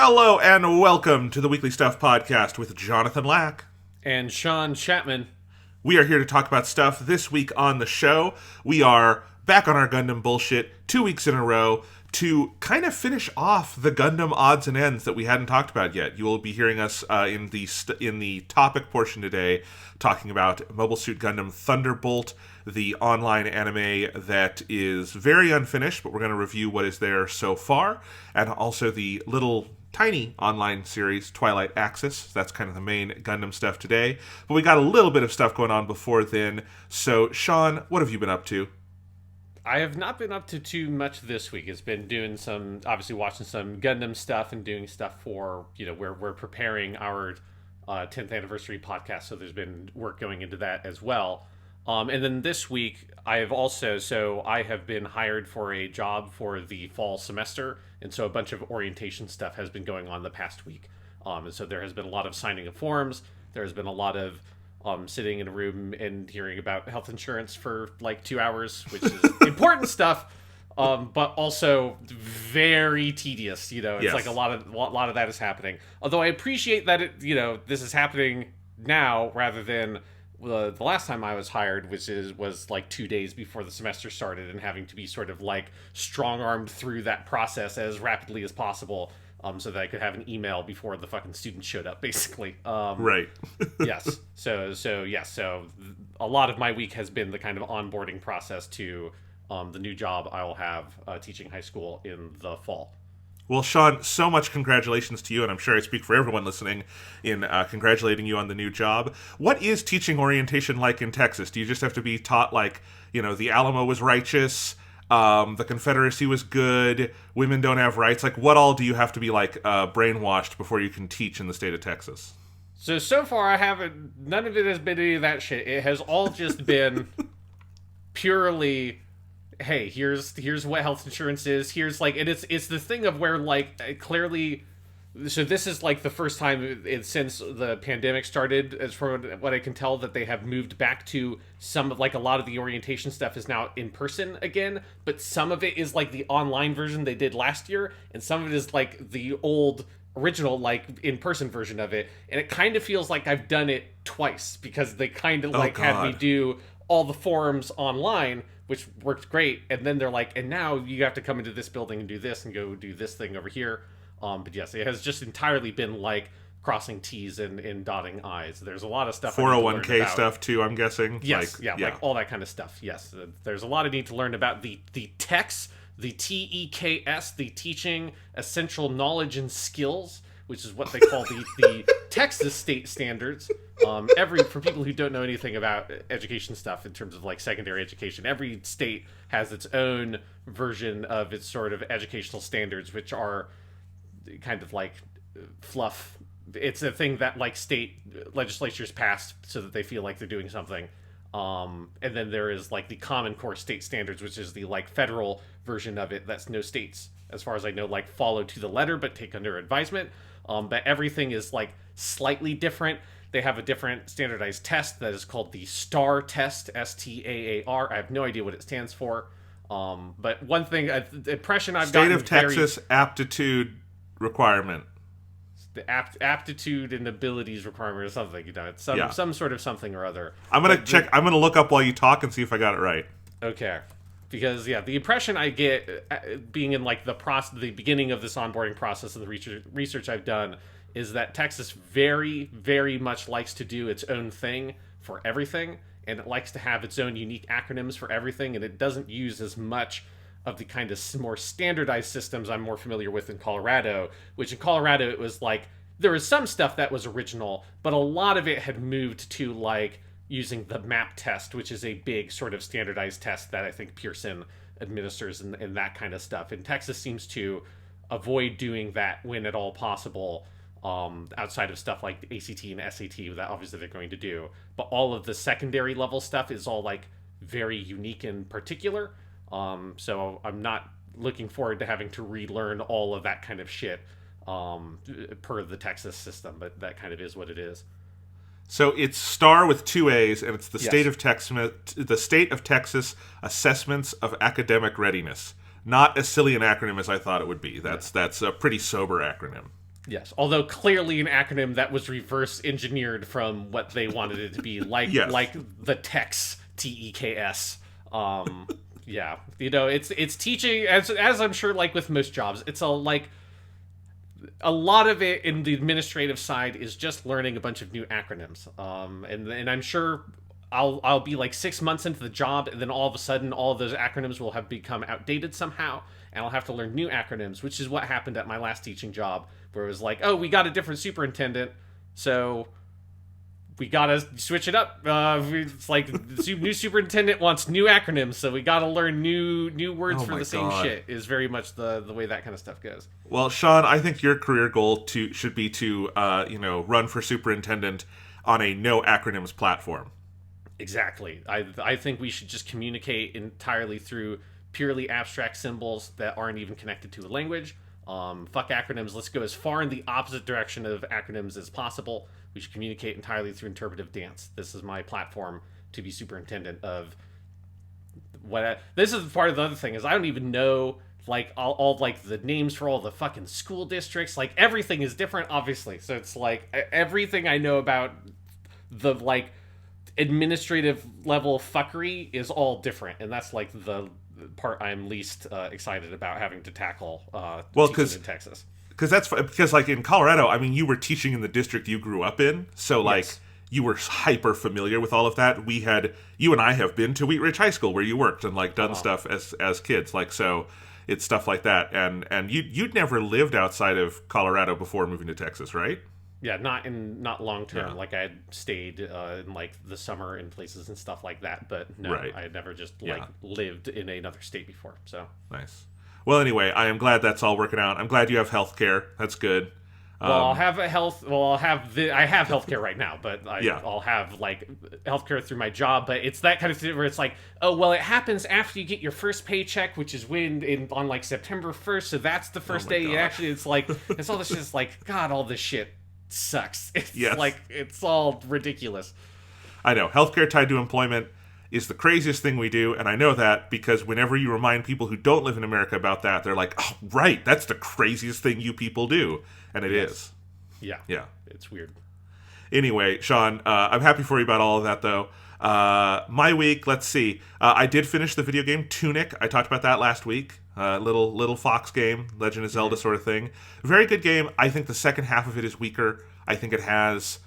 Hello and welcome to the Weekly Stuff Podcast with Jonathan Lack. And Sean Chapman. We are here to talk about stuff this week on the show. We are back on our Gundam bullshit 2 weeks in a row to kind of finish off the Gundam odds and ends that we hadn't talked about yet. You will be hearing us in the topic portion today talking about Mobile Suit Gundam Thunderbolt, the online anime that is very unfinished, but we're going to review what is there so far, and also the little tiny online series, Twilight Axis. That's kind of the main Gundam stuff today. But we got a little bit of stuff going on before then. So, Sean, what have you been up to? I have not been up to too much this week. It's been doing obviously watching some Gundam stuff and doing stuff for, we're preparing our 10th anniversary podcast. So there's been work going into that as well. And then this week, I have been hired for a job for the fall semester. And so a bunch of orientation stuff has been going on the past week. And so there has been a lot of signing of forms. There has been a lot of sitting in a room and hearing about health insurance for like 2 hours, which is important stuff, but also very tedious. It's yes. Like a lot of that is happening. Although I appreciate that this is happening now rather than the last time I was hired, which was like 2 days before the semester started, and having to be sort of like strong-armed through that process as rapidly as possible. So that I could have an email before the fucking students showed up, basically. Right. Yes. So a lot of my week has been the kind of onboarding process to the new job I will have teaching high school in the fall. Well, Sean, so much congratulations to you, and I'm sure I speak for everyone listening in congratulating you on the new job. What is teaching orientation like in Texas? Do you just have to be taught, like, the Alamo was righteous, the Confederacy was good, women don't have rights? Like, what all do you have to be, like, brainwashed before you can teach in the state of Texas? So far, none of it has been any of that shit. It has all just been purely, hey, here's what health insurance is. Here's, like, and it's the thing of where, like, clearly, so this is, like, the first time since the pandemic started, as from what I can tell, that they have moved back to a lot of the orientation stuff is now in person again, but some of it is, like, the online version they did last year, and some of it is, like, the old original, like, in-person version of it, and it kind of feels like I've done it twice, because they kind of, had me do all the forums online, which worked great, and then they're like, and now you have to come into this building and do this, and go do this thing over here. But yes, it has just entirely been like crossing T's and dotting I's. There's a lot of stuff. 401k stuff too, I'm guessing. Yes, like all that kind of stuff. Yes, there's a lot of need to learn about the TEKS, the TEKS, the Teaching Essential Knowledge and Skills, which is what they call the Texas state standards. For people who don't know anything about education stuff in terms of like secondary education, every state has its own version of its sort of educational standards, which are kind of like fluff. It's a thing that like state legislatures passed so that they feel like they're doing something. And then there is like the Common Core state standards, which is the like federal version of it that's no states, as far as I know, like follow to the letter but take under advisement. But everything is like slightly different. They have a different standardized test that is called the STAR test, STAAR. I have no idea what it stands for. But one thing, the impression I've gotten... State of Texas aptitude requirement. The aptitude and abilities requirement or something. It's some sort of something or other. I'm gonna look up while you talk and see if I got it right. Okay. Because, the impression I get being in like the beginning of this onboarding process and the research I've done is that Texas very, very much likes to do its own thing for everything, and it likes to have its own unique acronyms for everything, and it doesn't use as much of the kind of more standardized systems I'm more familiar with in Colorado, which in Colorado it was like, there was some stuff that was original, but a lot of it had moved to like using the MAP test, which is a big sort of standardized test that I think Pearson administers and that kind of stuff. And Texas seems to avoid doing that when at all possible, outside of stuff like the ACT and SAT that obviously they're going to do. But all of the secondary level stuff is all like very unique and particular. So I'm not looking forward to having to relearn all of that kind of shit per the Texas system, but that kind of is what it is. So it's STAR with 2 A's, and it's the Yes. State of Texas Assessments of Academic Readiness. Not as silly an acronym as I thought it would be. That's a pretty sober acronym. Yes, although clearly an acronym that was reverse engineered from what they wanted it to be, like Yes. like the TEKS, TEKS. Yeah, it's teaching as I'm sure, like with most jobs, it's a lot of it in the administrative side is just learning a bunch of new acronyms. And I'm sure I'll be like 6 months into the job, and then all of a sudden all of those acronyms will have become outdated somehow, and I'll have to learn new acronyms, which is what happened at my last teaching job, where it was like, oh, we got a different superintendent, so we gotta switch it up. It's like the new superintendent wants new acronyms, so we gotta learn new words Oh for my the same God. shit. Is very much the way that kind of stuff goes. Well, Sean, I think your career goal should be to run for superintendent on a no acronyms platform. Exactly. I think we should just communicate entirely through purely abstract symbols that aren't even connected to a language. Fuck acronyms. Let's go as far in the opposite direction of acronyms as possible. We should communicate entirely through interpretive dance. This is my platform to be superintendent of this is part of the other thing is I don't even know like all like the names for all the fucking school districts. Like everything is different, obviously. So it's like everything I know about the like administrative level fuckery is all different, and that's like the part I'm least excited about having to tackle. Well, teaching in Texas. Because like in Colorado, I mean, you were teaching in the district you grew up in, so like Yes. you were hyper familiar with all of that. You and I have been to Wheat Ridge High School where you worked and like done stuff as kids, like so. It's stuff like that, and you'd never lived outside of Colorado before moving to Texas, right? Yeah, not long term. Yeah. Like I had stayed in like the summer in places and stuff like that, but no, Right. I had never just Yeah. like lived in another state before. So Nice. Well, anyway, I am glad that's all working out. I'm glad you have health care. That's good. I'll have I have healthcare right now, but Yeah. I'll have like healthcare through my job. But it's that kind of thing where it's like, oh well, it happens after you get your first paycheck, which is on like September 1st. So that's the first my day. God. Actually, it's like it's all this shit. It's like God, all this shit sucks. It's Yes. like it's all ridiculous. I know. Healthcare tied to employment is the craziest thing we do, and I know that because whenever you remind people who don't live in America about that, they're like, oh, right, that's the craziest thing you people do. And it is. Yeah, Yeah. it's weird. Anyway, Sean, I'm happy for you about all of that, though. My week, let's see. I did finish the video game Tunic. I talked about that last week. Little Fox game, Legend of Zelda sort of thing. Very good game. I think the second half of it is weaker. I think it has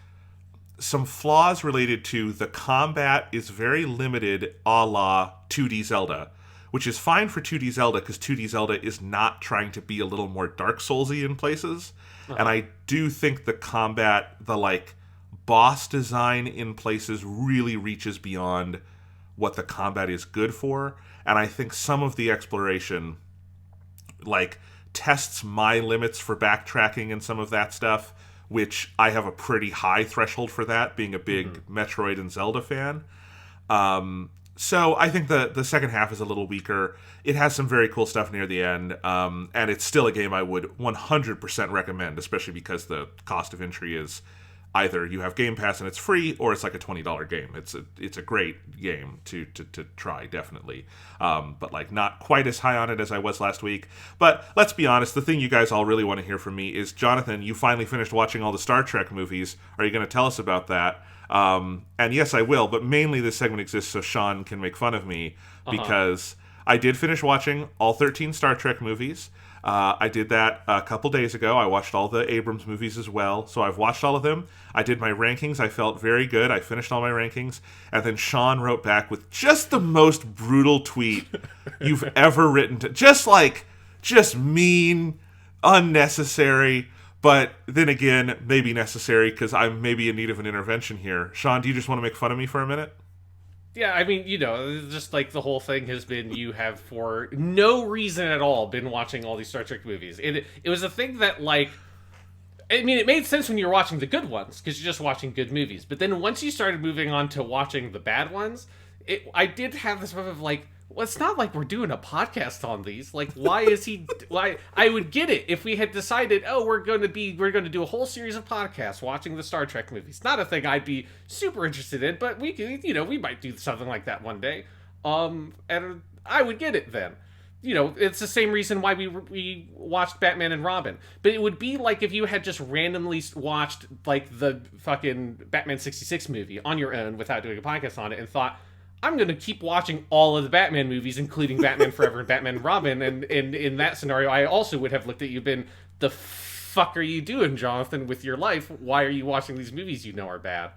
some flaws related to the combat is very limited, a la 2D Zelda, which is fine for 2D Zelda because 2D Zelda is not trying to be a little more Dark Soulsy in places. And I do think the combat, the like boss design in places really reaches beyond what the combat is good for. And I think some of the exploration like tests my limits for backtracking and some of that stuff, which I have a pretty high threshold for that, being a big Metroid and Zelda fan. So I think the second half is a little weaker. It has some very cool stuff near the end, and it's still a game I would 100% recommend, especially because the cost of entry is either you have Game Pass and it's free, or it's like a $20 game. It's a great game to try, definitely. But like not quite as high on it as I was last week. But let's be honest, the thing you guys all really want to hear from me is, Jonathan, you finally finished watching all the Star Trek movies. Are you going to tell us about that? And yes, I will, but mainly this segment exists so Sean can make fun of me, because I did finish watching all 13 Star Trek movies. I did that a couple days ago. I watched all the Abrams movies as well, so I've watched all of them. I did my rankings. I felt very good. I finished all my rankings, and then Sean wrote back with just the most brutal tweet you've ever written. Just mean, unnecessary, but then again, maybe necessary because I'm maybe in need of an intervention here. Sean, do you just want to make fun of me for a minute? Yeah, I mean, just like the whole thing has been, you have for no reason at all been watching all these Star Trek movies. It was a thing that, like, I mean, it made sense when you were watching the good ones because you're just watching good movies. But then once you started moving on to watching the bad ones, I did have this moment of like, well, it's not like we're doing a podcast on these. Like, why I would get it if we had decided, oh, we're going to do a whole series of podcasts watching the Star Trek movies. Not a thing I'd be super interested in, but we could, we might do something like that one day. And I would get it then. it's the same reason why we watched Batman and Robin. But it would be like if you had just randomly watched like the fucking Batman 66 movie on your own without doing a podcast on it and thought, I'm going to keep watching all of the Batman movies, including Batman Forever and Batman and Robin. And in that scenario, I also would have looked at you, been, the fuck are you doing, Jonathan, with your life? Why are you watching these movies you know are bad?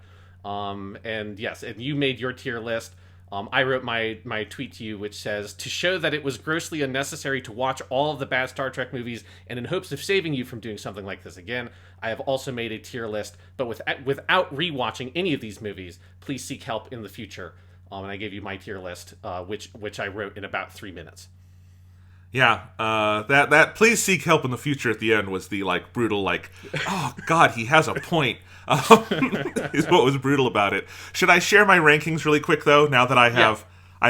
And yes, and you made your tier list. I wrote my tweet to you, which says, to show that it was grossly unnecessary to watch all of the bad Star Trek movies and in hopes of saving you from doing something like this again, I have also made a tier list, but without rewatching any of these movies. Please seek help in the future. And I gave you my tier list, which I wrote in about 3 minutes. Yeah, that please seek help in the future at the end was the like brutal like, oh god, he has a point. Is what was brutal about it. Should I share my rankings really quick though? Now that I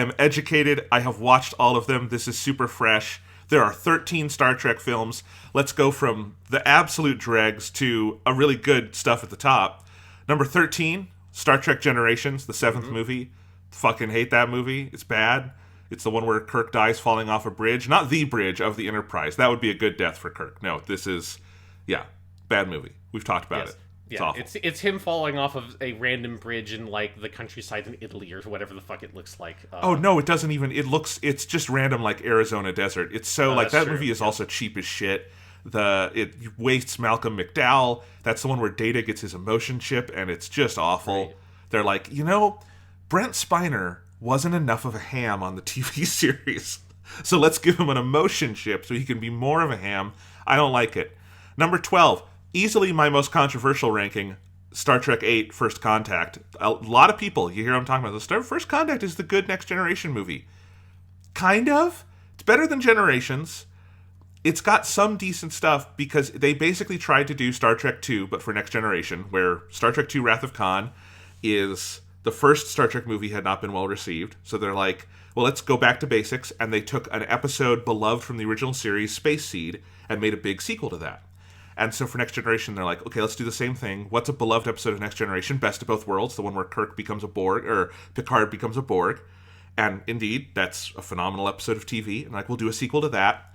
am educated, I have watched all of them. This is super fresh. There are 13 Star Trek films. Let's go from the absolute dregs to a really good stuff at the top. Number 13, Star Trek Generations, the 7th movie. Fucking hate that movie. It's bad. It's the one where Kirk dies falling off a bridge. Not the bridge of the Enterprise. That would be a good death for Kirk. No, this is, bad movie. We've talked about it. It's awful. It's him falling off of a random bridge in like the countryside in Italy or whatever the fuck it looks like. Oh no, it doesn't even. It's just random like Arizona desert. It's so like that movie is also cheap as shit. It wastes Malcolm McDowell. That's the one where Data gets his emotion chip, and it's just awful. Right. They're like, Brent Spiner wasn't enough of a ham on the TV series, so let's give him an emotion chip so he can be more of a ham. I don't like it. Number 12, easily my most controversial ranking, Star Trek 8, First Contact. A lot of people, you hear I'm talking about this, First Contact is the good Next Generation movie. Kind of. It's better than Generations. It's got some decent stuff because they basically tried to do Star Trek 2, but for Next Generation, where Star Trek 2 Wrath of Khan is... The first Star Trek movie had not been well received, so they're like, well, let's go back to basics, and they took an episode beloved from the original series, Space Seed, and made a big sequel to that. And so for Next Generation, they're like, okay, let's do the same thing. What's a beloved episode of Next Generation? Best of Both Worlds, the one where Kirk becomes a Borg, or Picard becomes a Borg. And indeed, that's a phenomenal episode of TV, and like, we'll do a sequel to that.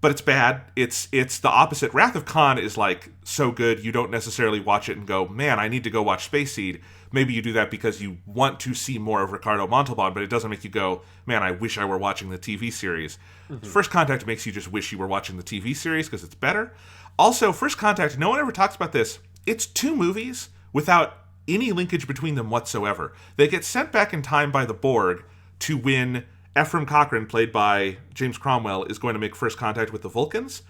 But it's bad. It's the opposite. Wrath of Khan is like so good, you don't necessarily watch it and go, man, I need to go watch Space Seed. Maybe you do that because you want to see more of Ricardo Montalban, but it doesn't make you go, man, I wish I were watching the TV series. Mm-hmm. First Contact makes you just wish you were watching the TV series because it's better. Also, First Contact, no one ever talks about this. It's 2 movies without any linkage between them whatsoever. They get sent back in time by the Borg to when Ephraim Cochrane, played by James Cromwell, is going to make First Contact with the Vulcans.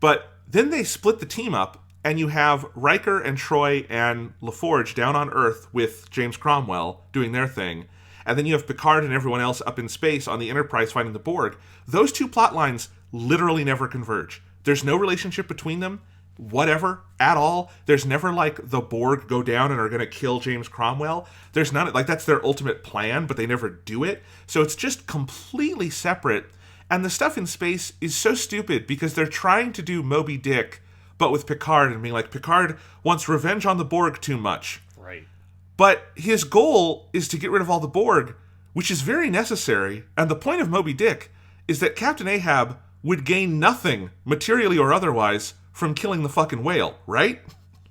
But then they split the team up, and you have Riker and Troy and LaForge down on Earth with James Cromwell doing their thing. And then you have Picard and everyone else up in space on the Enterprise fighting the Borg. Those 2 plot lines literally never converge. There's no relationship between them, whatever, at all. There's never like the Borg go down and are going to kill James Cromwell. There's none, like that's their ultimate plan, but they never do it. So it's just completely separate. And the stuff in space is so stupid because they're trying to do Moby Dick, but with Picard and being like, Picard wants revenge on the Borg too much. Right. But his goal is to get rid of all the Borg, which is very necessary. And the point of Moby Dick is that Captain Ahab would gain nothing, materially or otherwise, from killing the fucking whale, right?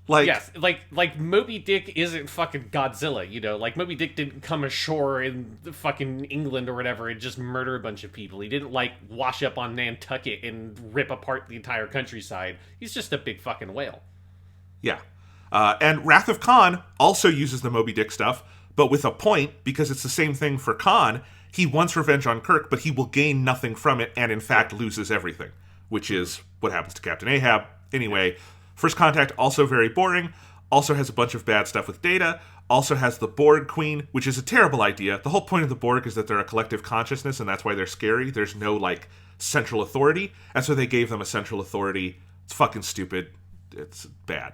Like, yes, like Moby Dick isn't fucking Godzilla, like Moby Dick didn't come ashore in fucking England or whatever and just murder a bunch of people. He didn't like wash up on Nantucket and rip apart the entire countryside. He's just a big fucking whale. Yeah. And Wrath of Khan also uses the Moby Dick stuff, but with a point, because it's the same thing for Khan. He wants revenge on Kirk, but he will gain nothing from it and in fact loses everything, which is what happens to Captain Ahab. Anyway, First Contact, also very boring, also has a bunch of bad stuff with Data, also has the Borg Queen, which is a terrible idea. The whole point of the Borg is that they're a collective consciousness, and that's why they're scary. There's no, like, central authority, and so they gave them a central authority. It's fucking stupid. It's bad.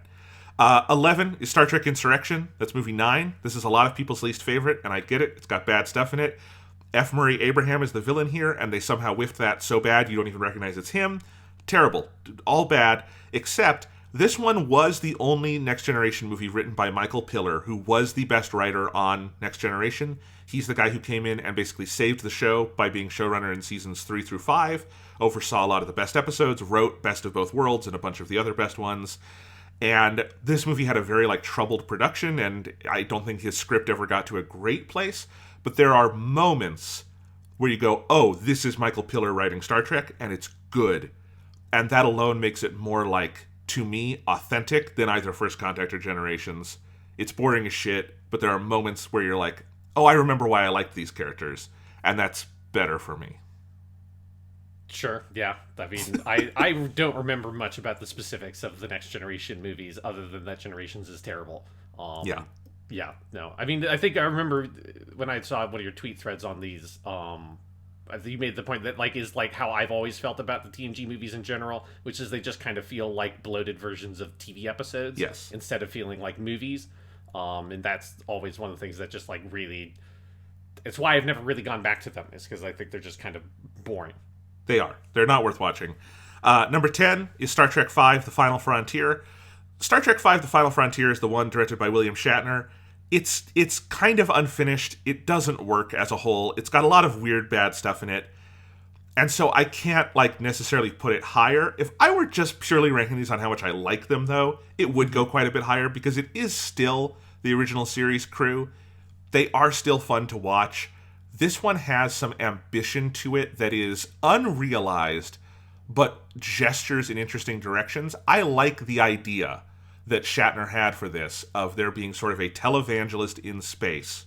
11 is Star Trek Insurrection. That's movie 9. This is a lot of people's least favorite, and I get it. It's got bad stuff in it. F. Murray Abraham is the villain here, and they somehow whiffed that so bad you don't even recognize it's him. Terrible. All bad, except This one was the only Next Generation movie written by Michael Piller, who was the best writer on Next Generation. He's the guy who came in and basically saved the show by being showrunner in seasons 3 through 5, oversaw a lot of the best episodes, wrote Best of Both Worlds and a bunch of the other best ones. And this movie had a very troubled production, and I don't think his script ever got to a great place. But there are moments where you go, oh, this is Michael Piller writing Star Trek, and it's good. And that alone makes it more to me, authentic than either First Contact or Generations. It's boring as shit, but there are moments where you're like, oh, I remember why I liked these characters. And that's better for me. Sure, yeah. I mean, I don't remember much about the specifics of the Next Generation movies, other than that Generations is terrible. Yeah. Yeah, no. I mean, I think I remember when I saw one of your tweet threads on these, you made the point that, is how I've always felt about the TNG movies in general, which is they just kind of feel like bloated versions of TV episodes. Yes. Instead of feeling like movies. And that's always one of the things that just, really... It's why I've never really gone back to them, is because I think they're just kind of boring. They are. They're not worth watching. Number 10 is Star Trek V, The Final Frontier. Star Trek V, The Final Frontier is the one directed by William Shatner. It's kind of unfinished. It doesn't work as a whole. It's got a lot of weird, bad stuff in it. And so I can't, necessarily put it higher. If I were just purely ranking these on how much I like them, though, it would go quite a bit higher because it is still the original series crew. They are still fun to watch. This one has some ambition to it that is unrealized, but gestures in interesting directions. I like the idea that Shatner had for this, of there being sort of a televangelist in space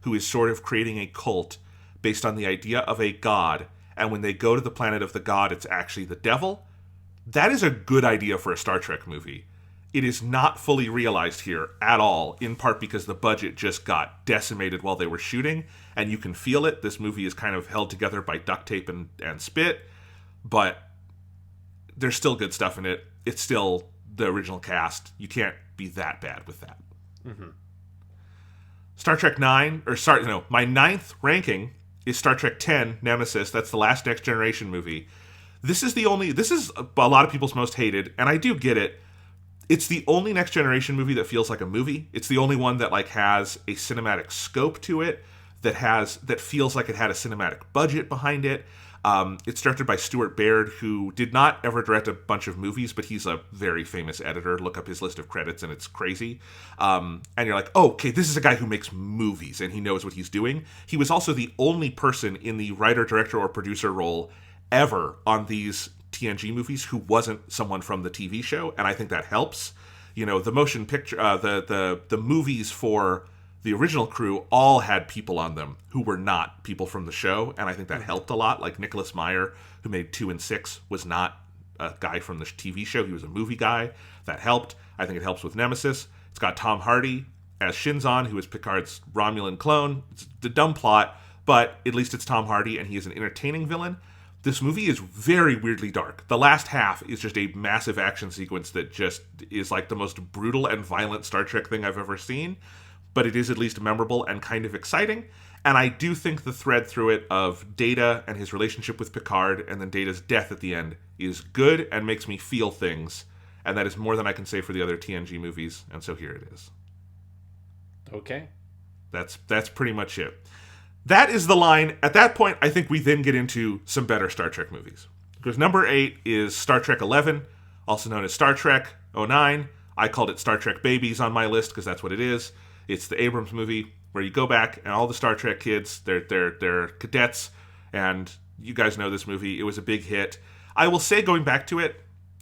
who is sort of creating a cult based on the idea of a god, and when they go to the planet of the god, it's actually the devil. That is a good idea for a Star Trek movie. It is not fully realized here at all, in part because the budget just got decimated while they were shooting, and you can feel it. This movie is kind of held together by duct tape and spit, but there's still good stuff in it. It's still the original cast. You can't be that bad with that. Mm-hmm. Star Trek 9, my 9th ranking is Star Trek 10, Nemesis. That's the last Next Generation movie. This is a lot of people's most hated, and I do get it. It's the only Next Generation movie that feels like a movie. It's the only one that has a cinematic scope to it, that feels like it had a cinematic budget behind it. It's directed by Stuart Baird, who did not ever direct a bunch of movies, but he's a very famous editor. Look up his list of credits, and it's crazy. And you're like, oh, okay, this is a guy who makes movies, and he knows what he's doing. He was also the only person in the writer, director, or producer role ever on these TNG movies who wasn't someone from the TV show, and I think that helps. The motion picture, the movies for the original crew all had people on them who were not people from the show, and I think that helped a lot. Like Nicholas Meyer, who made 2 and 6, was not a guy from the TV show. He was a movie guy. That helped. I think it helps with Nemesis. It's got Tom Hardy as Shinzon, who is Picard's Romulan clone. It's a dumb plot, but at least it's Tom Hardy, and he is an entertaining villain. This movie is very weirdly dark. The last half is just a massive action sequence that just is the most brutal and violent Star Trek thing I've ever seen. But it is at least memorable and kind of exciting. And I do think the thread through it of Data and his relationship with Picard and then Data's death at the end is good and makes me feel things. And that is more than I can say for the other TNG movies. And so here it is. Okay. That's pretty much it. That is the line. At that point, I think we then get into some better Star Trek movies. Because number 8 is Star Trek 11, also known as Star Trek 09. I called it Star Trek Babies on my list because that's what it is. It's the Abrams movie where you go back and all the Star Trek kids, they're cadets, and you guys know this movie. It was a big hit. I will say, going back to it,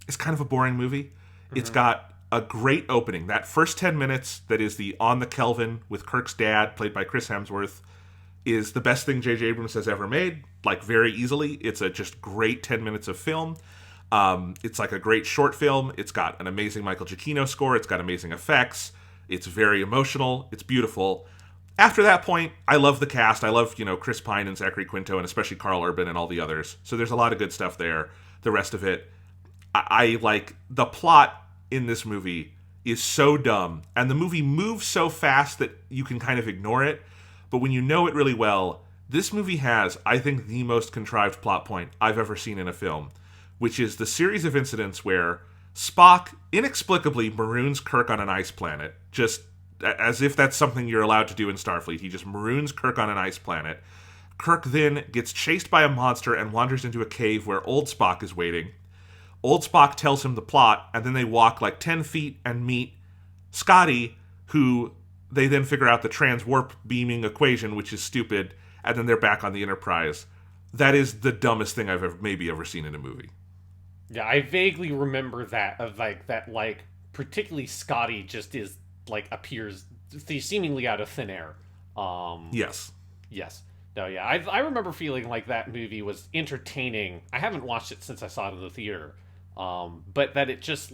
it's kind of a boring movie. Mm-hmm. It's got a great opening. That first 10 minutes that is the On the Kelvin with Kirk's dad, played by Chris Hemsworth, is the best thing J.J. Abrams has ever made, very easily. It's a just great 10 minutes of film. It's a great short film. It's got an amazing Michael Giacchino score. It's got amazing effects. It's very emotional. It's beautiful. After that point, I love the cast. I love, Chris Pine and Zachary Quinto, and especially Carl Urban and all the others. So there's a lot of good stuff there. The rest of it, I like. The plot in this movie is so dumb, and the movie moves so fast that you can kind of ignore it. But when you know it really well, this movie has, I think, the most contrived plot point I've ever seen in a film, which is the series of incidents where Spock inexplicably maroons Kirk on an ice planet, just as if that's something you're allowed to do in Starfleet. He just maroons Kirk on an ice planet. Kirk then gets chased by a monster and wanders into a cave where old Spock is waiting. Old Spock tells him the plot, and then they walk like 10 feet and meet Scotty, who they then figure out the transwarp beaming equation, which is stupid, and then they're back on the Enterprise. That is the dumbest thing I've ever seen in a movie. Yeah, I vaguely remember that, particularly Scotty just appears seemingly out of thin air. Yes. Yes. No, yeah. I remember feeling like that movie was entertaining. I haven't watched it since I saw it in the theater. But that it just,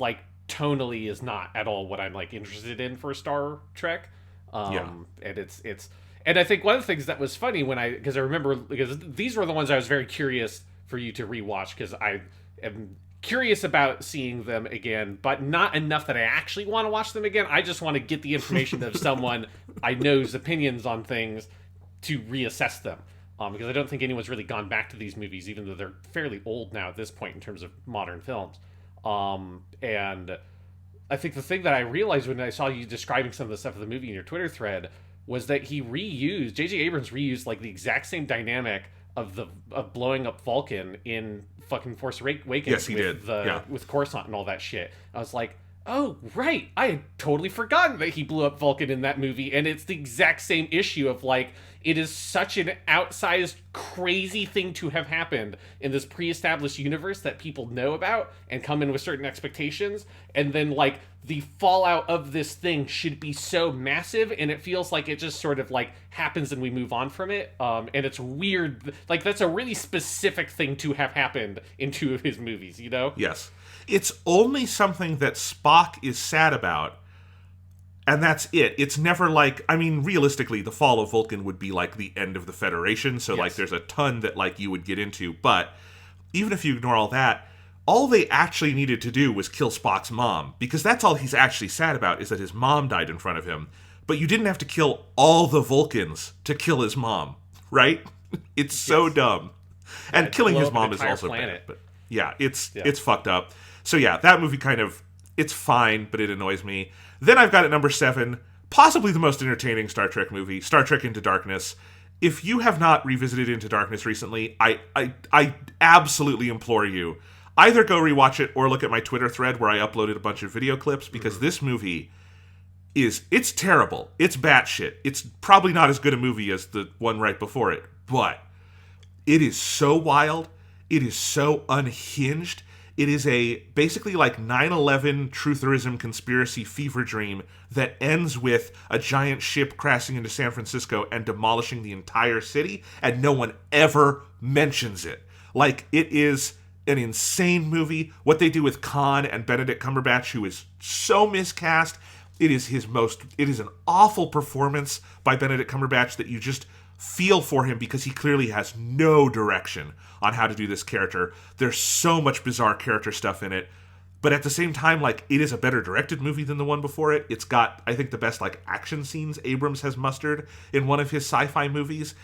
tonally is not at all what I'm, interested in for Star Trek. And and I think one of the things that was funny because these were the ones I was very curious for you to rewatch, because I am curious about seeing them again, but not enough that I actually want to watch them again. I just want to get the information of someone I know's opinions on things to reassess them. Because I don't think anyone's really gone back to these movies, even though they're fairly old now at this point in terms of modern films. And I think the thing that I realized when I saw you describing some of the stuff of the movie in your Twitter thread was that J.J. Abrams reused the exact same dynamic of blowing up Vulcan in fucking Force Awakens. Yes, he did. With Coruscant and all that shit. I was like, oh, right. I had totally forgotten that he blew up Vulcan in that movie, and it's the exact same issue of it is such an outsized, crazy thing to have happened in this pre-established universe that people know about and come in with certain expectations. And then, the fallout of this thing should be so massive, and it feels like it just sort of, happens and we move on from it. And it's weird. That's a really specific thing to have happened in two of his movies, you know? Yes. It's only something that Spock is sad about, and that's it. It's never realistically, the fall of Vulcan would be the end of the Federation, so yes. There's a ton that you would get into, but even if you ignore all that, all they actually needed to do was kill Spock's mom, because that's all he's actually sad about, is that his mom died in front of him. But you didn't have to kill all the Vulcans to kill his mom, right? It's so dumb. And killing his mom is also bad, but yeah, it's fucked up. So yeah, that movie it's fine, but it annoys me. Then I've got at number 7, possibly the most entertaining Star Trek movie, Star Trek Into Darkness. If you have not revisited Into Darkness recently, I absolutely implore you, either go rewatch it or look at my Twitter thread where I uploaded a bunch of video clips, because this movie it's terrible. It's batshit. It's probably not as good a movie as the one right before it, but it is so wild. It is so unhinged. It is a basically 9/11 trutherism conspiracy fever dream that ends with a giant ship crashing into San Francisco and demolishing the entire city, and no one ever mentions it. It is an insane movie. What they do with Khan and Benedict Cumberbatch, who is so miscast, it is an awful performance by Benedict Cumberbatch that you just feel for him, because he clearly has no direction on how to do this character. There's so much bizarre character stuff in it, but at the same time, it is a better directed movie than the one before it. It's got, I think, the best action scenes Abrams has mustered in one of his sci-fi movies.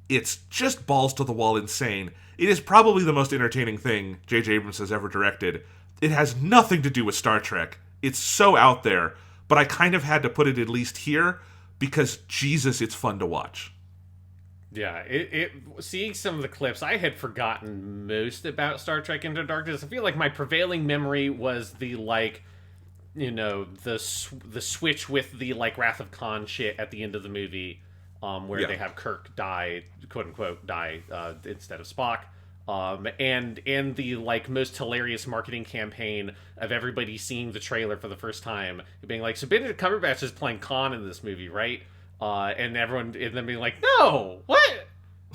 It's just balls to the wall insane. It is probably the most entertaining thing J.J. Abrams has ever directed. It has nothing to do with Star Trek. It's so out there, but I kind of had to put it at least here because, Jesus, it's fun to watch. Yeah, seeing some of the clips, I had forgotten most about Star Trek Into Darkness. I feel like my prevailing memory was the the switch with the Wrath of Khan shit at the end of the movie, where they have Kirk die, quote unquote, instead of Spock. And the most hilarious marketing campaign of everybody seeing the trailer for the first time, being so Benedict Cumberbatch is playing Khan in this movie, right? And everyone, and then being no, what?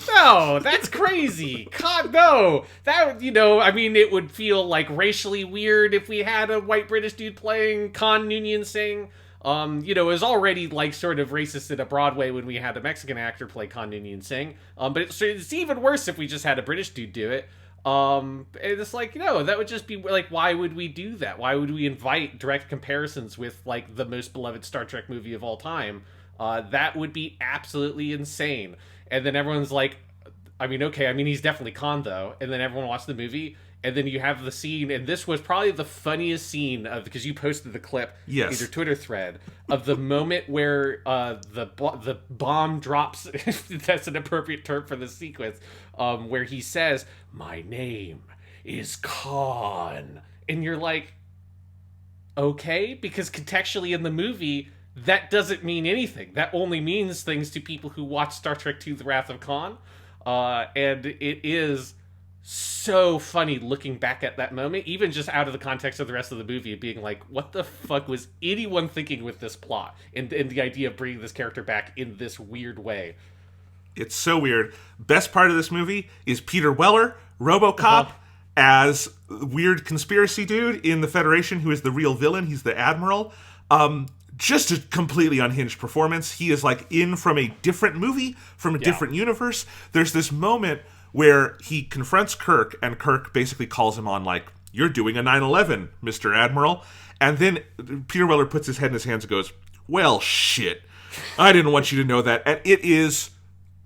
No, that's crazy. God, no. That, it would feel racially weird if we had a white British dude playing Khan Noonien Singh. It was already sort of racist at a Broadway when we had a Mexican actor play Khan Noonien Singh. But it's even worse if we just had a British dude do it. And it's that would just be why would we do that? Why would we invite direct comparisons with the most beloved Star Trek movie of all time? That would be absolutely insane. And then everyone's okay, he's definitely Khan though. And then everyone watched the movie, And then you have the scene, and this was probably the funniest scene of, because you posted the clip Yes. in your Twitter thread, of the moment where the bomb drops. That's an appropriate term for the sequence, where he says, "My name is Khan," and you're like, okay, because contextually in the movie, that doesn't mean anything. That only means things to people who watch Star Trek II: The Wrath of Khan, and it is so funny looking back at that moment, even just out of the context of the rest of the movie, being like, what the fuck was anyone thinking with this plot and the idea of bringing this character back in this weird way? It's so weird. Best part of this movie is Peter Weller, RoboCop, as weird conspiracy dude in the Federation, who is the real villain. He's the admiral. Just a completely unhinged performance. He is like in from a different movie, from a different universe. There's this moment where he confronts Kirk, and Kirk basically calls him on like, "You're doing a 9/11, Mr. Admiral." And then Peter Weller puts his head in his hands and goes, "Well, shit. I didn't want you to know that." And it is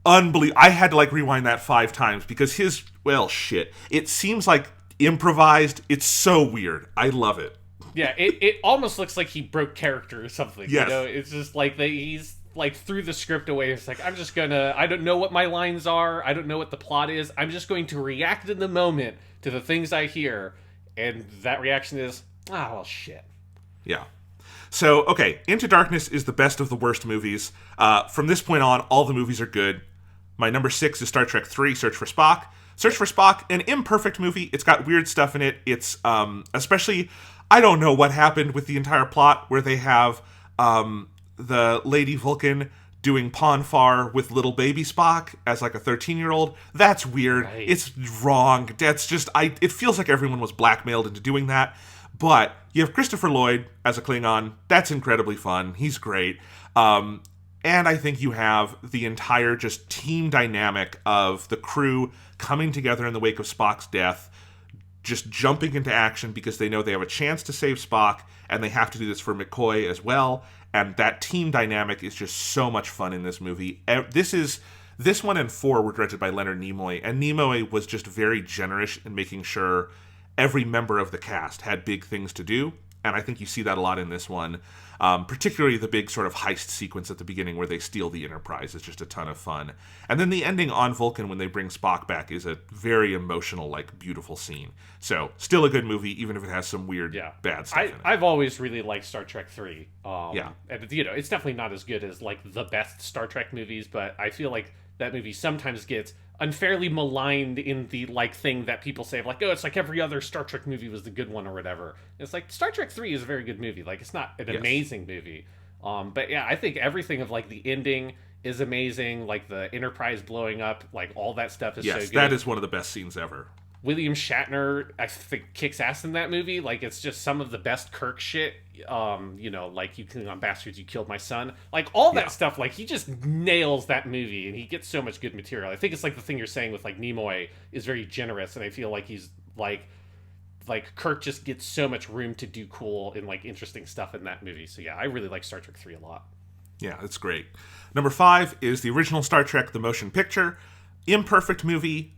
unbelievable. I had to like rewind that 5 times because his, well, shit. It seems like improvised. It's so weird. I love it. Yeah, it almost looks like he broke character or something. Yes. You know, it's just like he's like threw the script away. It's like, I'm just gonna, I don't know what my lines are. I don't know what the plot is. I'm just going to react in the moment to the things I hear. And that reaction is, well, shit. Yeah. So, okay, Into Darkness is the best of the worst movies. From this point on, all the movies are good. My number 6 is Star Trek III, Search for Spock. Search for Spock, an imperfect movie. It's got weird stuff in it. It's, especially, I don't know what happened with the entire plot where they have the Lady Vulcan doing Pon farr with little baby Spock as like a 13-year-old. That's weird. Right. It's wrong. That's just, it feels like everyone was blackmailed into doing that. But you have Christopher Lloyd as a Klingon. That's incredibly fun. He's great. And I think you have the entire just team dynamic of the crew coming together in the wake of Spock's death, just jumping into action because they know they have a chance to save Spock, and they have to do this for McCoy as well. And that team dynamic is just so much fun in this movie. This one and 4 were directed by Leonard Nimoy, and Nimoy was just very generous in making sure every member of the cast had big things to do. And I think you see that a lot in this one. Particularly the big sort of heist sequence at the beginning where they steal the Enterprise is just a ton of fun. And then the ending on Vulcan when they bring Spock back is a very emotional, like, beautiful scene. So, still a good movie, even if it has some weird, bad stuff in it. I've always really liked Star Trek 3. Yeah. And, you know, it's definitely not as good as, like, the best Star Trek movies, but I feel like that movie sometimes gets unfairly maligned in the like thing that people say of like, oh, it's like every other Star Trek movie was the good one or whatever. It's like Star Trek 3 is a very good movie. Like, it's not an amazing movie. But yeah, I think everything of like the ending is amazing. Like the Enterprise blowing up, like all that stuff is so good. That is one of the best scenes ever. William Shatner, I think, kicks ass in that movie. Like, it's just some of the best Kirk shit. You know, like, you Klingon bastards, you killed my son. Like, all that stuff, like, he just nails that movie, and he gets so much good material. I think it's like the thing you're saying with, like, Nimoy is very generous, and I feel like he's, like Kirk just gets so much room to do cool and, like, interesting stuff in that movie. So, yeah, I really like Star Trek 3 a lot. Yeah, it's great. Number 5 is the original Star Trek, the motion picture. Imperfect movie.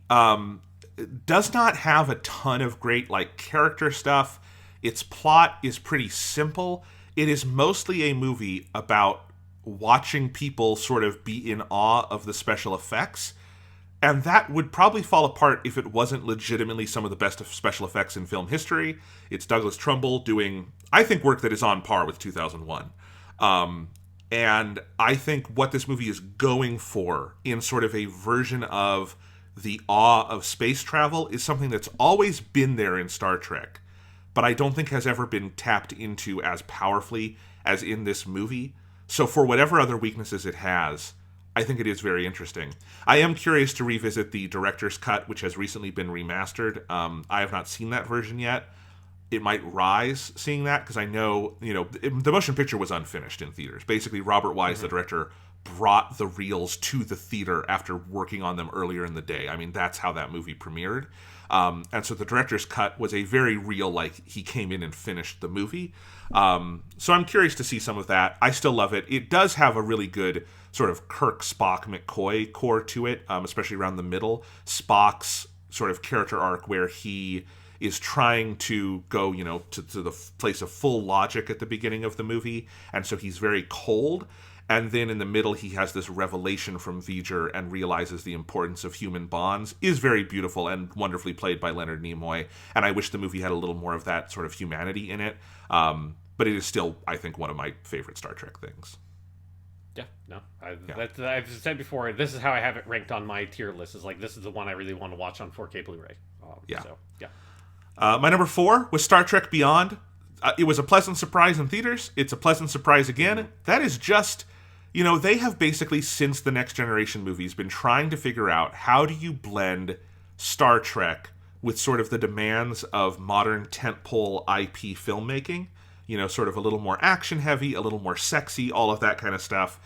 Does not have a ton of great like character stuff. Its plot is pretty simple. It is mostly a movie about watching people sort of be in awe of the special effects. And that would probably fall apart if it wasn't legitimately some of the best special effects in film history. It's Douglas Trumbull doing, I think, work that is on par with 2001. And I think what this movie is going for in sort of a version of the awe of space travel is something that's always been there in Star Trek, but I don't think has ever been tapped into as powerfully as in this movie. So for whatever other weaknesses it has, I think it is very interesting. I am curious to revisit the director's cut, which has recently been remastered. I have not seen that version yet. It might rise seeing that, because I know, you know, the motion picture was unfinished in theaters. Basically, Robert Wise, the director, brought the reels to the theater after working on them earlier in the day. I mean, that's how that movie premiered. And so the director's cut was a very real, like, he came in and finished the movie. So I'm curious to see some of that. I still love it. It does have a really good sort of Kirk, Spock, McCoy core to it, especially around the middle. Spock's sort of character arc where he is trying to go, to the place of full logic at the beginning of the movie, and so he's very cold. And then in the middle, he has this revelation from V'ger and realizes the importance of human bonds, is very beautiful and wonderfully played by Leonard Nimoy. And I wish the movie had a little more of that sort of humanity in it. But it is still, I think, one of my favorite Star Trek things. Yeah, no. I've said before, this is how I have it ranked on my tier list. Is like, this is the one I really want to watch on 4K Blu-ray. So, yeah. My number 4 was Star Trek Beyond. It was a pleasant surprise in theaters. It's a pleasant surprise again. That is just... they have basically, since the Next Generation movies, been trying to figure out how do you blend Star Trek with sort of the demands of modern tentpole IP filmmaking. Sort of a little more action-heavy, a little more sexy, all of that kind of stuff.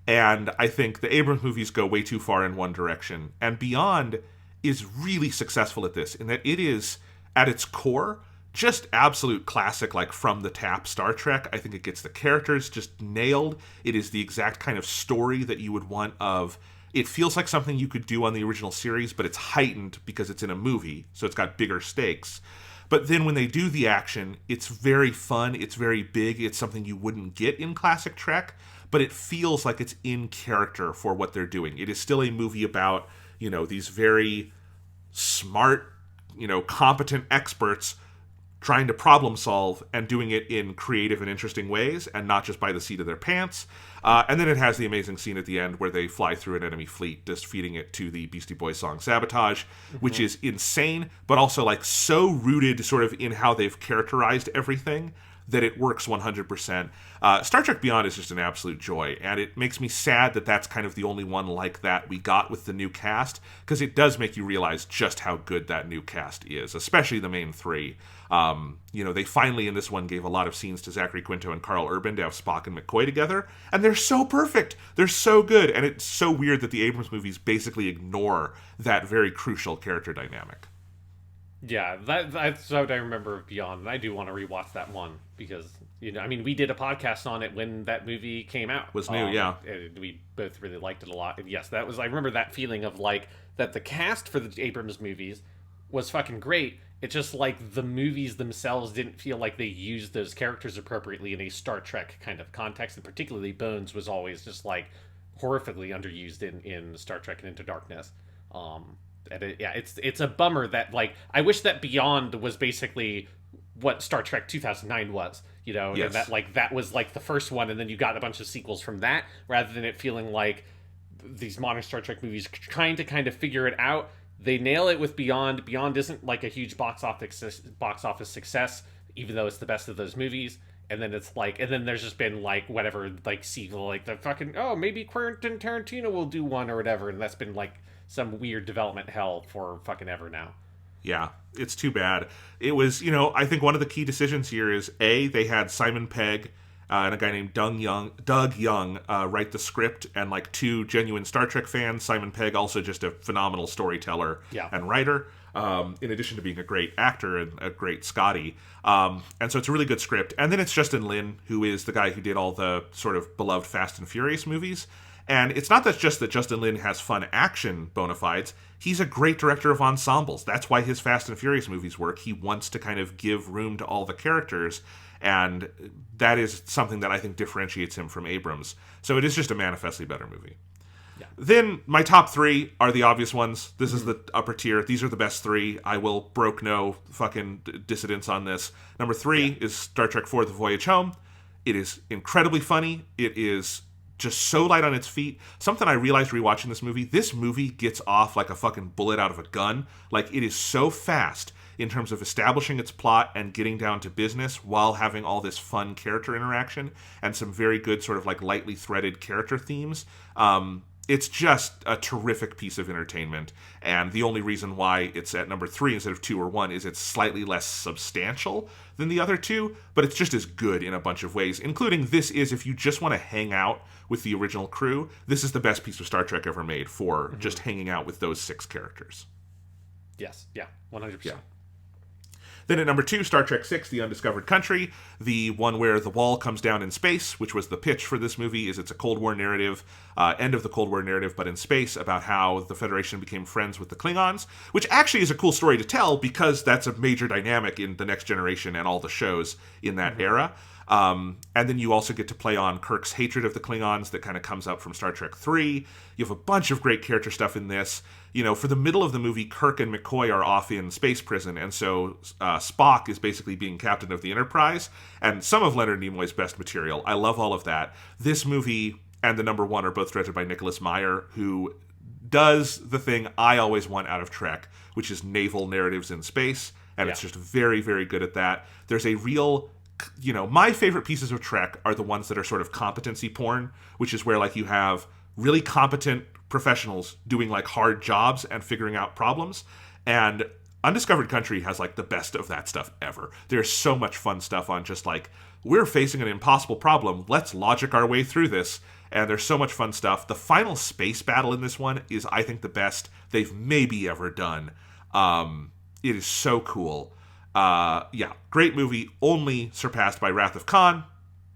And I think the Abrams movies go way too far in one direction. And Beyond is really successful at this, in that it is, at its core, just absolute classic, like from the tap Star Trek. I think it gets the characters just nailed. It is the exact kind of story that you would want of... It feels like something you could do on the original series, but it's heightened because it's in a movie, so it's got bigger stakes. But then when they do the action, it's very fun, it's very big, it's something you wouldn't get in classic Trek, but it feels like it's in character for what they're doing. It is still a movie about, these very smart, competent experts trying to problem solve and doing it in creative and interesting ways, and not just by the seat of their pants. And then it has the amazing scene at the end where they fly through an enemy fleet, just feeding it to the Beastie Boys song Sabotage, which is insane, but also like so rooted sort of in how they've characterized everything that it works 100%. Star Trek Beyond is just an absolute joy, and it makes me sad that that's kind of the only one like that we got with the new cast, because it does make you realize just how good that new cast is, especially the main three. They finally in this one gave a lot of scenes to Zachary Quinto and Carl Urban to have Spock and McCoy together, and they're so perfect. They're so good, and it's so weird that the Abrams movies basically ignore that very crucial character dynamic. Yeah, that's what I remember of Beyond, and I do want to rewatch that one because we did a podcast on it when that movie came out. Was new, yeah. And we both really liked it a lot, and yes, that was. I remember that feeling of like that the cast for the Abrams movies was fucking great. It's just like the movies themselves didn't feel like they used those characters appropriately in a Star Trek kind of context, and particularly Bones was always just like horrifically underused in Star Trek and Into Darkness. And it's a bummer that like I wish that Beyond was basically what Star Trek 2009 was, yes. And that like that was like the first one, and then you got a bunch of sequels from that, rather than it feeling like these modern Star Trek movies trying to kind of figure it out. They nail it with Beyond. Beyond isn't like a huge box office success, even though it's the best of those movies. And then it's like, and then there's just been like whatever like sequel, like the fucking maybe Quentin Tarantino will do one or whatever, and that's been like some weird development hell for fucking ever now. Yeah, it's too bad. It was, I think one of the key decisions here is they had Simon Pegg and a guy named Doug Young write the script, and like two genuine Star Trek fans. Simon Pegg also just a phenomenal storyteller and writer, in addition to being a great actor and a great Scotty. And so it's a really good script. And then it's Justin Lin, who is the guy who did all the sort of beloved Fast and Furious movies. And it's not that just that Justin Lin has fun action bona fides. He's a great director of ensembles. That's why his Fast and Furious movies work. He wants to kind of give room to all the characters, and that is something that I think differentiates him from Abrams. So it is just a manifestly better movie. Yeah. Then my top 3 are the obvious ones. This is the upper tier. These are the best 3. I will broke no fucking dissidence on this. Number 3 is Star Trek IV: The Voyage Home. It is incredibly funny. It is just so light on its feet. Something I realized rewatching this movie gets off like a fucking bullet out of a gun. Like, it is so fast in terms of establishing its plot and getting down to business while having all this fun character interaction and some very good sort of like lightly threaded character themes. It's just a terrific piece of entertainment, and the only reason why it's at number 3 instead of 2 or 1 is it's slightly less substantial than the other two, but it's just as good in a bunch of ways, including this is, if you just want to hang out with the original crew, this is the best piece of Star Trek ever made for just hanging out with those 6 characters. Yes, yeah, 100%. Yeah. Then at number 2, Star Trek VI, The Undiscovered Country, the one where the wall comes down in space, which was the pitch for this movie, is it's a Cold War narrative, end of the Cold War narrative, but in space, about how the Federation became friends with the Klingons, which actually is a cool story to tell because that's a major dynamic in The Next Generation and all the shows in that era. And then you also get to play on Kirk's hatred of the Klingons that kind of comes up from Star Trek 3. You have a bunch of great character stuff in this. You know, for the middle of the movie, Kirk and McCoy are off in space prison, and so Spock is basically being captain of the Enterprise, and some of Leonard Nimoy's best material. I love all of that. This movie and the number 1 are both directed by Nicholas Meyer, who does the thing I always want out of Trek, which is naval narratives in space, and it's just very, very good at that. There's a real... You know, my favorite pieces of Trek are the ones that are sort of competency porn, which is where, like, you have really competent professionals doing, like, hard jobs and figuring out problems. And Undiscovered Country has, like, the best of that stuff ever. There's so much fun stuff on just, like, we're facing an impossible problem. Let's logic our way through this. And there's so much fun stuff. The final space battle in this one is, I think, the best they've maybe ever done. It is so cool. Great movie, only surpassed by Wrath of Khan,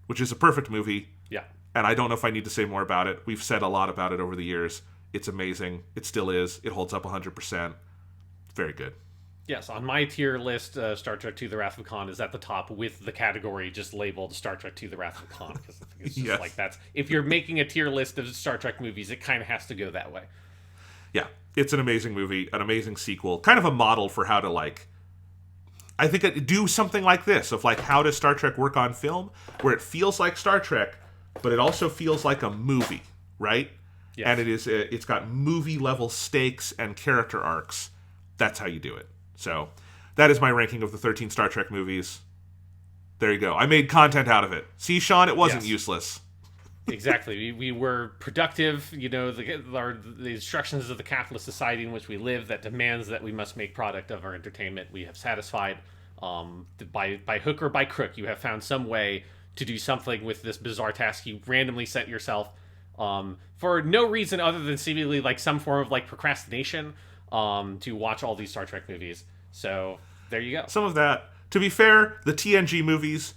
which is a perfect movie. Yeah. And I don't know if I need to say more about it. We've said a lot about it over the years. It's amazing. It still is. It holds up 100%. Very good. Yes, on my tier list, Star Trek II: The Wrath of Khan is at the top with the category just labeled Star Trek II: The Wrath of Khan. Because it's just like that's... If you're making a tier list of Star Trek movies, it kind of has to go that way. Yeah, it's an amazing movie, an amazing sequel. Kind of a model for how to, like... I think it do something like this, of like how does Star Trek work on film, where it feels like Star Trek, but it also feels like a movie, right? Yes. And it's got movie level stakes and character arcs. That's how you do it. So that is my ranking of the 13 Star Trek movies. There you go. I made content out of it. See, Sean, it wasn't useless. Exactly. We were productive. You know, the instructions of the capitalist society in which we live that demands that we must make product of our entertainment, we have satisfied. By hook or by crook, you have found some way to do something with this bizarre task you randomly set yourself for no reason other than seemingly like some form of like procrastination to watch all these Star Trek movies. So there you go. Some of that. To be fair, the TNG movies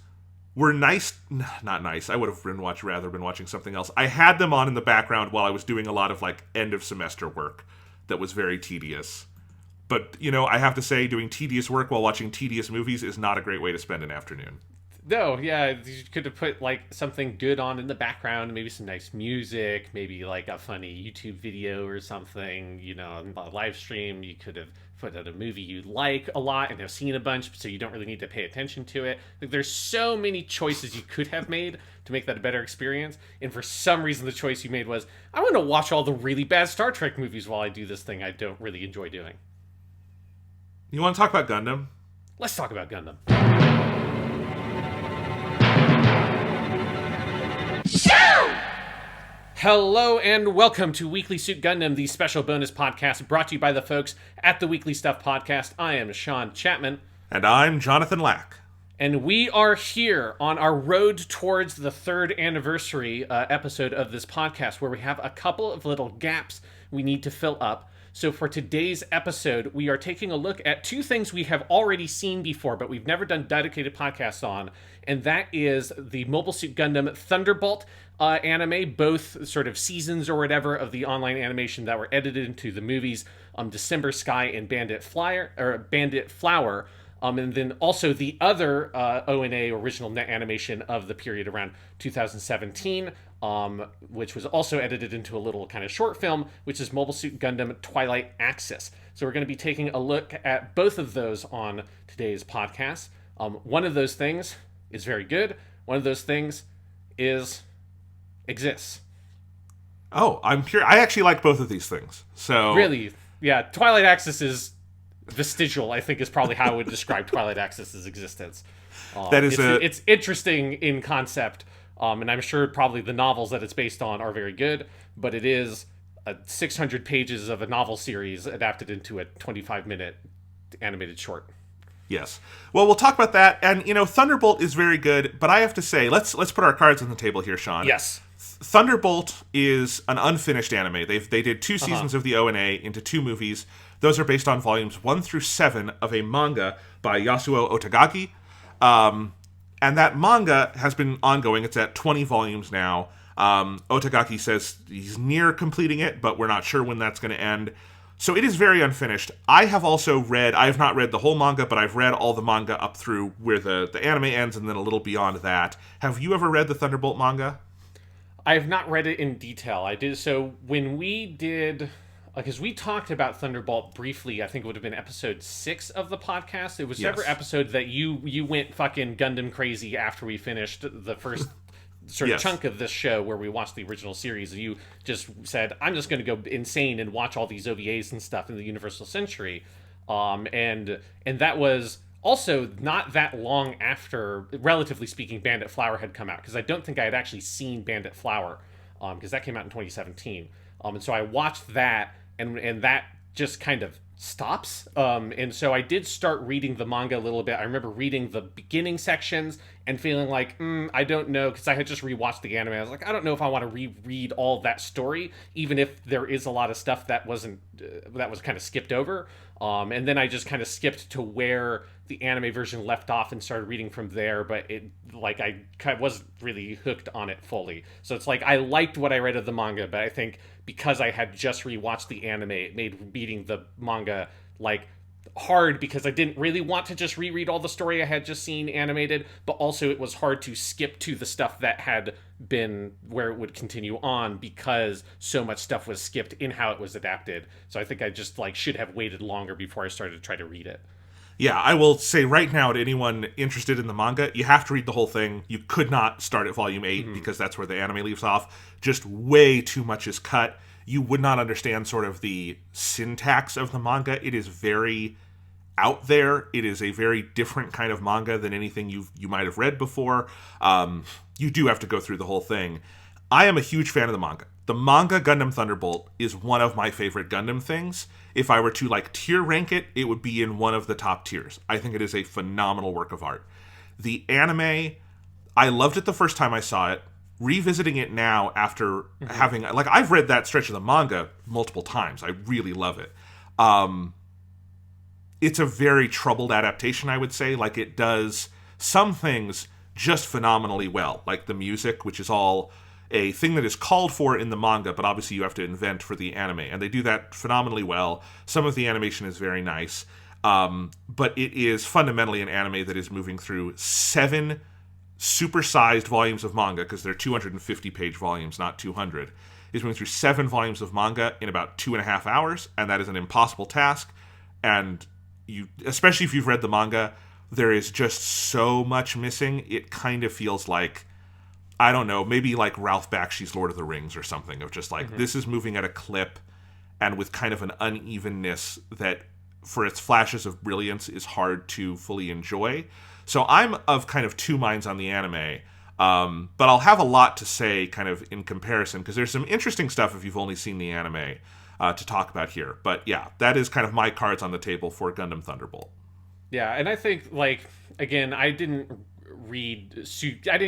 were nice. Not nice. I would have rather been watching something else. I had them on in the background while I was doing a lot of like end of semester work that was very tedious. But, you know, I have to say, doing tedious work while watching tedious movies is not a great way to spend an afternoon. No, yeah, you could have put, like, something good on in the background, maybe some nice music, maybe, like, a funny YouTube video or something, you know, a live stream. You could have put out a movie you like a lot and have seen a bunch, so you don't really need to pay attention to it. Like, there's so many choices you could have made to make that a better experience, and for some reason the choice you made was, I want to watch all the really bad Star Trek movies while I do this thing I don't really enjoy doing. You want to talk about Gundam? Let's talk about Gundam. Hello and welcome to Weekly Suit Gundam, the special bonus podcast brought to you by the folks at the Weekly Stuff Podcast. I am Sean Chapman. And I'm Jonathan Lack. And we are here on our road towards the 3rd anniversary episode of this podcast, where we have a couple of little gaps we need to fill up. So for today's episode, we are taking a look at two things we have already seen before, but we've never done dedicated podcasts on, and that is the Mobile Suit Gundam Thunderbolt anime, both sort of seasons or whatever of the online animation that were edited into the movies, December Sky and Bandit Flower, and then also the other ONA original net animation of the period around 2017, which was also edited into a little kind of short film, which is Mobile Suit Gundam Twilight Axis. So we're going to be taking a look at both of those on today's podcast. One of those things is very good. One of those things exists. Oh, I'm curious. I actually like both of these things. So really, yeah, Twilight Axis is vestigial, I think, is probably how I would describe Twilight Axis's existence. It's interesting in concept, and I'm sure probably the novels that it's based on are very good, but it is 600 pages of a novel series adapted into a 25-minute animated short. Yes. Well, we'll talk about that, and, you know, Thunderbolt is very good, but I have to say, let's put our cards on the table here, Sean. Yes. Thunderbolt is an unfinished anime. They did 2 seasons of the ONA into 2 movies. Those are based on volumes 1 through 7 of a manga by Yasuo Otagaki. And that manga has been ongoing. It's at 20 volumes now. Otagaki says he's near completing it, but we're not sure when that's going to end. So it is very unfinished. I have not read the whole manga, but I've read all the manga up through where the anime ends and then a little beyond that. Have you ever read the Thunderbolt manga? I have not read it in detail. I did so when we did, because we talked about Thunderbolt briefly. I think it would have been episode 6 of the podcast. It was every episode that you went fucking Gundam crazy after we finished the first sort of chunk of this show where we watched the original series. And you just said, I'm just going to go insane and watch all these OVAs and stuff in the Universal Century. And that was also not that long after, relatively speaking, Bandit Flower had come out, because I don't think I had actually seen Bandit Flower, because that came out in 2017. And so I watched that, and that just kind of stops. And so I did start reading the manga a little bit. I remember reading the beginning sections and feeling like, I don't know, because I had just rewatched the anime. I was like, I don't know if I want to reread all that story, even if there is a lot of stuff that was kind of skipped over. And then I just kind of skipped to where the anime version left off and started reading from there, but I kind of wasn't really hooked on it fully. So it's like I liked what I read of the manga, but I think because I had just rewatched the anime, it made reading the manga like hard, because I didn't really want to just reread all the story I had just seen animated, but also it was hard to skip to the stuff that had been where it would continue on, because so much stuff was skipped in how it was adapted. So I think I just should have waited longer before I started to try to read it. Yeah, I will say right now to anyone interested in the manga, you have to read the whole thing. You could not start at volume 8 because that's where the anime leaves off. Just way too much is cut. You would not understand sort of the syntax of the manga. It is very out there. It is a very different kind of manga than anything you might have read before. You do have to go through the whole thing. I am a huge fan of the manga. The manga Gundam Thunderbolt is one of my favorite Gundam things. If I were to tier rank it, it would be in one of the top tiers. I think it is a phenomenal work of art. The anime, I loved it the first time I saw it. Revisiting it now after having, I've read that stretch of the manga multiple times. I really love it. It's a very troubled adaptation, I would say. It does some things just phenomenally well, like the music, which is all a thing that is called for in the manga, but obviously you have to invent for the anime, and they do that phenomenally well. Some of the animation is very nice, but it is fundamentally an anime that is moving through 7 supersized volumes of manga, because they're 250-page volumes, not 200. Is moving through 7 volumes of manga in about 2.5 hours, and that is an impossible task. And you, especially if you've read the manga, there is just so much missing. It kind of feels like, I don't know, maybe like Ralph Bakshi's Lord of the Rings or something, of just this is moving at a clip and with kind of an unevenness that, for its flashes of brilliance, is hard to fully enjoy. So I'm of kind of two minds on the anime, but I'll have a lot to say kind of in comparison, because there's some interesting stuff if you've only seen the anime to talk about here. But yeah, that is kind of my cards on the table for Gundam Thunderbolt. Yeah, and I think, again, I didn't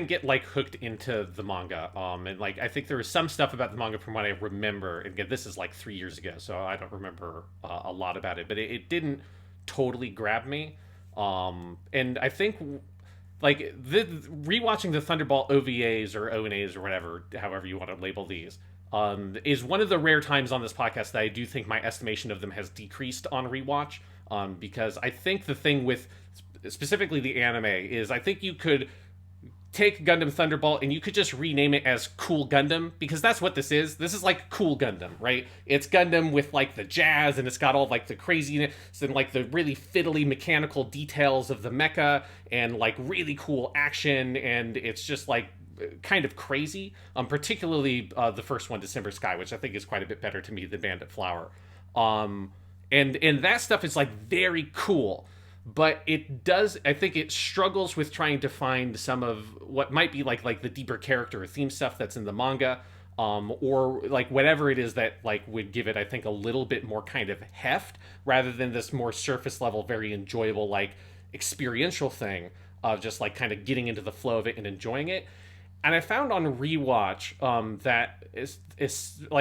get hooked into the manga, and I think there was some stuff about the manga from what I remember. Again, this is 3 years ago, so I don't remember a lot about it, but it didn't totally grab me. And I think rewatching the Thunderbolt OVAs or ONAs or whatever, however you want to label these, is one of the rare times on this podcast that I do think my estimation of them has decreased on rewatch. Because I think the thing with specifically the anime is, I think you could take Gundam Thunderbolt and you could just rename it as Cool Gundam, because that's what this is. This is Cool Gundam, right? It's Gundam with the jazz, and it's got all the craziness and the really fiddly mechanical details of the mecha, and really cool action, and it's just kind of crazy. Particularly the first one, December Sky, which I think is quite a bit better to me than Bandit Flower. And that stuff is very cool, but I think it struggles with trying to find some of what might be the deeper character or theme stuff that's in the manga, or whatever it is that would give it, I think, a little bit more kind of heft, rather than this more surface level, very enjoyable experiential thing of just kind of getting into the flow of it and enjoying it. And I found on rewatch that is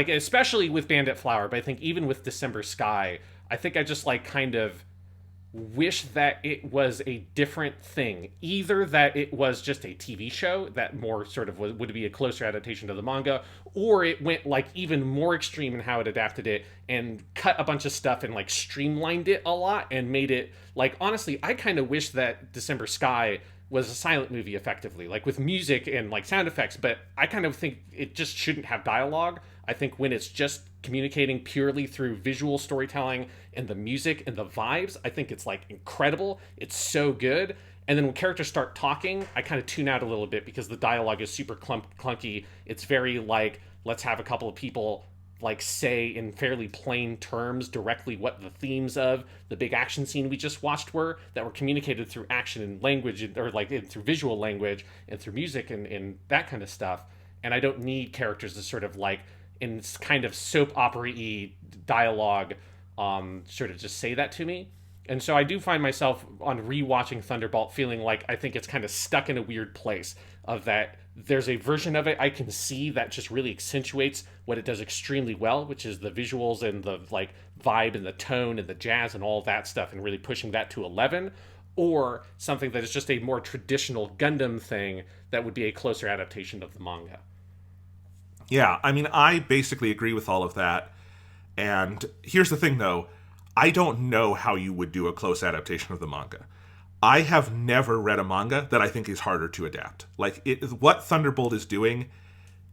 especially with Bandit Flower, but I think even with December Sky, I think I just like kind of wish that it was a different thing. Either that it was just a TV show that more sort of would be a closer adaptation to the manga, or it went like even more extreme in how it adapted it and cut a bunch of stuff and like streamlined it a lot and made it like, honestly, I kind of wish that December Sky was a silent movie effectively, like with music and like sound effects, but I kind of think it just shouldn't have dialogue. I think when it's just communicating purely through visual storytelling and the music and the vibes, I think it's like incredible. It's so good. And then when characters start talking, I kind of tune out a little bit because the dialogue is super clunky. It's very like, let's have a couple of people like say in fairly plain terms directly what the themes of the big action scene we just watched were, that were communicated through action and language, or like through visual language and through music and that kind of stuff. And I don't need characters to sort of like in kind of soap opera-y dialogue sort of just say that to me. And so I do find myself on rewatching Thunderbolt feeling like I think it's kind of stuck in a weird place of that there's a version of it I can see that just really accentuates what it does extremely well, which is the visuals and the like vibe and the tone and the jazz and all that stuff, and really pushing that to 11, or something that is just a more traditional Gundam thing that would be a closer adaptation of the manga. Yeah, I mean, I basically agree with all of that. And here's the thing, though. I don't know how you would do a close adaptation of the manga. I have never read a manga that I think is harder to adapt. Like, what Thunderbolt is doing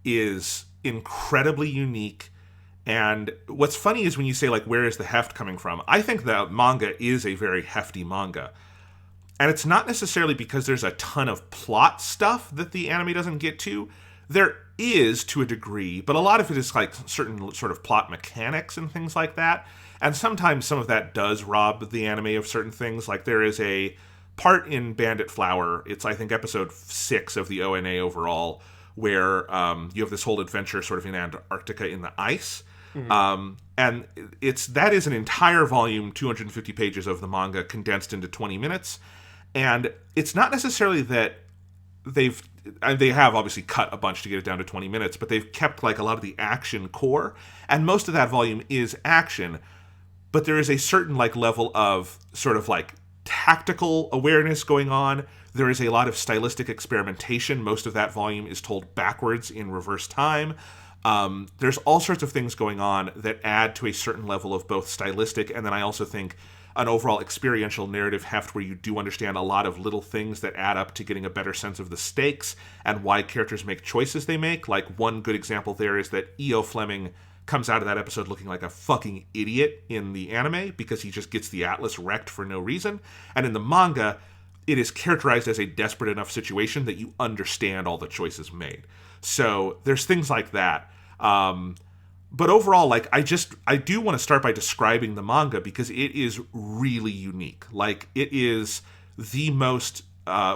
is incredibly unique. And what's funny is when you say, like, where is the heft coming from? I think the manga is a very hefty manga. And it's not necessarily because there's a ton of plot stuff that the anime doesn't get to. There is, to a degree, but a lot of it is like certain sort of plot mechanics and things like that. And sometimes some of that does rob the anime of certain things. Like there is a part in Bandit Flower, it's I think episode 6 of the ONA overall, where you have this whole adventure sort of in Antarctica in the ice. Mm-hmm. And that is an entire volume, 250 pages of the manga condensed into 20 minutes. And it's not necessarily that they have obviously cut a bunch to get it down to 20 minutes, but they've kept like a lot of the action core, and most of that volume is action, but there is a certain like level of sort of like tactical awareness going on. There is a lot of stylistic experimentation. Most of that volume is told backwards in reverse time. There's all sorts of things going on that add to a certain level of both stylistic, and then I also think an overall experiential narrative heft where you do understand a lot of little things that add up to getting a better sense of the stakes and why characters make choices they make. Like, one good example there is that E.O. Fleming comes out of that episode looking like a fucking idiot in the anime because he just gets the Atlas wrecked for no reason. And in the manga, it is characterized as a desperate enough situation that you understand all the choices made. So there's things like that. But overall, like, I do want to start by describing the manga because it is really unique. Like, it is the most,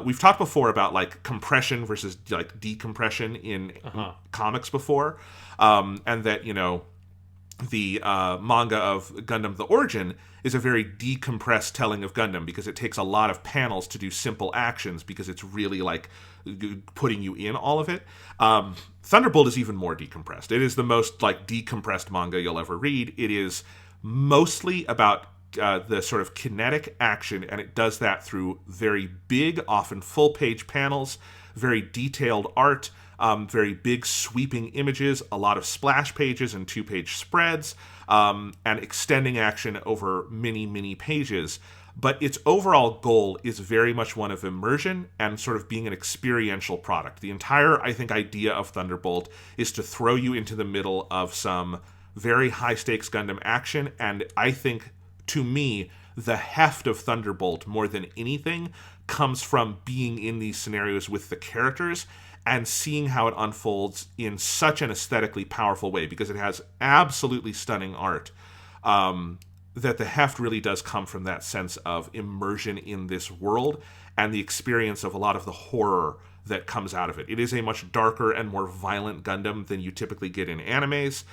we've talked before about, like, compression versus, like, decompression in comics before. And that, you know, the manga of Gundam The Origin is a very decompressed telling of Gundam because it takes a lot of panels to do simple actions because it's really, like, putting you in all of it. Thunderbolt is even more decompressed. It is the most like decompressed manga you'll ever read. It is mostly about the sort of kinetic action, and it does that through very big, often full-page panels, very detailed art, very big sweeping images, a lot of splash pages and 2-page spreads, and extending action over many, many pages. But its overall goal is very much one of immersion and sort of being an experiential product. The entire, I think, idea of Thunderbolt is to throw you into the middle of some very high-stakes Gundam action, and I think, to me, the heft of Thunderbolt, more than anything, comes from being in these scenarios with the characters and seeing how it unfolds in such an aesthetically powerful way, because it has absolutely stunning art. That the heft really does come from that sense of immersion in this world and the experience of a lot of the horror that comes out of it. It is a much darker and more violent Gundam than you typically get in animes.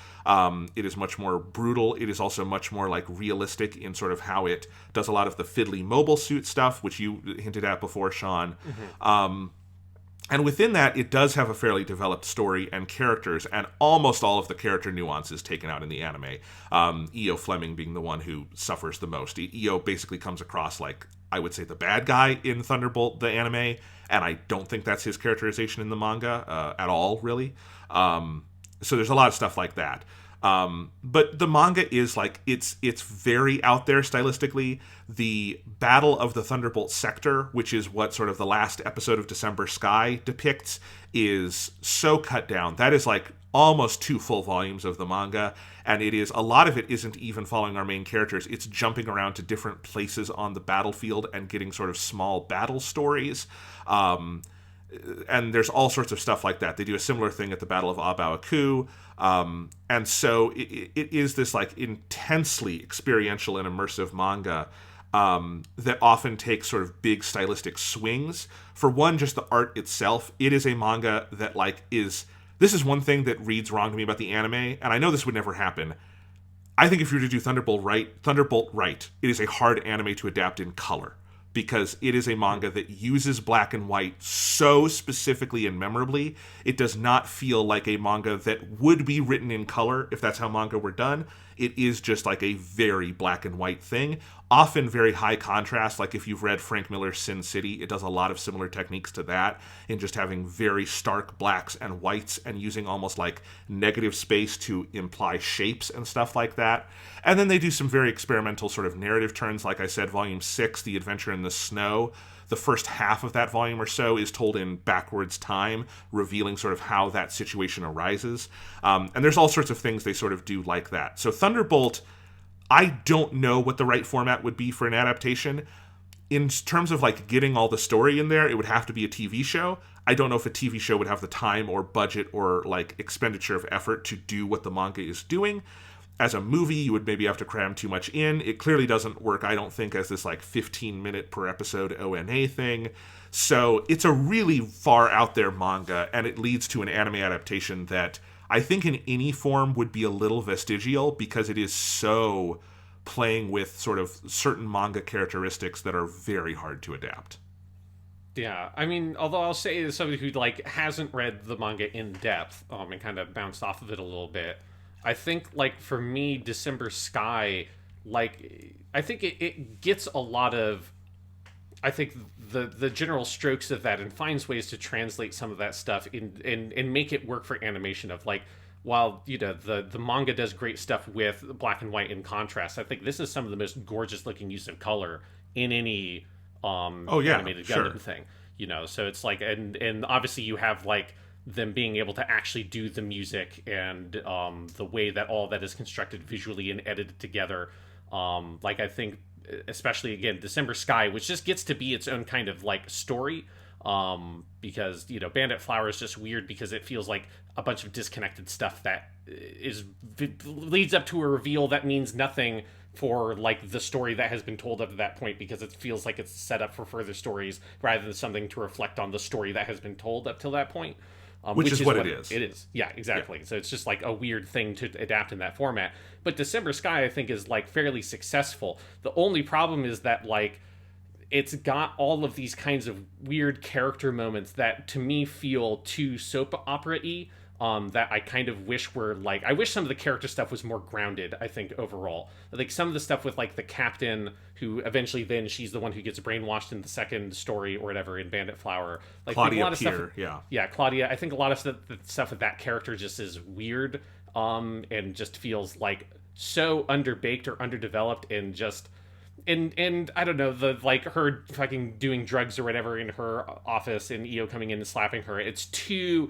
It is much more brutal. It is also much more like realistic in sort of how it does a lot of the fiddly mobile suit stuff, which you hinted at before, Sean. Mm-hmm. And within that, it does have a fairly developed story and characters, and almost all of the character nuances taken out in the anime. E.O. Fleming being the one who suffers the most. E.O. basically comes across like, I would say, the bad guy in Thunderbolt, the anime, and I don't think that's his characterization in the manga at all, really. So there's a lot of stuff like that. But the manga is like, it's very out there stylistically. The Battle of the Thunderbolt Sector, which is what sort of the last episode of December Sky depicts, is so cut down. That is like almost 2 full volumes of the manga, and a lot of it isn't even following our main characters. It's jumping around to different places on the battlefield and getting sort of small battle stories. And there's all sorts of stuff like that. They do a similar thing at the Battle of Abaoku. And so it is this like intensely experiential and immersive manga that often takes sort of big stylistic swings. For one, just the art itself, it is a manga that this is one thing that reads wrong to me about the anime, and I know this would never happen. I think if you were to do Thunderbolt right, it is a hard anime to adapt in color, because it is a manga that uses black and white so specifically and memorably. It does not feel like a manga that would be written in color if that's how manga were done. It is just like a very black and white thing, often very high contrast. Like if you've read Frank Miller's Sin City, it does a lot of similar techniques to that, in just having very stark blacks and whites and using almost like negative space to imply shapes and stuff like that. And then they do some very experimental sort of narrative turns. Like I said, Volume 6, The Adventure in the Snow, the first half of that volume or so is told in backwards time, revealing sort of how that situation arises. And there's all sorts of things they sort of do like that. So Thunderbolt, I don't know what the right format would be for an adaptation. In terms of like getting all the story in there, it would have to be a TV show. I don't know if a TV show would have the time or budget or like expenditure of effort to do what the manga is doing. As a movie, you would maybe have to cram too much in. It clearly doesn't work, I don't think, as this like 15-minute per episode ONA thing. So it's a really far out there manga, and it leads to an anime adaptation that I think in any form would be a little vestigial, because it is so playing with sort of certain manga characteristics that are very hard to adapt. Yeah, I mean, although I'll say as somebody who like hasn't read the manga in depth, and kind of bounced off of it a little bit, I think, like, for me, December Sky, like, I think it gets a lot of, I think, the general strokes of that, and finds ways to translate some of that stuff and make it work for animation of, like, while, you know, the manga does great stuff with black and white in contrast, I think this is some of the most gorgeous looking use of color in any animated Gundam thing, you know? So it's like, and obviously you have, like, them being able to actually do the music and the way that all that is constructed visually and edited together. Like, I think, especially, again, December Sky, which just gets to be its own kind of, like, story. Because, you know, Bandit Flower is just weird because it feels like a bunch of disconnected stuff that leads up to a reveal that means nothing for, like, the story that has been told up to that point, because it feels like it's set up for further stories rather than something to reflect on the story that has been told up till that point. Which is what it is. It is. Yeah, exactly. Yeah. So it's just like a weird thing to adapt in that format. But December Sky, I think, is like fairly successful. The only problem is that, like, it's got all of these kinds of weird character moments that to me feel too soap opera-y. That I kind of wish were, like, I wish some of the character stuff was more grounded, I think, overall. Like, some of the stuff with, like, the captain, who eventually then she's the one who gets brainwashed in the second story or whatever in Bandit Flower. Like, Claudia a lot of Peer, stuff, yeah. Yeah, Claudia. I think a lot of stuff with that character just is weird, and just feels, like, so underbaked or underdeveloped, and just... And I don't know, the, like, her fucking doing drugs or whatever in her office and EO coming in and slapping her, it's too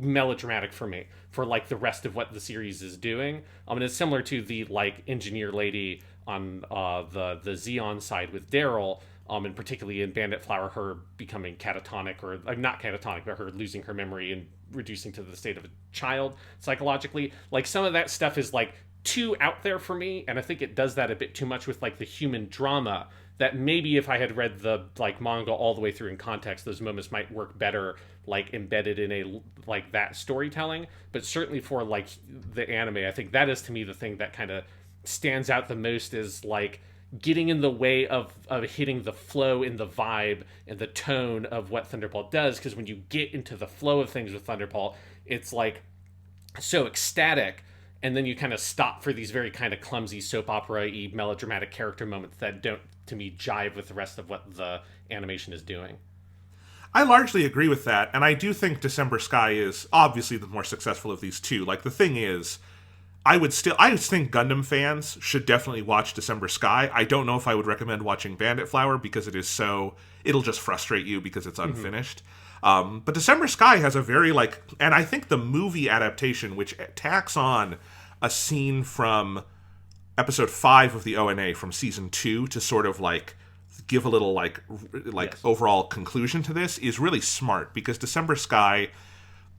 melodramatic for me, for, like, the rest of what the series is doing. And it's similar to the, like, engineer lady on the Xeon side with Daryl, and particularly in Bandit Flower, her becoming catatonic, or not catatonic, but her losing her memory and reducing to the state of a child psychologically. Like, some of that stuff is, like, too out there for me, and I think it does that a bit too much with, like, the human drama, that maybe if I had read the, like, manga all the way through in context, those moments might work better, like, embedded in a, like, that storytelling. But certainly for, like, the anime, I think that is, to me, the thing that kind of stands out the most, is, like, getting in the way of hitting the flow and the vibe and the tone of what Thunderbolt does. Because when you get into the flow of things with Thunderbolt, it's like so ecstatic, and then you kind of stop for these very kind of clumsy soap opera-y melodramatic character moments that don't, to me, jive with the rest of what the animation is doing. I largely agree with that, and I do think December Sky is obviously the more successful of these two. Like, the thing is, I think Gundam fans should definitely watch December Sky. I don't know if I would recommend watching Bandit Flower because it'll just frustrate you because it's unfinished. But December Sky has a very, like, and I think the movie adaptation, which tacks on a scene from episode 5 of the ONA from season 2 to sort of, like, give a little, like yes, overall conclusion to this, is really smart, because December Sky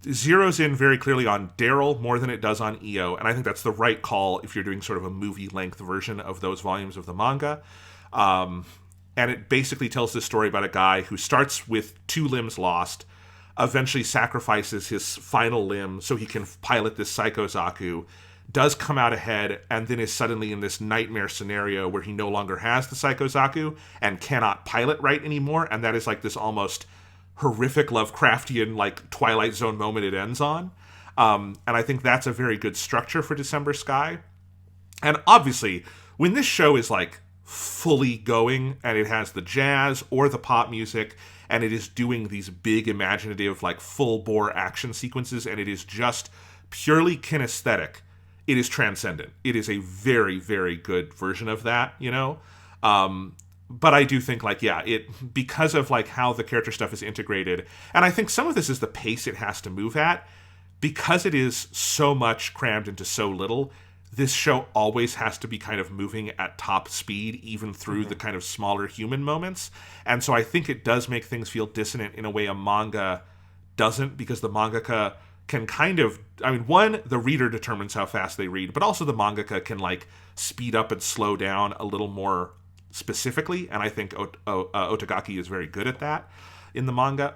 zeroes in very clearly on Daryl more than it does on Io, and I think that's the right call if you're doing sort of a movie-length version of those volumes of the manga. And it basically tells this story about a guy who starts with 2 limbs lost, eventually sacrifices his final limb so he can pilot this Psycho Zaku, does come out ahead, and then is suddenly in this nightmare scenario where he no longer has the Psycho Zaku and cannot pilot right anymore, and that is like this almost horrific Lovecraftian, like, Twilight Zone moment it ends on. And I think that's a very good structure for December Sky. And obviously, when this show is, like, fully going, and it has the jazz or the pop music, and it is doing these big imaginative, like, full-bore action sequences, and it is just purely kinesthetic, it is transcendent. It is a very, very good version of that, you know? But I do think, like, yeah, because of, like, how the character stuff is integrated, and I think some of this is the pace it has to move at, because it is so much crammed into so little, this show always has to be kind of moving at top speed, even through the kind of smaller human moments. And so I think it does make things feel dissonant in a way a manga doesn't, because the mangaka can kind of, I mean, one, the reader determines how fast they read, but also the mangaka can, like, speed up and slow down a little more specifically, and I think Otagaki is very good at that in the manga.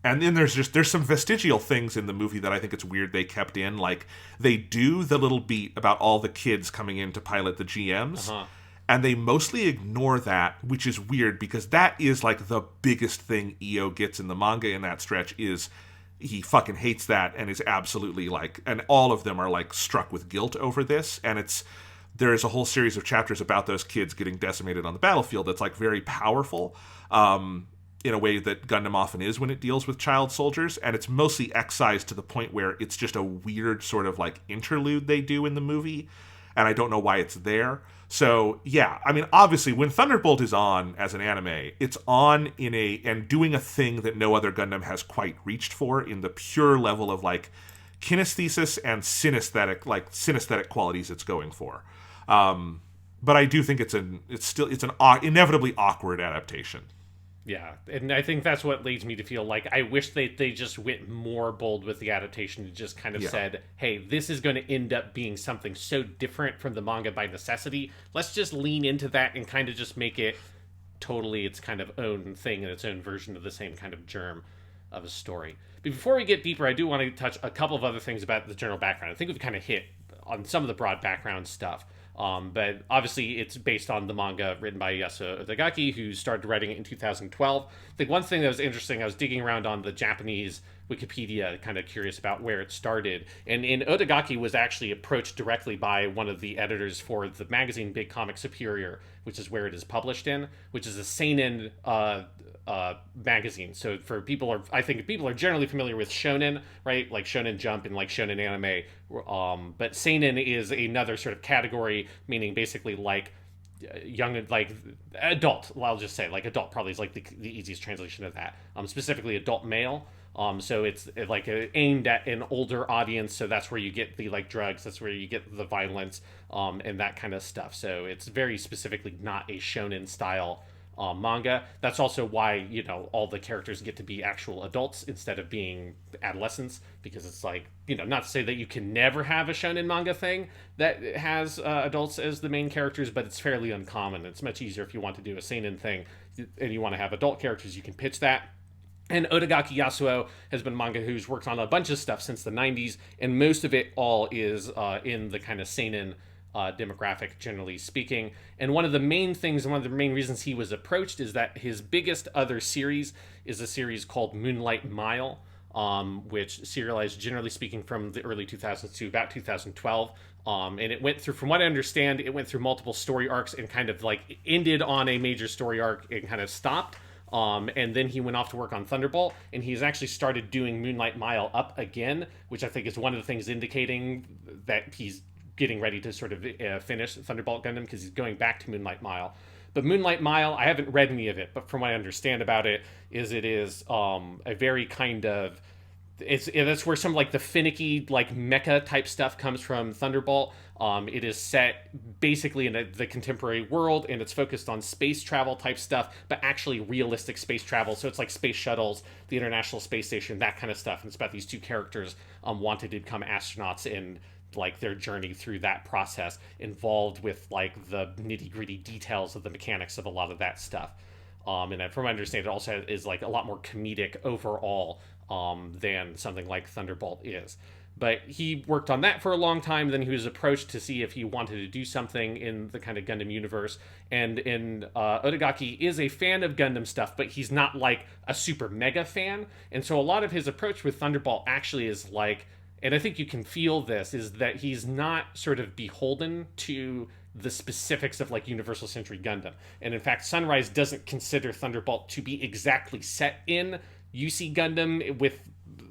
And then there's some vestigial things in the movie that I think it's weird they kept in. Like, they do the little beat about all the kids coming in to pilot the GMs, and they mostly ignore that, which is weird, because that is, like, the biggest thing Io gets in the manga in that stretch, is he fucking hates that and is absolutely, like, and all of them are, like, struck with guilt over this, and there is a whole series of chapters about those kids getting decimated on the battlefield that's, like, very powerful, in a way that Gundam often is when it deals with child soldiers, and it's mostly excised to the point where it's just a weird sort of, like, interlude they do in the movie, and I don't know why it's there. So, yeah, I mean, obviously, when Thunderbolt is on as an anime, it's on and doing a thing that no other Gundam has quite reached for in the pure level of, like, kinesthesis and synesthetic qualities it's going for. But I do think it's an inevitably awkward adaptation. Yeah, and I think that's what leads me to feel like I wish they just went more bold with the adaptation and just kind of said, hey, this is going to end up being something so different from the manga by necessity. Let's just lean into that and kind of just make it totally its kind of own thing and its own version of the same kind of germ of a story. But before we get deeper, I do want to touch a couple of other things about the general background. I think we've kind of hit on some of the broad background stuff. But obviously it's based on the manga written by Yasuo Otagaki, who started writing it in 2012. I think one thing that was interesting, I was digging around on the Japanese Wikipedia, kind of curious about where it started. And Otagaki was actually approached directly by one of the editors for the magazine Big Comic Superior, which is where it is published in, which is a seinen magazine. So I think people are generally familiar with shonen, right? Like Shonen Jump and like Shonen Anime. But seinen is another sort of category, meaning basically like young, like adult. Well, I'll just say like adult probably is like the easiest translation of that. Specifically adult male. So it's like aimed at an older audience. So that's where you get the like drugs. That's where you get the violence, and that kind of stuff. So it's very specifically not a shonen style manga. That's also why, all the characters get to be actual adults instead of being adolescents, because it's like, not to say that you can never have a shonen manga thing that has adults as the main characters, but it's fairly uncommon. It's much easier if you want to do a seinen thing and you want to have adult characters, you can pitch that. And Otagaki Yasuo has been manga who's worked on a bunch of stuff since the 90s, and most of it all is in the kind of seinen demographic, generally speaking. And one of the main things, and one of the main reasons he was approached, is that his biggest other series is a series called Moonlight Mile, which serialized, generally speaking, from the early 2000s to about 2012. And it went through, from what I understand, it went through multiple story arcs and kind of like ended on a major story arc and kind of stopped. And then he went off to work on Thunderbolt, and he's actually started doing Moonlight Mile up again, which I think is one of the things indicating that he's getting ready to sort of finish Thunderbolt Gundam, because he's going back to Moonlight Mile. But Moonlight Mile, I haven't read any of it, but from what I understand about it is a very kind of, that's where some like the finicky like mecha type stuff comes from Thunderbolt. It is set basically in the contemporary world, and it's focused on space travel type stuff, but actually realistic space travel. So it's like space shuttles, the International Space Station, that kind of stuff. And it's about these two characters wanted to become astronauts, and like their journey through that process, involved with like the nitty gritty details of the mechanics of a lot of that stuff. And from my understanding, it also is like a lot more comedic overall than something like Thunderbolt is. But he worked on that for a long time. Then he was approached to see if he wanted to do something in the kind of Gundam universe. And Otagaki is a fan of Gundam stuff, but he's not like a super mega fan. And so a lot of his approach with Thunderbolt actually is like, and I think you can feel this, is that he's not sort of beholden to the specifics of like Universal Century Gundam. And in fact, Sunrise doesn't consider Thunderbolt to be exactly set in UC Gundam with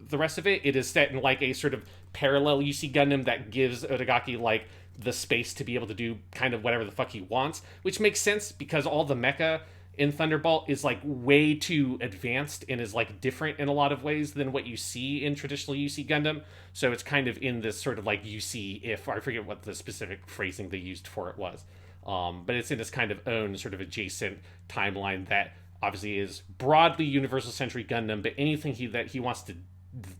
the rest of it. It is set in like a sort of parallel UC Gundam that gives Otagaki like the space to be able to do kind of whatever the fuck he wants, which makes sense because all the mecha in Thunderbolt is like way too advanced and is like different in a lot of ways than what you see in traditional UC Gundam. So it's kind of in this sort of like UC, if I forget what the specific phrasing they used for it was, but it's in this kind of own sort of adjacent timeline that obviously is broadly Universal Century Gundam, but anything that he wants to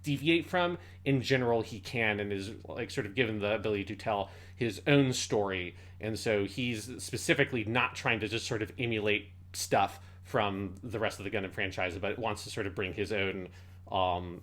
deviate from, in general he can, and is like sort of given the ability to tell his own story. And so he's specifically not trying to just sort of emulate stuff from the rest of the Gundam franchise, but wants to sort of bring his own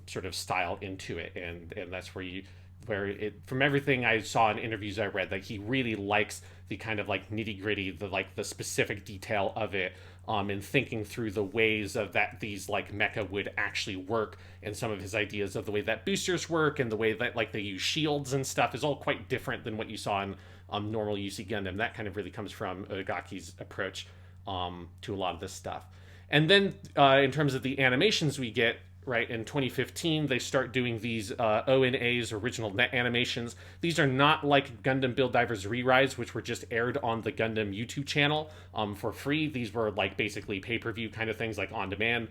sort of style into it. And that's where it, from everything I saw in interviews I read, like he really likes the kind of like nitty gritty, the specific detail of it, and thinking through the ways of that these like mecha would actually work, and some of his ideas of the way that boosters work and the way that like they use shields and stuff is all quite different than what you saw in normal UC Gundam. That kind of really comes from Otagaki's approach to a lot of this stuff. And then in terms of the animations we get, right, in 2015 they start doing these ONAs, original net animations. These are not like Gundam Build Divers Re-Rise, which were just aired on the Gundam YouTube channel for free. These were like basically pay-per-view kind of things, like on demand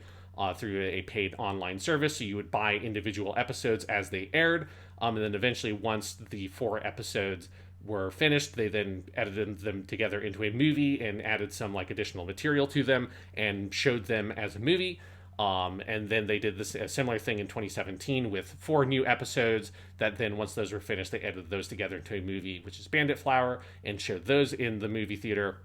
through a paid online service. So you would buy individual episodes as they aired, and then eventually, once the 4 episodes were finished, they then edited them together into a movie and added some like additional material to them and showed them as a movie. And then they did a similar thing in 2017 with 4 new episodes that then, once those were finished, they edited those together into a movie, which is Bandit Flower, and showed those in the movie theater.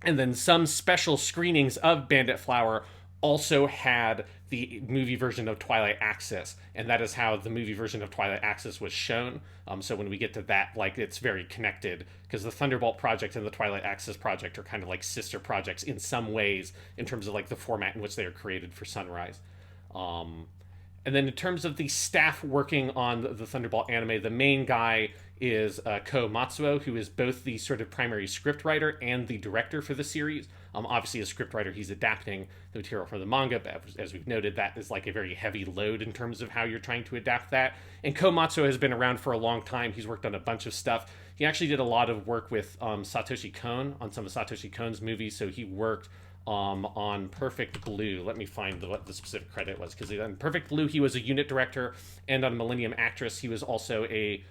And then some special screenings of Bandit Flower also had the movie version of Twilight Axis, and that is how the movie version of Twilight Axis was shown. So when we get to that, like, it's very connected, because the Thunderbolt project and the Twilight Axis project are kind of like sister projects in some ways, in terms of like the format in which they are created for Sunrise. And then in terms of the staff working on the Thunderbolt anime, the main guy is Ko Matsuo, who is both the sort of primary scriptwriter and the director for the series. Obviously, as scriptwriter, he's adapting the material from the manga, but as we've noted, that is like a very heavy load in terms of how you're trying to adapt that. And Ko Matsuo has been around for a long time. He's worked on a bunch of stuff. He actually did a lot of work with Satoshi Kon on some of Satoshi Kon's movies, so he worked on Perfect Blue. Let me find what the specific credit was, because on Perfect Blue he was a unit director, and on Millennium Actress he was also a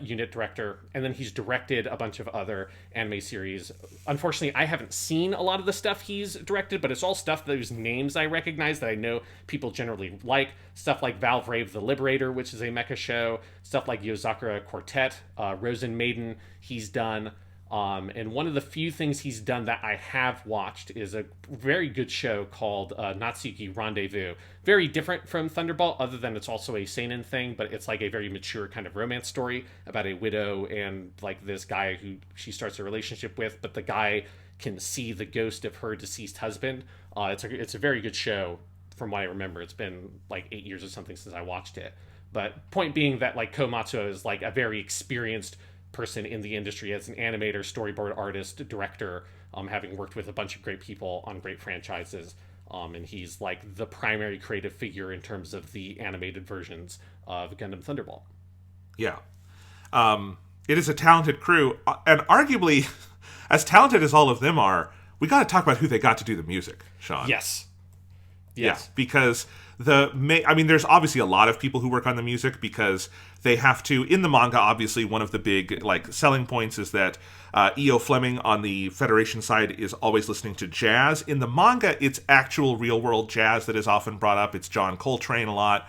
unit director, and then he's directed a bunch of other anime series. Unfortunately, I haven't seen a lot of the stuff he's directed, but it's all stuff whose names I recognize, that I know people generally like. Stuff like Valve Rave the Liberator, which is a mecha show. Stuff like Yozakura Quartet, Rosen Maiden he's done. And one of the few things he's done that I have watched is a very good show called Natsuki Rendezvous. Very different from Thunderbolt, other than it's also a seinen thing, but it's like a very mature kind of romance story about a widow and like this guy who she starts a relationship with, but the guy can see the ghost of her deceased husband. It's a very good show from what I remember. It's been like 8 years or something since I watched it. But point being that like Komatsu is like a very experienced person in the industry as an animator, storyboard artist, director, having worked with a bunch of great people on great franchises. And he's like the primary creative figure in terms of the animated versions of Gundam Thunderbolt. Yeah. It is a talented crew, and arguably, as talented as all of them are, we got to talk about who they got to do the music, Sean. Yes. Yeah, because there's obviously a lot of people who work on the music because they have to. In the manga, obviously, one of the big like selling points is that E.O. Fleming on the Federation side is always listening to jazz. In the manga, it's actual real world jazz that is often brought up. It's John Coltrane a lot.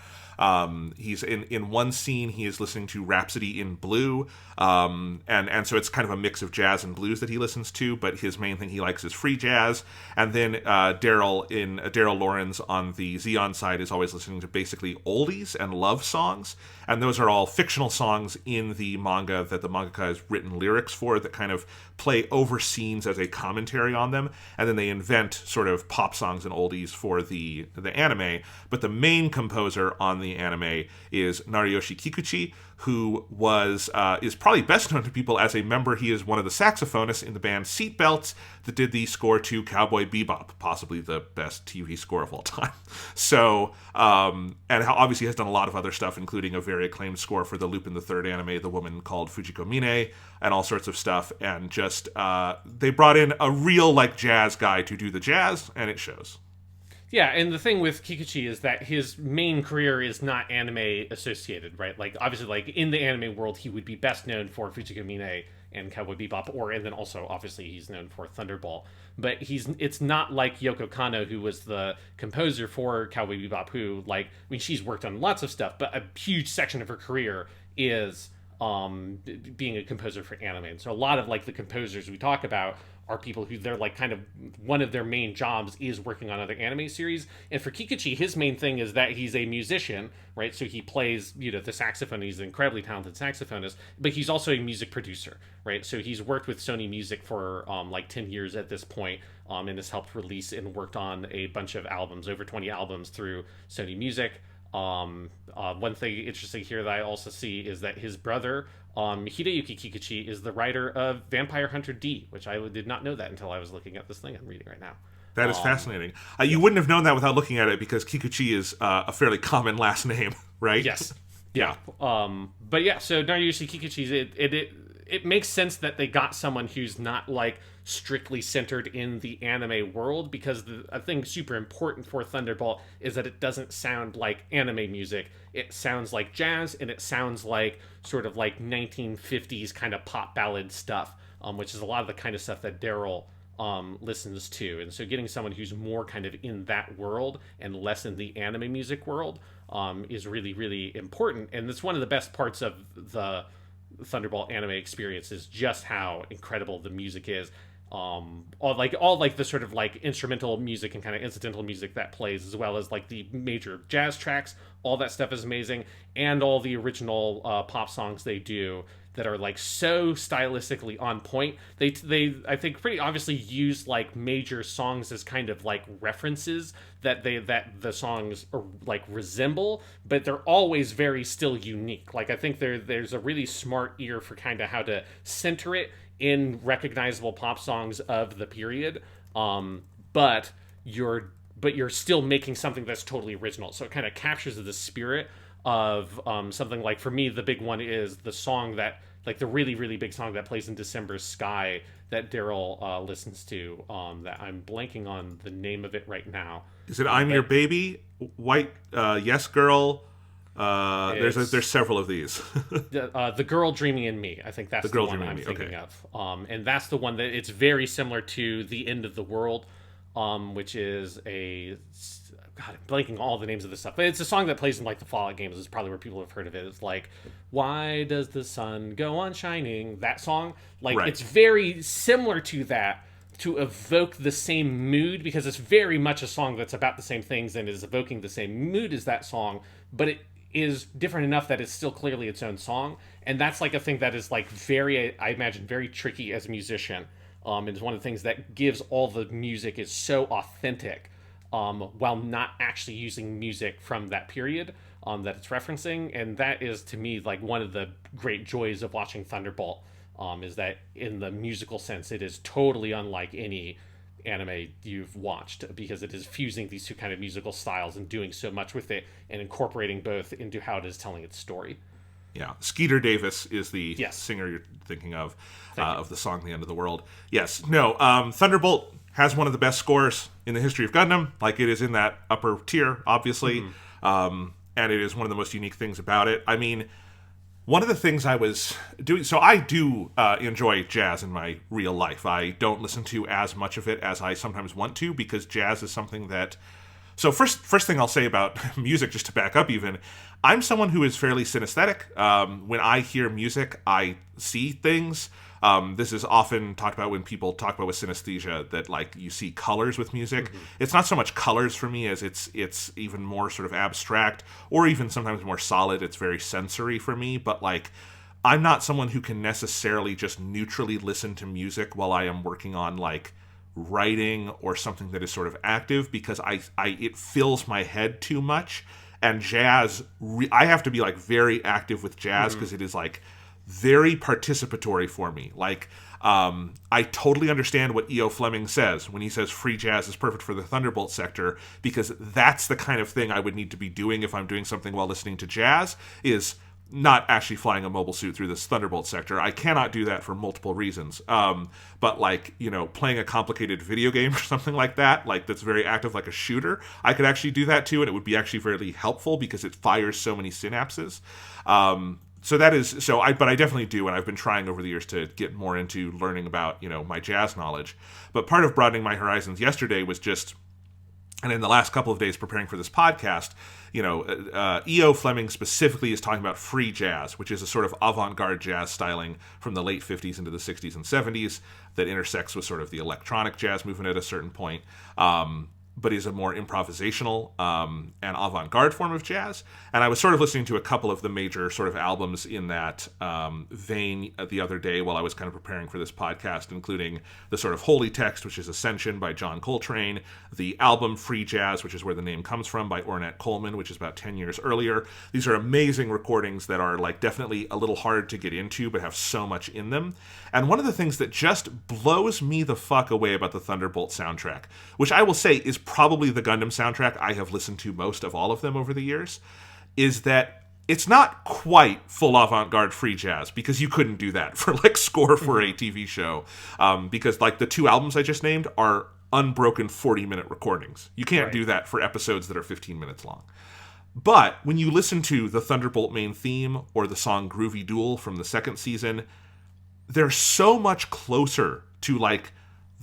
He's in one scene he is listening to Rhapsody in Blue, and so it's kind of a mix of jazz and blues that he listens to, but his main thing he likes is free jazz. And then Daryl Lawrence on the Xeon side is always listening to basically oldies and love songs, and those are all fictional songs in the manga that the mangaka has written lyrics for that kind of play over scenes as a commentary on them, and then they invent sort of pop songs and oldies for the anime. But the main composer on the anime is Nariyoshi Kikuchi, who is probably best known to people as a member. He is one of the saxophonists in the band Seatbelts that did the score to Cowboy Bebop, possibly the best TV score of all time. So, and obviously has done a lot of other stuff, including a very acclaimed score for the Lupin the Third anime, The Woman Called Fujiko Mine, and all sorts of stuff. And just, they brought in a real, like, jazz guy to do the jazz, and it shows. Yeah, and the thing with Kikuchi is that his main career is not anime associated, right? Like, obviously, like, in the anime world, he would be best known for Fujiko Mine and Cowboy Bebop, and then also, obviously, he's known for Thunderbolt. But it's not like Yoko Kanno, who was the composer for Cowboy Bebop, who, like, I mean, she's worked on lots of stuff, but a huge section of her career is being a composer for anime. And so a lot of, like, the composers we talk about are people who they're like kind of one of their main jobs is working on other anime series. And for Kikuchi, his main thing is that he's a musician, right? So he plays, the saxophone. He's an incredibly talented saxophonist, but he's also a music producer, right? So he's worked with Sony Music for like 10 years at this point, and has helped release and worked on a bunch of albums, over 20 albums through Sony Music. One thing interesting here that I also see is that his brother, Hideyuki Kikuchi, is the writer of Vampire Hunter D, which I did not know that until I was looking at this thing I'm reading right now. That is fascinating. You wouldn't have known that without looking at it because Kikuchi is a fairly common last name, right? Yes. Yeah. But yeah, so Nariyoshi Kikuchi, it makes sense that they got someone who's not like strictly centered in the anime world, because I think super important for Thunderbolt is that it doesn't sound like anime music. It sounds like jazz, and it sounds like sort of like 1950s kind of pop ballad stuff, which is a lot of the kind of stuff that Daryl listens to. And so getting someone who's more kind of in that world and less in the anime music world is really, really important. And it's one of the best parts of the Thunderbolt anime experience is just how incredible the music is. All the sort of like instrumental music and kind of incidental music that plays, as well as like the major jazz tracks, all that stuff is amazing, and all the original pop songs they do that are like so stylistically on point. They I think pretty obviously use like major songs as kind of like references that the songs are, like, resemble, but they're always very still unique. Like, I think there's a really smart ear for kind of how to center it in recognizable pop songs of the period, but you're still making something that's totally original. So it kind of captures the spirit of something like, for me, the big one is the song that, like, the really, really big song that plays in December's Sky that Daryl listens to, that I'm blanking on the name of it right now. Is it I'm Your Baby? White Yes Girl? There's several of these. The Girl Dreaming in Me, I think that's the one I'm thinking of. And that's the one that it's very similar to The End of the World, which is a God, I'm blanking all the names of this stuff, but it's a song that plays in like the Fallout games. Is probably where people have heard of it. It's like, "Why does the sun go on shining?" That song, like, Right. it's very similar to that, to evoke the same mood, because it's very much a song that's about the same things and is evoking the same mood as that song, but it is different enough that it's still clearly its own song. And that's like a thing that is like very, I imagine, very tricky as a musician. It's one of the things that gives all the music is so authentic, while not actually using music from that period that it's referencing. And that is, to me, like one of the great joys of watching Thunderbolt, is that in the musical sense, it is totally unlike any anime you've watched, because it is fusing these two kind of musical styles and doing so much with it and incorporating both into how it is telling its story. Yeah, Skeeter Davis is the Yes. singer you're thinking of You. of the song "The End of the World." Yes, no, Thunderbolt has one of the best scores in the history of Gundam. Like, it is in that upper tier, obviously, and it is one of the most unique things about it. I mean, one of the things I was doing, so I do enjoy jazz in my real life. I don't listen to as much of it as I sometimes want to, because jazz is something that... So first thing I'll say about music, just to back up even, I'm someone who is fairly synesthetic. When I hear music, I see things. This is often talked about when people talk about with synesthesia, that like you see colors with music. It's not so much colors for me as it's even more sort of abstract, or even sometimes more solid. It's very sensory for me, but like I'm not someone who can necessarily just neutrally listen to music while I am working on like writing or something that is sort of active, because I it fills my head too much. And jazz, I have to be like very active with jazz, because it is like very participatory for me. Like, I totally understand what E.O. Fleming says when he says free jazz is perfect for the Thunderbolt sector, because that's the kind of thing I would need to be doing if I'm doing something while listening to jazz, is not actually flying a mobile suit through this Thunderbolt sector. I cannot do that for multiple reasons. But like, you know, playing a complicated video game or something like that, like that's very active, like a shooter, I could actually do that too, and it would be actually very helpful because it fires so many synapses. But I definitely do, and I've been trying over the years to get more into learning about, you know, my jazz knowledge. But part of broadening my horizons yesterday was just, and in the last couple of days preparing for this podcast, you know, E.O. Fleming specifically is talking about free jazz, which is a sort of avant-garde jazz styling from the late 50s into the 60s and 70s that intersects with sort of the electronic jazz movement at a certain point, but is a more improvisational and avant-garde form of jazz. And I was sort of listening to a couple of the major sort of albums in that vein the other day while I was kind of preparing for this podcast, including the sort of Holy Text, which is Ascension by John Coltrane, the album Free Jazz, which is where the name comes from, by Ornette Coleman, which is about 10 years earlier. These are amazing recordings that are like definitely a little hard to get into, but have so much in them. And one of the things that just blows me the fuck away about the Thunderbolt soundtrack, which I will say is probably the Gundam soundtrack I have listened to most of all of them over the years, is that it's not quite full avant-garde free jazz, because you couldn't do that for like score for a TV show, because like the two albums I just named are unbroken 40-minute recordings. You can't do that for episodes that are 15 minutes long. But when you listen to the Thunderbolt main theme or the song Groovy Duel from the second season, they're so much closer to like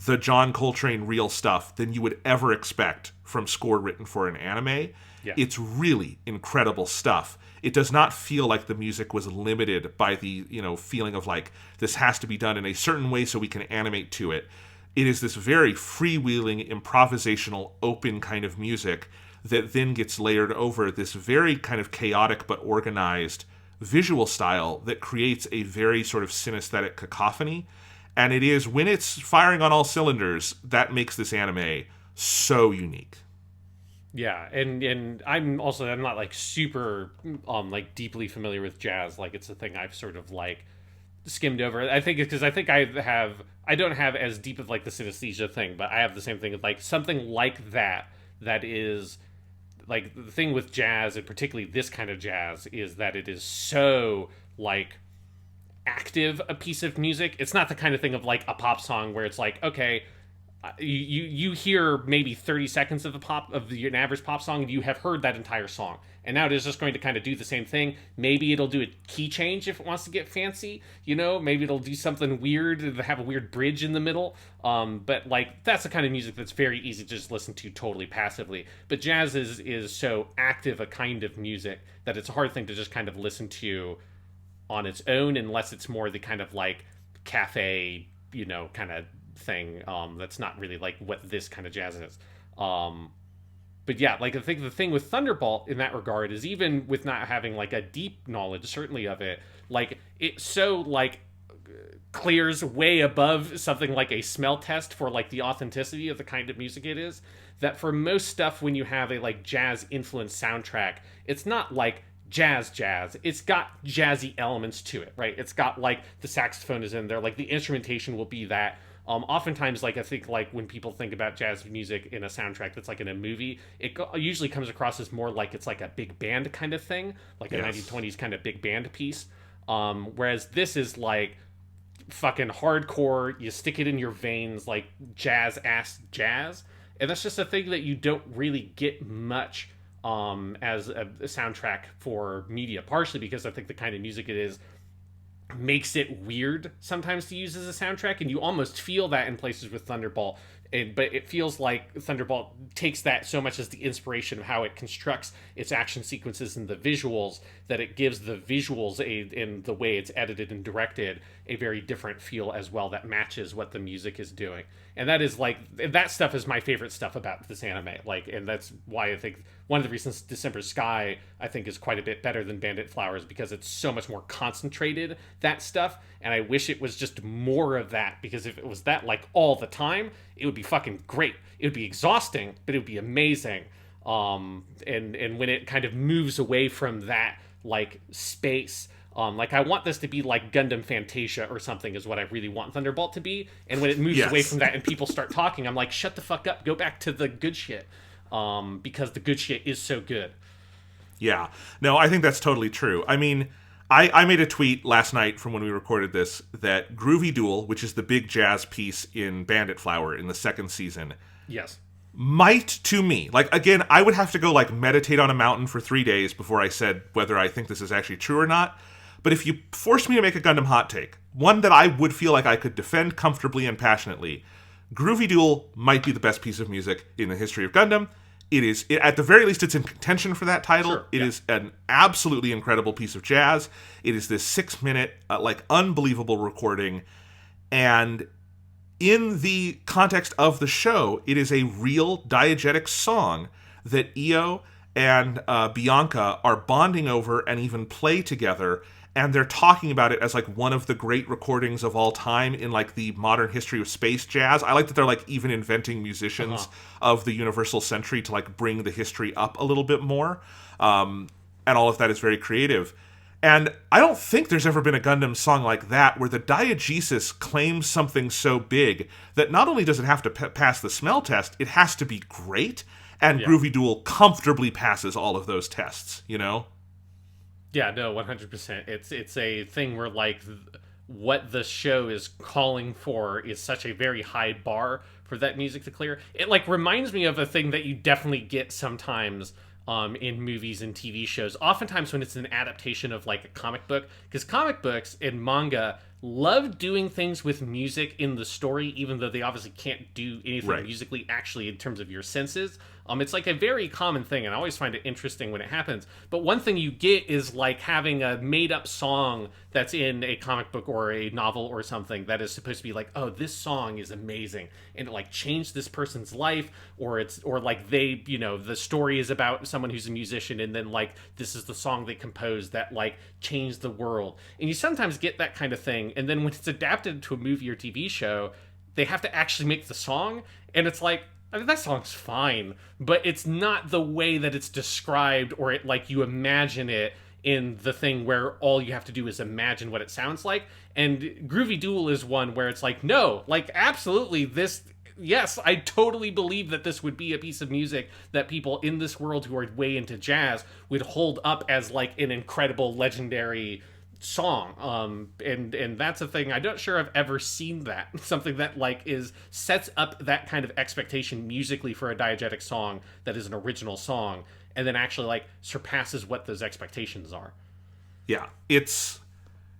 the John Coltrane real stuff than you would ever expect from score written for an anime. Yeah. It's really incredible stuff. It does not feel like the music was limited by the, you know, feeling of like this has to be done in a certain way so we can animate to it. It is this very freewheeling, improvisational, open kind of music that then gets layered over this very kind of chaotic but organized visual style that creates a very sort of synesthetic cacophony. And it is, when it's firing on all cylinders, that makes this anime so unique. Yeah, and I'm not like super like deeply familiar with jazz. Like, it's a thing I've sort of like skimmed over. I think it's because I don't have as deep of like the synesthesia thing, but I have the same thing, like something like that is like the thing with jazz, and particularly this kind of jazz, is that it is so like active a piece of music. It's not the kind of thing of like a pop song where it's like, okay, you hear maybe 30 seconds of an average pop song, and you have heard that entire song. And now it is just going to kind of do the same thing. Maybe it'll do a key change if it wants to get fancy, maybe it'll do something weird, have a weird bridge in the middle. But like, that's the kind of music that's very easy to just listen to totally passively. But jazz is so active a kind of music that it's a hard thing to just kind of listen to on its own, unless it's more the kind of like cafe, kind of thing. That's not really like what this kind of jazz is. But yeah, like I think the thing with Thunderbolt in that regard is, even with not having like a deep knowledge certainly of it, like it so like clears way above something like a smell test for like the authenticity of the kind of music it is, that for most stuff, when you have a like jazz influenced soundtrack, it's not like jazz, it's got jazzy elements to it, right? It's got like the saxophone is in there, like the instrumentation will be that. Oftentimes, like I think, like when people think about jazz music in a soundtrack that's like in a movie, it usually comes across as more like it's like a big band kind of thing, like a 1920s kind of big band piece. Whereas this is like fucking hardcore, you stick it in your veins, like jazz, and that's just a thing that you don't really get much as a soundtrack for media. Partially because I think the kind of music it is makes it weird sometimes to use as a soundtrack, and you almost feel that in places with Thunderbolt. But it feels like Thunderbolt takes that so much as the inspiration of how it constructs its action sequences and the visuals, that it gives the visuals in the way it's edited and directed a very different feel as well, that matches what the music is doing. And that is like, that stuff is my favorite stuff about this anime. Like, and that's why I think one of the reasons December Sky I think is quite a bit better than Bandit Flowers, because it's so much more concentrated, that stuff. And I wish it was just more of that, because if it was that like all the time, it would be fucking great. It would be exhausting, but it would be amazing. And when it kind of moves away from that like space, like I want this to be like Gundam Fantasia or something is what I really want Thunderbolt to be. And when it moves away from that and people start talking, I'm like, shut the fuck up, go back to the good shit. Because the good shit is so good. Yeah. No, I think that's totally true. I mean, I made a tweet last night from when we recorded this that Groovy Duel, which is the big jazz piece in Bandit Flower in the second season, yes, might, to me, like, again, I would have to go like meditate on a mountain for 3 days before I said whether I think this is actually true or not. But if you forced me to make a Gundam hot take, one that I would feel like I could defend comfortably and passionately, Groovy Duel might be the best piece of music in the history of Gundam. At the very least, it's in contention for that title. Sure, It is an absolutely incredible piece of jazz. It is this 6-minute, like, unbelievable recording. And in the context of the show, it is a real diegetic song that Io and Bianca are bonding over and even play together. And they're talking about it as like one of the great recordings of all time in like the modern history of space jazz. I like that they're like even inventing musicians of the universal century to like bring the history up a little bit more. And all of that is very creative. And I don't think there's ever been a Gundam song like that where the diegesis claims something so big that not only does it have to pass the smell test, it has to be great. And Groovy Duel comfortably passes all of those tests, you know? Yeah, no, 100%. It's a thing where like what the show is calling for is such a very high bar for that music to clear. It like reminds me of a thing that you definitely get sometimes in movies and TV shows. Oftentimes when it's an adaptation of like a comic book, because comic books and manga love doing things with music in the story, even though they obviously can't do anything musically actually in terms of your senses. It's like a very common thing, and I always find it interesting when it happens. But one thing you get is like having a made-up song that's in a comic book or a novel or something that is supposed to be like, oh, this song is amazing, and it like changed this person's life, or like they, the story is about someone who's a musician, and then like this is the song they composed that like changed the world. And you sometimes get that kind of thing, and then when it's adapted to a movie or TV show, they have to actually make the song, and it's like, I mean, that song's fine, but it's not the way that it's described, or it like you imagine it in the thing where all you have to do is imagine what it sounds like. And Groovy Duel is one where it's like, no, like absolutely this, yes, I totally believe that this would be a piece of music that people in this world who are way into jazz would hold up as like an incredible, legendary song. And that's a thing. I'm not sure I've ever seen that. Something that like sets up that kind of expectation musically for a diegetic song that is an original song, and then actually like surpasses what those expectations are. Yeah, it's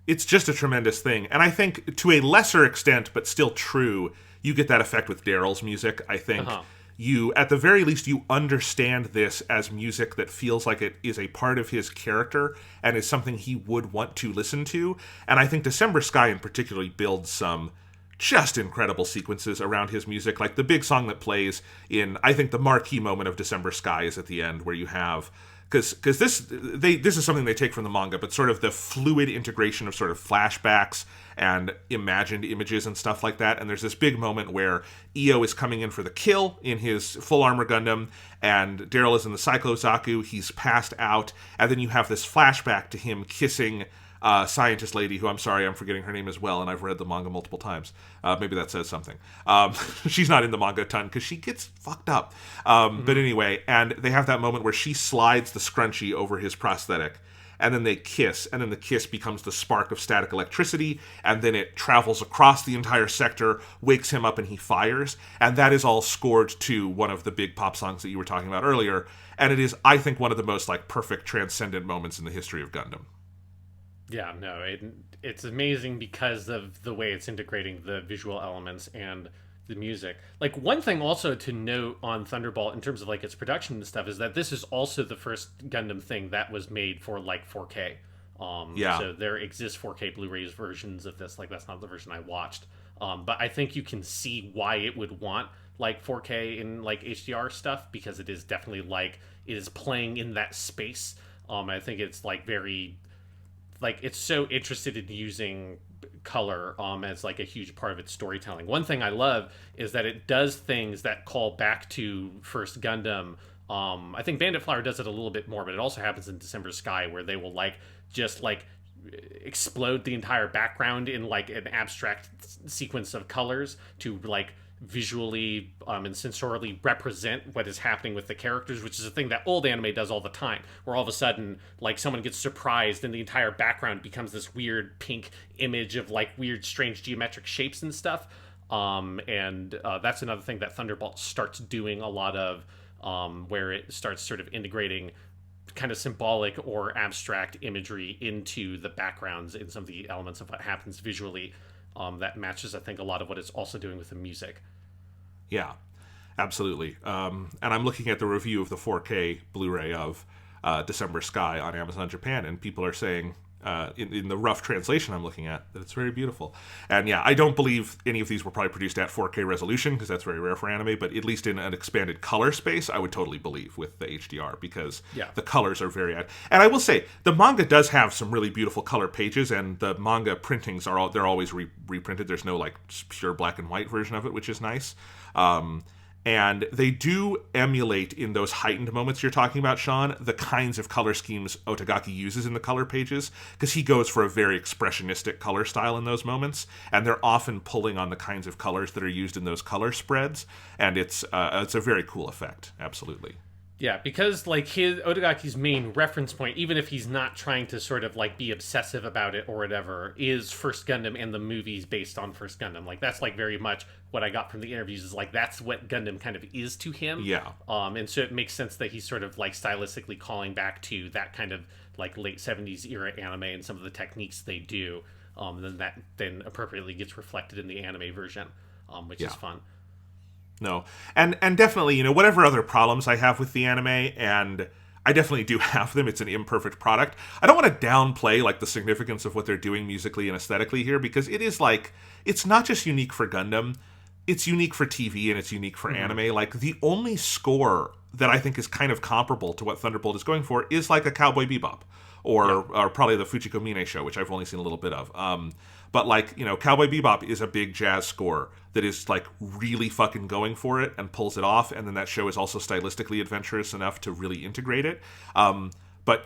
just a tremendous thing. And I think to a lesser extent, but still true, you get that effect with Daryl's music. I think you, at the very least, you understand this as music that feels like it is a part of his character and is something he would want to listen to. And I think December Sky in particular builds some just incredible sequences around his music. Like the big song that plays in, I think the marquee moment of December Sky is at the end, where you have... Because this is something they take from the manga, but sort of the fluid integration of sort of flashbacks and imagined images and stuff like that. And there's this big moment where Io is coming in for the kill in his full armor Gundam, and Daryl is in the Cyclozaku. He's passed out, and then you have this flashback to him kissing scientist lady, who I'm sorry, I'm forgetting her name as well, and I've read the manga multiple times. Maybe that says something. She's not in the manga a ton because she gets fucked up. But anyway, and they have that moment where she slides the scrunchie over his prosthetic, and then they kiss, and then the kiss becomes the spark of static electricity, and then it travels across the entire sector, wakes him up, and he fires. And that is all scored to one of the big pop songs that you were talking about earlier, and it is, I think, one of the most like perfect transcendent moments in the history of Gundam. Yeah, no, it's amazing because of the way it's integrating the visual elements and the music. Like, one thing also to note on Thunderbolt in terms of like its production and stuff is that this is also the first Gundam thing that was made for like 4K. So there exists 4K Blu-rays versions of this. Like, that's not the version I watched. But I think you can see why it would want like 4K in like HDR stuff, because it is definitely like it is playing in that space. I think it's like very... like it's so interested in using color as like a huge part of its storytelling. One thing I love is that it does things that call back to first Gundam. I think Bandit Flower does it a little bit more, but it also happens in December Sky, where they will like just like explode the entire background in like an abstract sequence of colors to like visually and sensorially represent what is happening with the characters, which is a thing that old anime does all the time, where all of a sudden like someone gets surprised and the entire background becomes this weird pink image of like weird strange geometric shapes and stuff. That's another thing that Thunderbolt starts doing a lot of, where it starts sort of integrating kind of symbolic or abstract imagery into the backgrounds in some of the elements of what happens visually. That matches, I think, a lot of what it's also doing with the music. Yeah, absolutely. And I'm looking at the review of the 4K Blu-ray of December Sky on Amazon Japan, and people are saying, in the rough translation I'm looking at, that it's very beautiful. And yeah, I don't believe any of these were probably produced at 4K resolution, because that's very rare for anime, but at least in an expanded color space, I would totally believe with the HDR, because the colors are very... And I will say, the manga does have some really beautiful color pages, and the manga printings they're always reprinted. There's no like pure black and white version of it, which is nice. And they do emulate, in those heightened moments you're talking about, Sean, the kinds of color schemes Otagaki uses in the color pages, because he goes for a very expressionistic color style in those moments, and they're often pulling on the kinds of colors that are used in those color spreads, and it's a very cool effect, absolutely. Yeah, because like Otagaki's main reference point, even if he's not trying to sort of like be obsessive about it or whatever, is First Gundam and the movies based on First Gundam. Like that's like very much what I got from the interviews, is like that's what Gundam kind of is to him. Yeah. And so it makes sense that he's sort of like stylistically calling back to that kind of like late 70s era anime and some of the techniques they do. Then that then appropriately gets reflected in the anime version, which is fun. No. And definitely, whatever other problems I have with the anime, and I definitely do have them, it's an imperfect product. I don't want to downplay like the significance of what they're doing musically and aesthetically here, because it is like, it's not just unique for Gundam, it's unique for TV and it's unique for anime. Like the only score that I think is kind of comparable to what Thunderbolt is going for is like a Cowboy Bebop, or probably the Fujiko Mine show, which I've only seen a little bit of. But like, Cowboy Bebop is a big jazz score that is like really fucking going for it and pulls it off. And then that show is also stylistically adventurous enough to really integrate it. But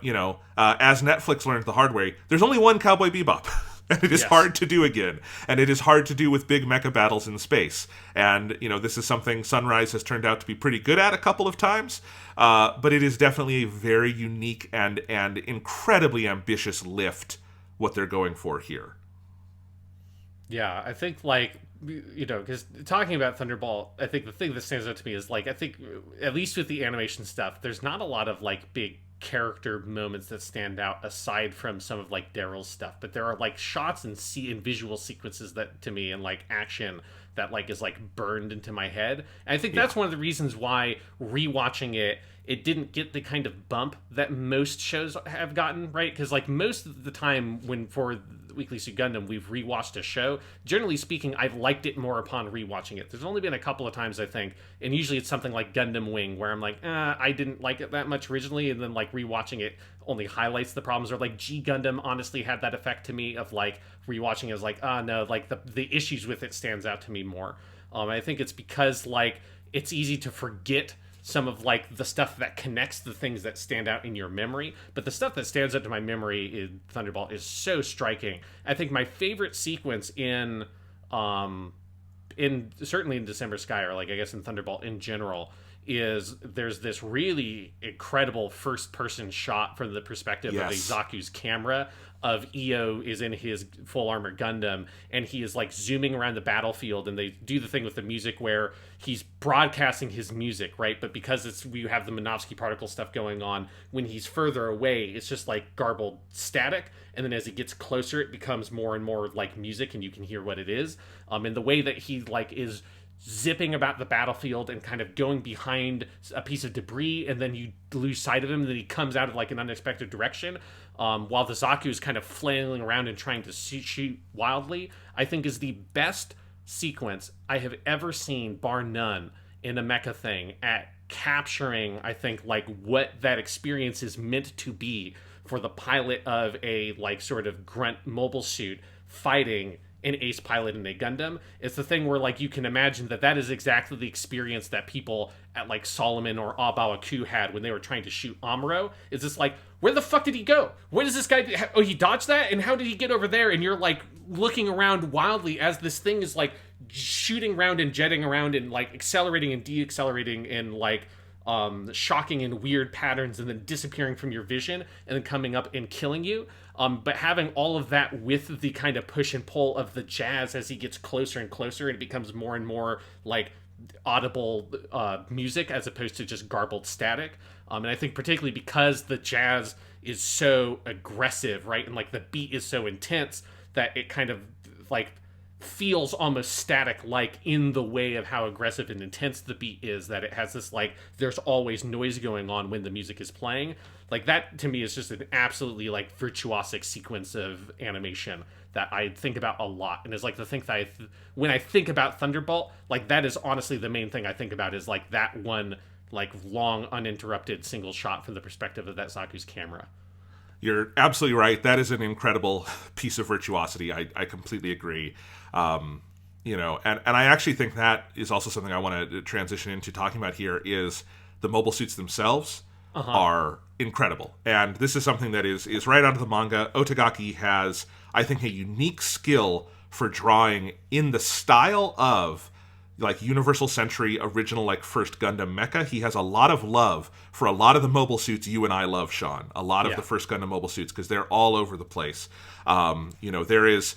as Netflix learned the hard way, there's only one Cowboy Bebop. And it is hard to do again. And it is hard to do with big mecha battles in space. And, this is something Sunrise has turned out to be pretty good at a couple of times. But it is definitely a very unique and incredibly ambitious lift what they're going for here. Yeah, I think, like, you know, because talking about Thunderbolt, I think the thing that stands out to me is, like, I think, at least with the animation stuff, there's not a lot of, like, big character moments that stand out aside from some of, like, Daryl's stuff. But there are, like, shots and visual sequences that, to me, and, like, action that, like, is, like, burned into my head. And I think that's one of the reasons why rewatching it didn't get the kind of bump that most shows have gotten, right? Because, like, most of the time when for Weekly Suit Gundam we've rewatched a show, generally speaking, I've liked it more upon rewatching it. There's only been a couple of times, I think, and usually it's something like Gundam Wing, where I'm like, I didn't like it that much originally, and then, like, rewatching it only highlights the problems. Or, like, G Gundam honestly had that effect to me of, like, rewatching it as, like, no, like, the issues with it stands out to me more. I think it's because, like, it's easy to forget some of, like, the stuff that connects the things that stand out in your memory, but the stuff that stands out to my memory in Thunderbolt is so striking. I think my favorite sequence in certainly in December Sky, or, like, I guess in Thunderbolt in general, is there's this really incredible first person shot from the perspective of Izaku's camera of Io is in his full armor Gundam, and he is, like, zooming around the battlefield, and they do the thing with the music where he's broadcasting his music, right? But because we have the Minovsky particle stuff going on, when he's further away, it's just, like, garbled static, and then as he gets closer, it becomes more and more like music, and you can hear what it is. And the way that he, like, is zipping about the battlefield and kind of going behind a piece of debris, and then you lose sight of him, and then he comes out of, like, an unexpected direction, while the Zaku is kind of flailing around and trying to shoot wildly, I think is the best sequence I have ever seen, bar none, in a mecha thing at capturing, I think, like, what that experience is meant to be for the pilot of a, like, sort of grunt mobile suit fighting an ace pilot in a Gundam. It's the thing where, like, you can imagine that is exactly the experience that people at, like, Solomon or Abawaku had when they were trying to shoot Amuro. Is this, like, where the fuck did he go? Where does this guy do? Oh, he dodged that? And how did he get over there? And you're, like, looking around wildly as this thing is, like, shooting around and jetting around and, like, accelerating and deaccelerating in, like, shocking and weird patterns, and then disappearing from your vision and then coming up and killing you. But having all of that with the kind of push and pull of the jazz as he gets closer and closer, and it becomes more and more, like, audible music as opposed to just garbled static. And I think particularly because the jazz is so aggressive, right? And, like, the beat is so intense that it kind of, like, feels almost static-like in the way of how aggressive and intense the beat is, that it has this, like, there's always noise going on when the music is playing. Like, that to me is just an absolutely, like, virtuosic sequence of animation that I think about a lot, and is, like, the thing that when I think about Thunderbolt, like, that is honestly the main thing I think about, is, like, that one, like, long uninterrupted single shot from the perspective of that Zaku's camera. You're absolutely right. That is an incredible piece of virtuosity. I completely agree. You know, and I actually think that is also something I want to transition into talking about here, is the mobile suits themselves are incredible. And this is something that is right out of the manga. Otagaki has, I think, a unique skill for drawing in the style of, like, Universal Century original, like, first Gundam mecha. He has a lot of love for a lot of the mobile suits you and I love, Sean. A lot of the first Gundam mobile suits, because they're all over the place. You know, there is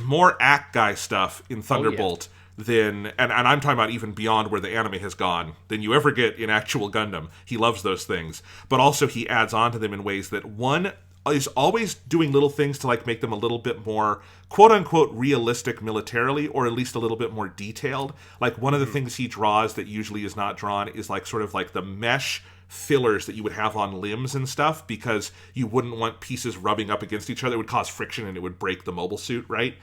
more Act Guy stuff in Thunderbolt than, and I'm talking about even beyond where the anime has gone, than you ever get in actual Gundam. He loves those things. But also he adds on to them in ways that, one, is always doing little things to, like, make them a little bit more quote-unquote realistic militarily, or at least a little bit more detailed. Like, one of the things he draws that usually is not drawn is, like, sort of like the mesh fillers that you would have on limbs and stuff, because you wouldn't want pieces rubbing up against each other. It would cause friction and it would break the mobile suit, right?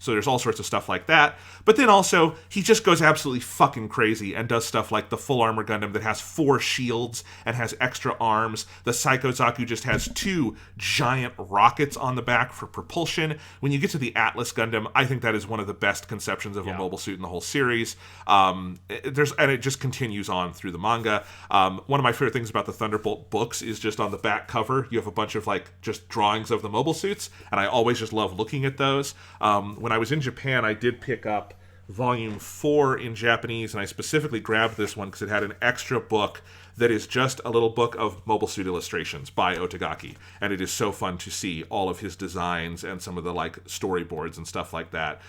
So there's all sorts of stuff like that. But then also, he just goes absolutely fucking crazy and does stuff like the full armor Gundam that has 4 shields and has extra arms. The Psycho Zaku just has 2 giant rockets on the back for propulsion. When you get to the Atlas Gundam, I think that is one of the best conceptions of a mobile suit in the whole series. And it just continues on through the manga. One of my favorite things about the Thunderbolt books is just on the back cover, you have a bunch of, like, just drawings of the mobile suits, and I always just love looking at those. When I was in Japan, I did pick up Volume 4 in Japanese, and I specifically grabbed this one because it had an extra book that is just a little book of Mobile Suit illustrations by Otagaki, and it is so fun to see all of his designs and some of the like storyboards and stuff like that,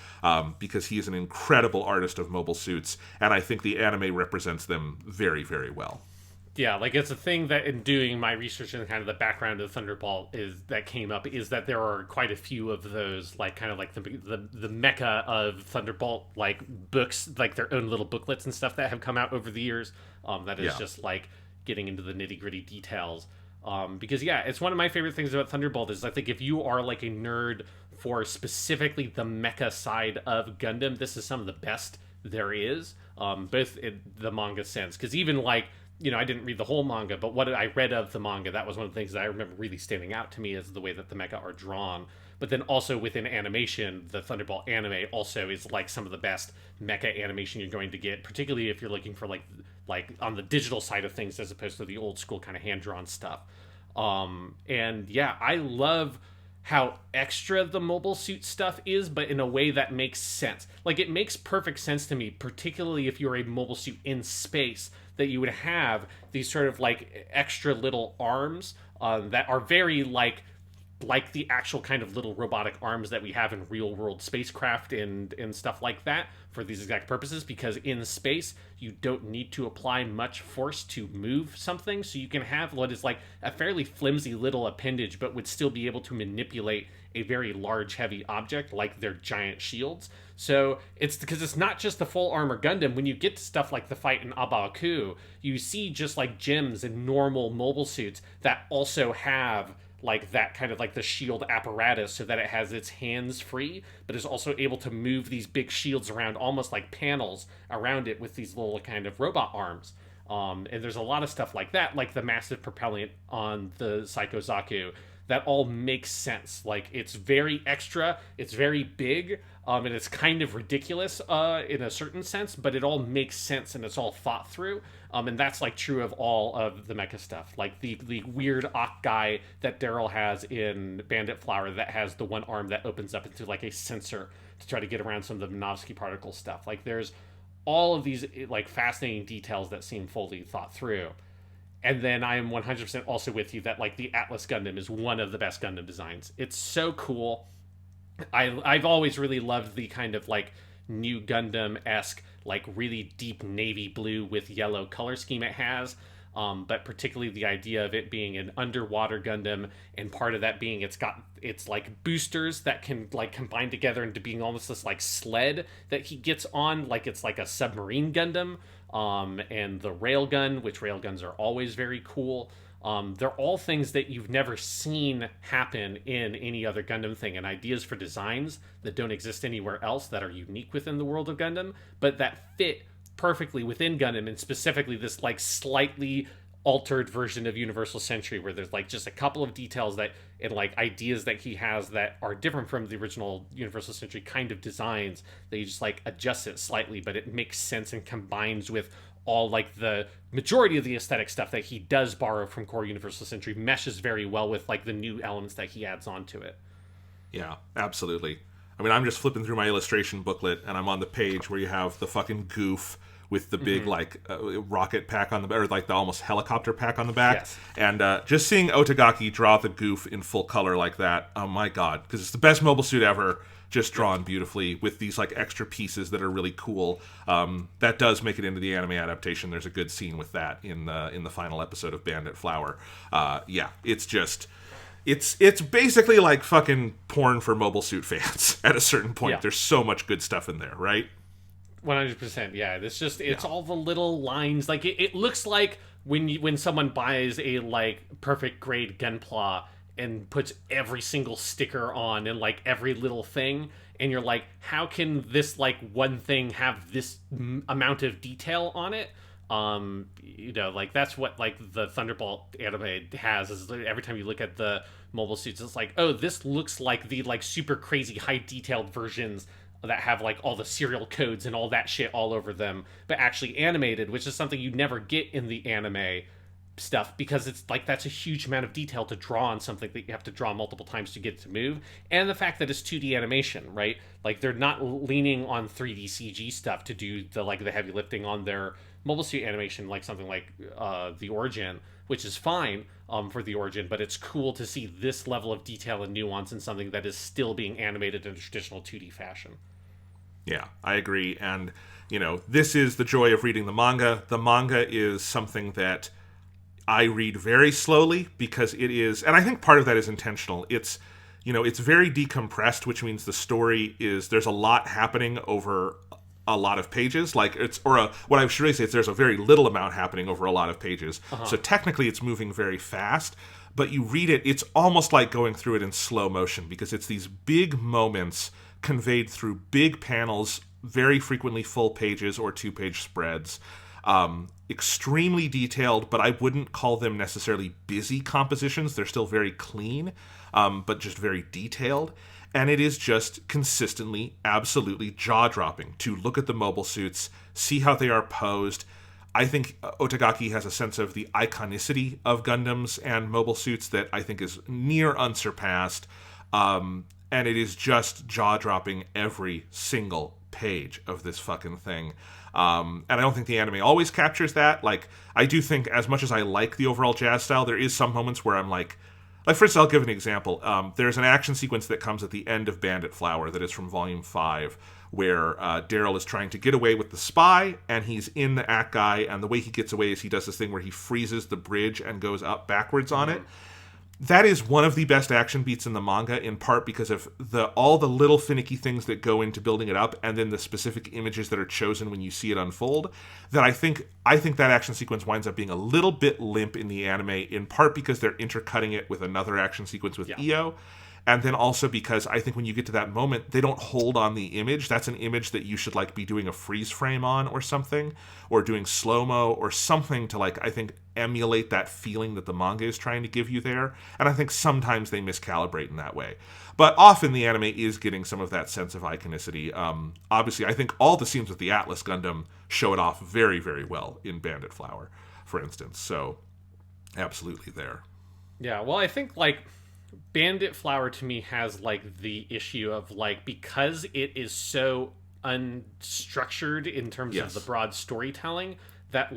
because he is an incredible artist of mobile suits, and I think the anime represents them very, very well. Yeah, like it's a thing that in doing my research and kind of the background of Thunderbolt came up is that there are quite a few of those like kind of like the mecca of Thunderbolt like books, like their own little booklets and stuff that have come out over the years. That is just like getting into the nitty gritty details. Because yeah, it's one of my favorite things about Thunderbolt is I think if you are like a nerd for specifically the mecha side of Gundam, this is some of the best there is. Both in the manga sense, because even like, you know, I didn't read the whole manga, but what I read of the manga, that was one of the things that I remember really standing out to me is the way that the mecha are drawn. But then also within animation, the Thunderbolt anime also is like some of the best mecha animation you're going to get, particularly if you're looking for like on the digital side of things as opposed to the old school kind of hand-drawn stuff. And yeah, I love how extra the mobile suit stuff is, but in a way that makes sense. Like, it makes perfect sense to me, particularly if you're a mobile suit in space, that you would have these sort of like extra little arms that are very like the actual kind of little robotic arms that we have in real world spacecraft and stuff like that for these exact purposes, because in space you don't need to apply much force to move something, so you can have what is like a fairly flimsy little appendage but would still be able to manipulate a very large heavy object like their giant shields. So it's because it's not just the full armor Gundam. When you get to stuff like the fight in Abaku, you see just like gems and normal mobile suits that also have like that kind of like the shield apparatus, so that it has its hands free, but is also able to move these big shields around almost like panels around it with these little kind of robot arms. And there's a lot of stuff like that, like the massive propellant on the Psycho Zaku, that all makes sense. Like, it's very extra, it's very big, and it's kind of ridiculous in a certain sense, but it all makes sense and it's all thought through. And that's like true of all of the mecha stuff. Like the weird Ock guy that Daryl has in Bandit Flower that has the one arm that opens up into like a sensor to try to get around some of the Minovsky particle stuff. Like, there's all of these like fascinating details that seem fully thought through. And then I am 100% also with you that like the Atlas Gundam is one of the best Gundam designs. It's so cool. I've always really loved the kind of like new Gundam-esque, like really deep navy blue with yellow color scheme it has. But particularly the idea of it being an underwater Gundam, and part of that being it's like boosters that can like combine together into being almost this like sled that he gets on, like it's like a submarine Gundam. And the railgun, which railguns are always very cool. They're all things that you've never seen happen in any other Gundam thing, and ideas for designs that don't exist anywhere else that are unique within the world of Gundam, but that fit perfectly within Gundam, and specifically this like slightly altered version of Universal Century, where there's like just a couple of details that and like ideas that he has that are different from the original Universal Century kind of designs, that you just like adjust it slightly, but it makes sense and combines with all like the majority of the aesthetic stuff that he does borrow from core Universal Century, meshes very well with like the new elements that he adds onto it. Yeah, absolutely. I mean, I'm just flipping through my illustration booklet, and I'm on the page where you have the fucking goof with the big like rocket pack on the back, or like the almost helicopter pack on the back. Yes. And just seeing Otagaki draw the goof in full color like that, oh my god, because it's the best mobile suit ever, just drawn beautifully with these like extra pieces that are really cool. That does make it into the anime adaptation. There's a good scene with that in the final episode of Bandit Flower. Yeah, it's just it's basically like fucking porn for mobile suit fans at a certain point. Yeah. There's so much good stuff in there, right? 100%. Yeah, it's all the little lines. Like it looks like when someone buys a like perfect grade Gunpla and puts every single sticker on and like every little thing, and you're like, how can this like one thing have this amount of detail on it? You know, like that's what like the Thunderbolt anime has, is every time you look at the mobile suits, it's like, oh, this looks like the like super crazy high detailed versions that have like all the serial codes and all that shit all over them, but actually animated, which is something you never get in the anime stuff, because it's like that's a huge amount of detail to draw on something that you have to draw multiple times to get it to move, and the fact that it's 2D animation, right? Like they're not leaning on 3D CG stuff to do the heavy lifting on their mobile suit animation, like something like the Origin, which is fine for the Origin, but it's cool to see this level of detail and nuance in something that is still being animated in a traditional 2D fashion. Yeah, I agree. And, this is the joy of reading the manga. The manga is something that I read very slowly because it is, and I think part of that is intentional. It's very decompressed, which means the story there's a lot happening over a lot of pages. What I should really say is there's a very little amount happening over a lot of pages. So technically it's moving very fast, but you read it, it's almost like going through it in slow motion because it's these big moments conveyed through big panels, very frequently full pages or 2-page spreads. Extremely detailed, but I wouldn't call them necessarily busy compositions. They're still very clean, but just very detailed. And it is just consistently, absolutely jaw-dropping to look at the mobile suits, see how they are posed. I think Otagaki has a sense of the iconicity of Gundams and mobile suits that I think is near unsurpassed. And it is just jaw-dropping every single page of this fucking thing. And I don't think the anime always captures that. Like, I do think, as much as I like the overall jazz style, there is some moments where I'm like, for instance, I'll give an example. There's an action sequence that comes at the end of Bandit Flower that is from Volume 5, where Daryl is trying to get away with the spy, and he's in the Akai, and the way he gets away is he does this thing where he freezes the bridge and goes up backwards on it. That is one of the best action beats in the manga, in part because of all the little finicky things that go into building it up, and then the specific images that are chosen when you see it unfold. That I think that action sequence winds up being a little bit limp in the anime, in part because they're intercutting it with another action sequence with Io, and then also because I think when you get to that moment, they don't hold on the image. That's an image that you should be doing a freeze frame on or something, or doing slow-mo or something to I think emulate that feeling that the manga is trying to give you there. And I think sometimes they miscalibrate in that way. But often the anime is getting some of that sense of iconicity. Obviously, I think all the scenes with the Atlas Gundam show it off very, very well in Bandit Flower, for instance. So, absolutely there. Yeah, well, I think Bandit Flower to me has the issue of because it is so unstructured in terms of the broad storytelling that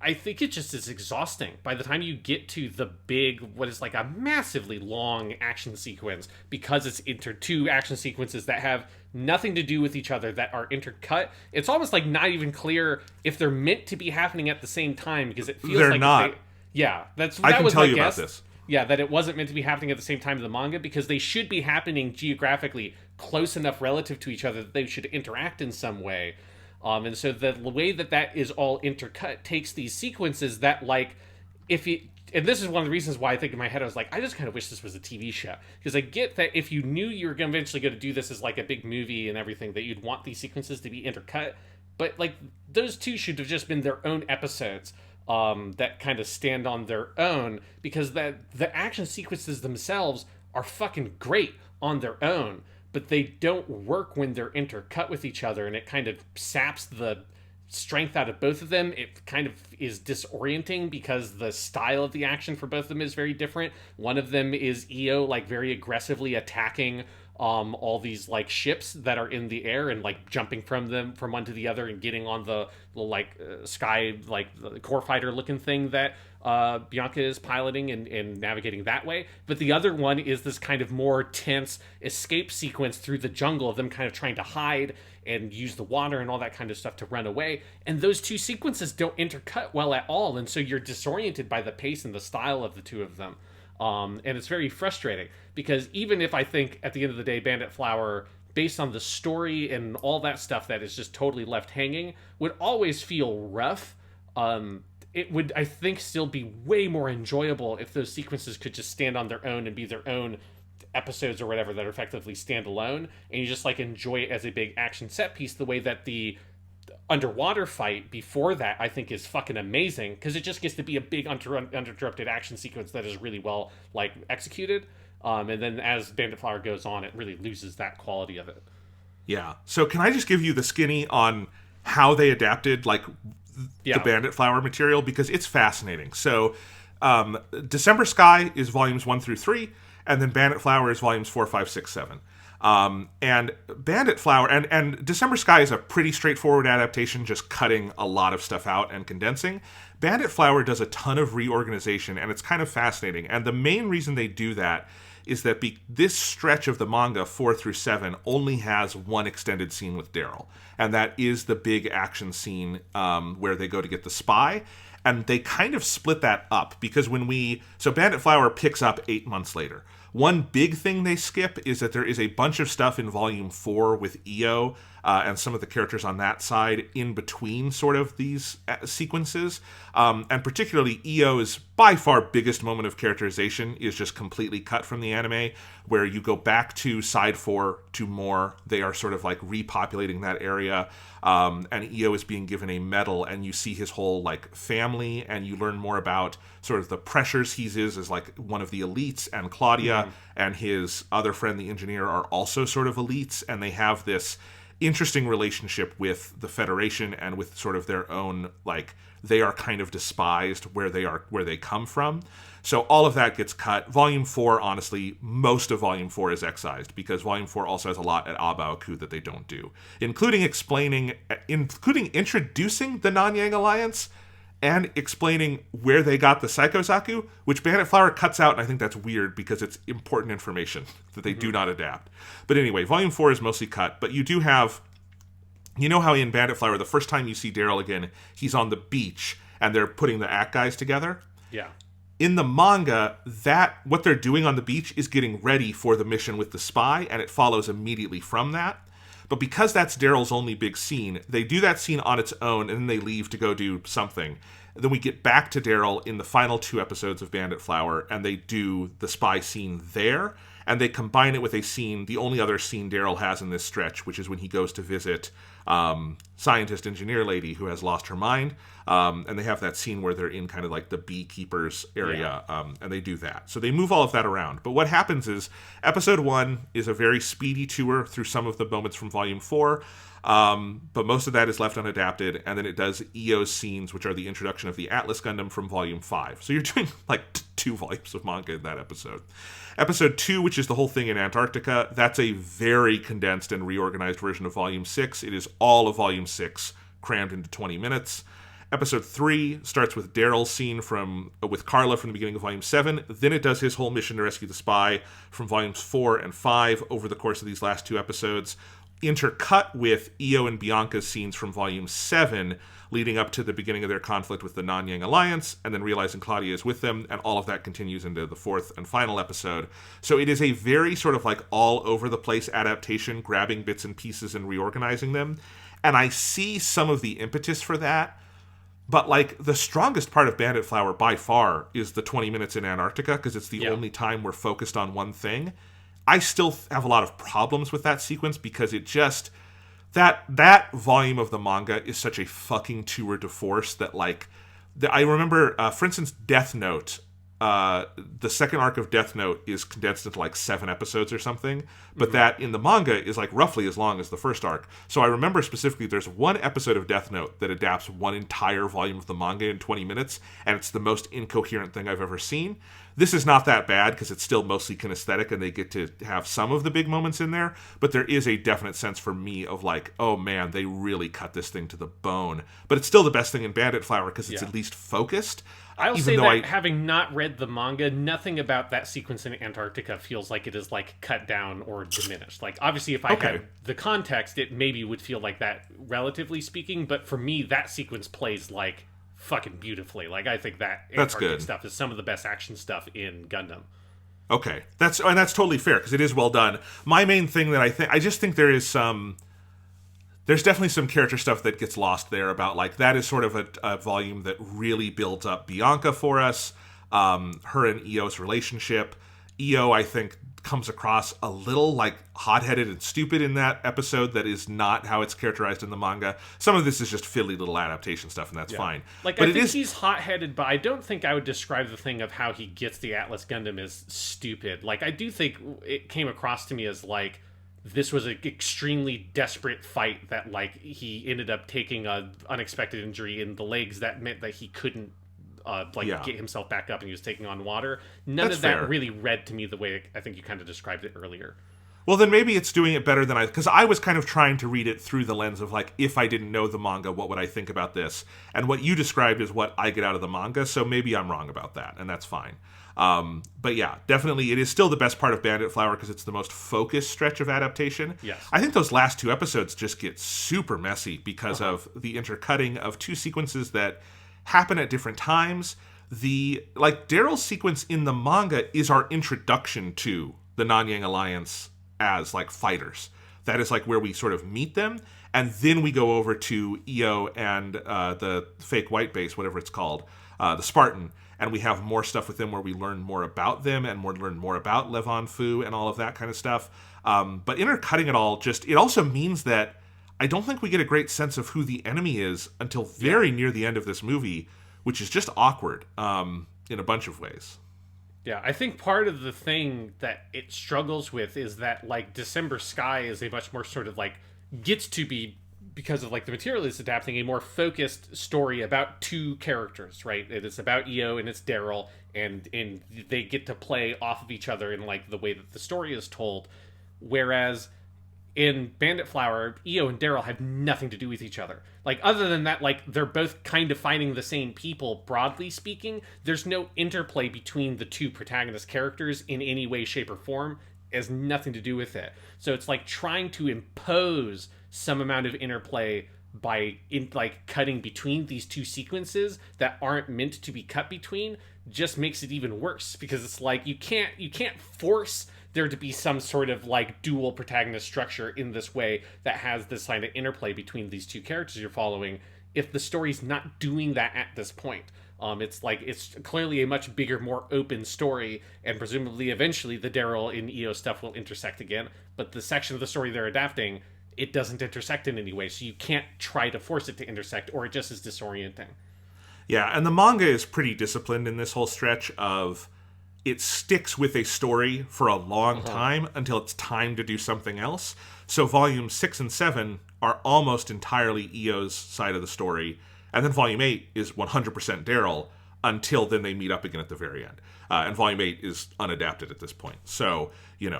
I think it just is exhausting by the time you get to the big, what is a massively long action sequence, because it's two action sequences that have nothing to do with each other, that are intercut. It's almost not even clear if they're meant to be happening at the same time, because it feels they're not. I can tell you about this. Yeah, that it wasn't meant to be happening at the same time in the manga, because they should be happening geographically close enough relative to each other that they should interact in some way. And so the way that is all intercut takes these sequences that, and this is one of the reasons why I think in my head I was I just kind of wish this was a TV show. Because I get that if you knew you were eventually going to do this as a big movie and everything, that you'd want these sequences to be intercut. But those two should have just been their own episodes. That kind of stand on their own, because the action sequences themselves are fucking great on their own, but they don't work when they're intercut with each other, and it kind of saps the strength out of both of them. It kind of is disorienting because the style of the action for both of them is very different. One of them is Io very aggressively attacking all these ships that are in the air and jumping from one to the other and getting on the sky the core fighter looking thing that Bianca is piloting and navigating that way. But the other one is this kind of more tense escape sequence through the jungle of them kind of trying to hide and use the water and all that kind of stuff to run away. And those two sequences don't intercut well at all, and so you're disoriented by the pace and the style of the two of them. And it's very frustrating, because even if I think at the end of the day Bandit Flower, based on the story and all that stuff that is just totally left hanging, would always feel rough, it would, I think, still be way more enjoyable if those sequences could just stand on their own and be their own episodes or whatever that are effectively standalone, and you just enjoy it as a big action set piece, the way that the underwater fight before that I think is fucking amazing, because it just gets to be a big uninterrupted action sequence that is really well executed, and then as Bandit Flower goes on, it really loses that quality of it. Yeah. So can I just give you the skinny on how they adapted Yeah. the Bandit Flower material because it's fascinating. So December Sky is volumes 1 through 3, and then Bandit Flower is volumes 4, 5, 6, 7. And Bandit Flower and December Sky is a pretty straightforward adaptation, just cutting a lot of stuff out and condensing. Bandit Flower does a ton of reorganization, and it's kind of fascinating. And the main reason they do that is that this stretch of the manga 4 through 7 only has one extended scene with Daryl, and that is the big action scene where they go to get the spy. And they kind of split that up because so Bandit Flower picks up 8 months later. One big thing they skip is that there is a bunch of stuff in Volume 4 with EO and some of the characters on that side in between sort of these sequences. And particularly EO's by far biggest moment of characterization is just completely cut from the anime, where you go back to side 4 to more. They are sort of like repopulating that area. And EO is being given a medal, and you see his whole like family, and you learn more about sort of the pressures he is as like one of the elites, and Claudia and his other friend, the engineer, are also sort of elites, and they have this interesting relationship with the Federation and with sort of their own, like, they are kind of despised where they come from. So all of that gets cut. Volume 4, honestly, most of Volume 4 is excised because Volume 4 also has a lot at Abaoku that they don't do, including introducing the Nanyang Alliance and explaining where they got the Psychozaku, which Bandit Flower cuts out, and I think that's weird because it's important information that they do not adapt. But anyway, Volume 4 is mostly cut, but you do have... You know how in Bandit Flower, the first time you see Daryl again, he's on the beach, and they're putting the ACT guys together? Yeah. In the manga, what they're doing on the beach is getting ready for the mission with the spy, and it follows immediately from that. But because that's Daryl's only big scene, they do that scene on its own, and then they leave to go do something. Then we get back to Daryl in the final 2 episodes of Bandit Flower, and they do the spy scene there, and they combine it with a scene, the only other scene Daryl has in this stretch, which is when he goes to visit scientist engineer lady who has lost her mind, and they have that scene where they're in kind of like the beekeepers area, and they do that. So they move all of that around. But what happens is episode 1 is a very speedy tour through some of the moments from volume 4, but most of that is left unadapted, and then it does EO's scenes, which are the introduction of the Atlas Gundam from volume 5. So you're doing like 2 volumes of manga in that episode. Episode 2, which is the whole thing in Antarctica, that's a very condensed and reorganized version of volume 6. It is all of volume 6 crammed into 20 minutes. Episode 3 starts with Daryl's scene with Carla from the beginning of volume 7. Then it does his whole mission to rescue the spy from volumes 4 and 5 over the course of these last 2 episodes, intercut with EO and Bianca's scenes from volume 7 leading up to the beginning of their conflict with the Nanyang Alliance, and then realizing Claudia is with them, and all of that continues into the 4th and final episode. So it is a very sort of like all over the place adaptation, grabbing bits and pieces and reorganizing them. And I see some of the impetus for that, but like the strongest part of Bandit Flower by far is the 20 minutes in Antarctica, because it's the only time we're focused on one thing. I still have a lot of problems with that sequence because it just... That volume of the manga is such a fucking tour de force that, like... I remember, for instance, Death Note. The second arc of Death Note is condensed into, like, 7 episodes or something. But that, in the manga, is, like, roughly as long as the first arc. So I remember specifically there's one episode of Death Note that adapts one entire volume of the manga in 20 minutes, and it's the most incoherent thing I've ever seen. This is not that bad because it's still mostly kinesthetic and they get to have some of the big moments in there, but there is a definite sense for me of like, oh man, they really cut this thing to the bone. But it's still the best thing in Bandit Flower because it's at least focused. I'll say that having not read the manga, nothing about that sequence in Antarctica feels like it is like cut down or diminished. Like obviously if I had the context, it maybe would feel like that relatively speaking, but for me that sequence plays like fucking beautifully. Like I think that Antarctic stuff is some of the best action stuff in Gundam. Okay, that's totally fair because it is well done. My main thing that I just think there's definitely some character stuff that gets lost there about like that is sort of a volume that really builds up Bianca for us, her and EO's relationship. EO I think comes across a little like hot-headed and stupid in that episode. That is not how it's characterized in the manga. Some of this is just fiddly little adaptation stuff, and that's fine. Like, but I think he's hot-headed, but I don't think I would describe the thing of how he gets the Atlas Gundam as stupid. Like, I do think it came across to me as like this was an extremely desperate fight that like he ended up taking a unexpected injury in the legs that meant that he couldn't get himself back up, and he was taking on water. None of that fair. really read to me the way I think you kind of described it earlier. Well, then maybe it's doing it better than because I was kind of trying to read it through the lens of like, if I didn't know the manga, what would I think about this? And what you described is what I get out of the manga, so maybe I'm wrong about that, and that's fine. But yeah, definitely it is still the best part of Bandit Flower because it's the most focused stretch of adaptation. Yes. I think those last 2 episodes just get super messy because of the intercutting of 2 sequences that happen at different times. Daryl's sequence in the manga is our introduction to the Nanyang Alliance as like fighters. That is like where we sort of meet them, and then we go over to EO and the fake white base, whatever it's called, the Spartan, and we have more stuff with them where we learn more about them and learn more about Levon Fu and all of that kind of stuff. But intercutting it all it also means that I don't think we get a great sense of who the enemy is until very near the end of this movie, which is just awkward in a bunch of ways. Yeah, I think part of the thing that it struggles with is that, like, December Sky is a much more sort of, like, gets to be, because of, like, the material it's adapting, a more focused story about 2 characters, right? It is about EO and it's Daryl, and they get to play off of each other in, like, the way that the story is told. Whereas in Bandit Flower, EO and Daryl have nothing to do with each other. Like, other than that, like, they're both kind of fighting the same people, broadly speaking. There's no interplay between the 2 protagonist characters in any way, shape, or form. It has nothing to do with it. So it's like trying to impose some amount of interplay by cutting between these 2 sequences that aren't meant to be cut between just makes it even worse, because it's like you can't force there to be some sort of like dual protagonist structure in this way that has this kind of interplay between these 2 characters you're following if the story's not doing that at this point. It's clearly a much bigger, more open story, and presumably eventually the Daryl and EO stuff will intersect again, but the section of the story they're adapting, it doesn't intersect in any way, so you can't try to force it to intersect, or it just is disorienting. Yeah, and the manga is pretty disciplined in this whole stretch of it sticks with a story for a long time until it's time to do something else. So volumes 6 and 7 are almost entirely EO's side of the story, and then volume 8 is 100% Daryl until then they meet up again at the very end. And volume 8 is unadapted at this point. So, you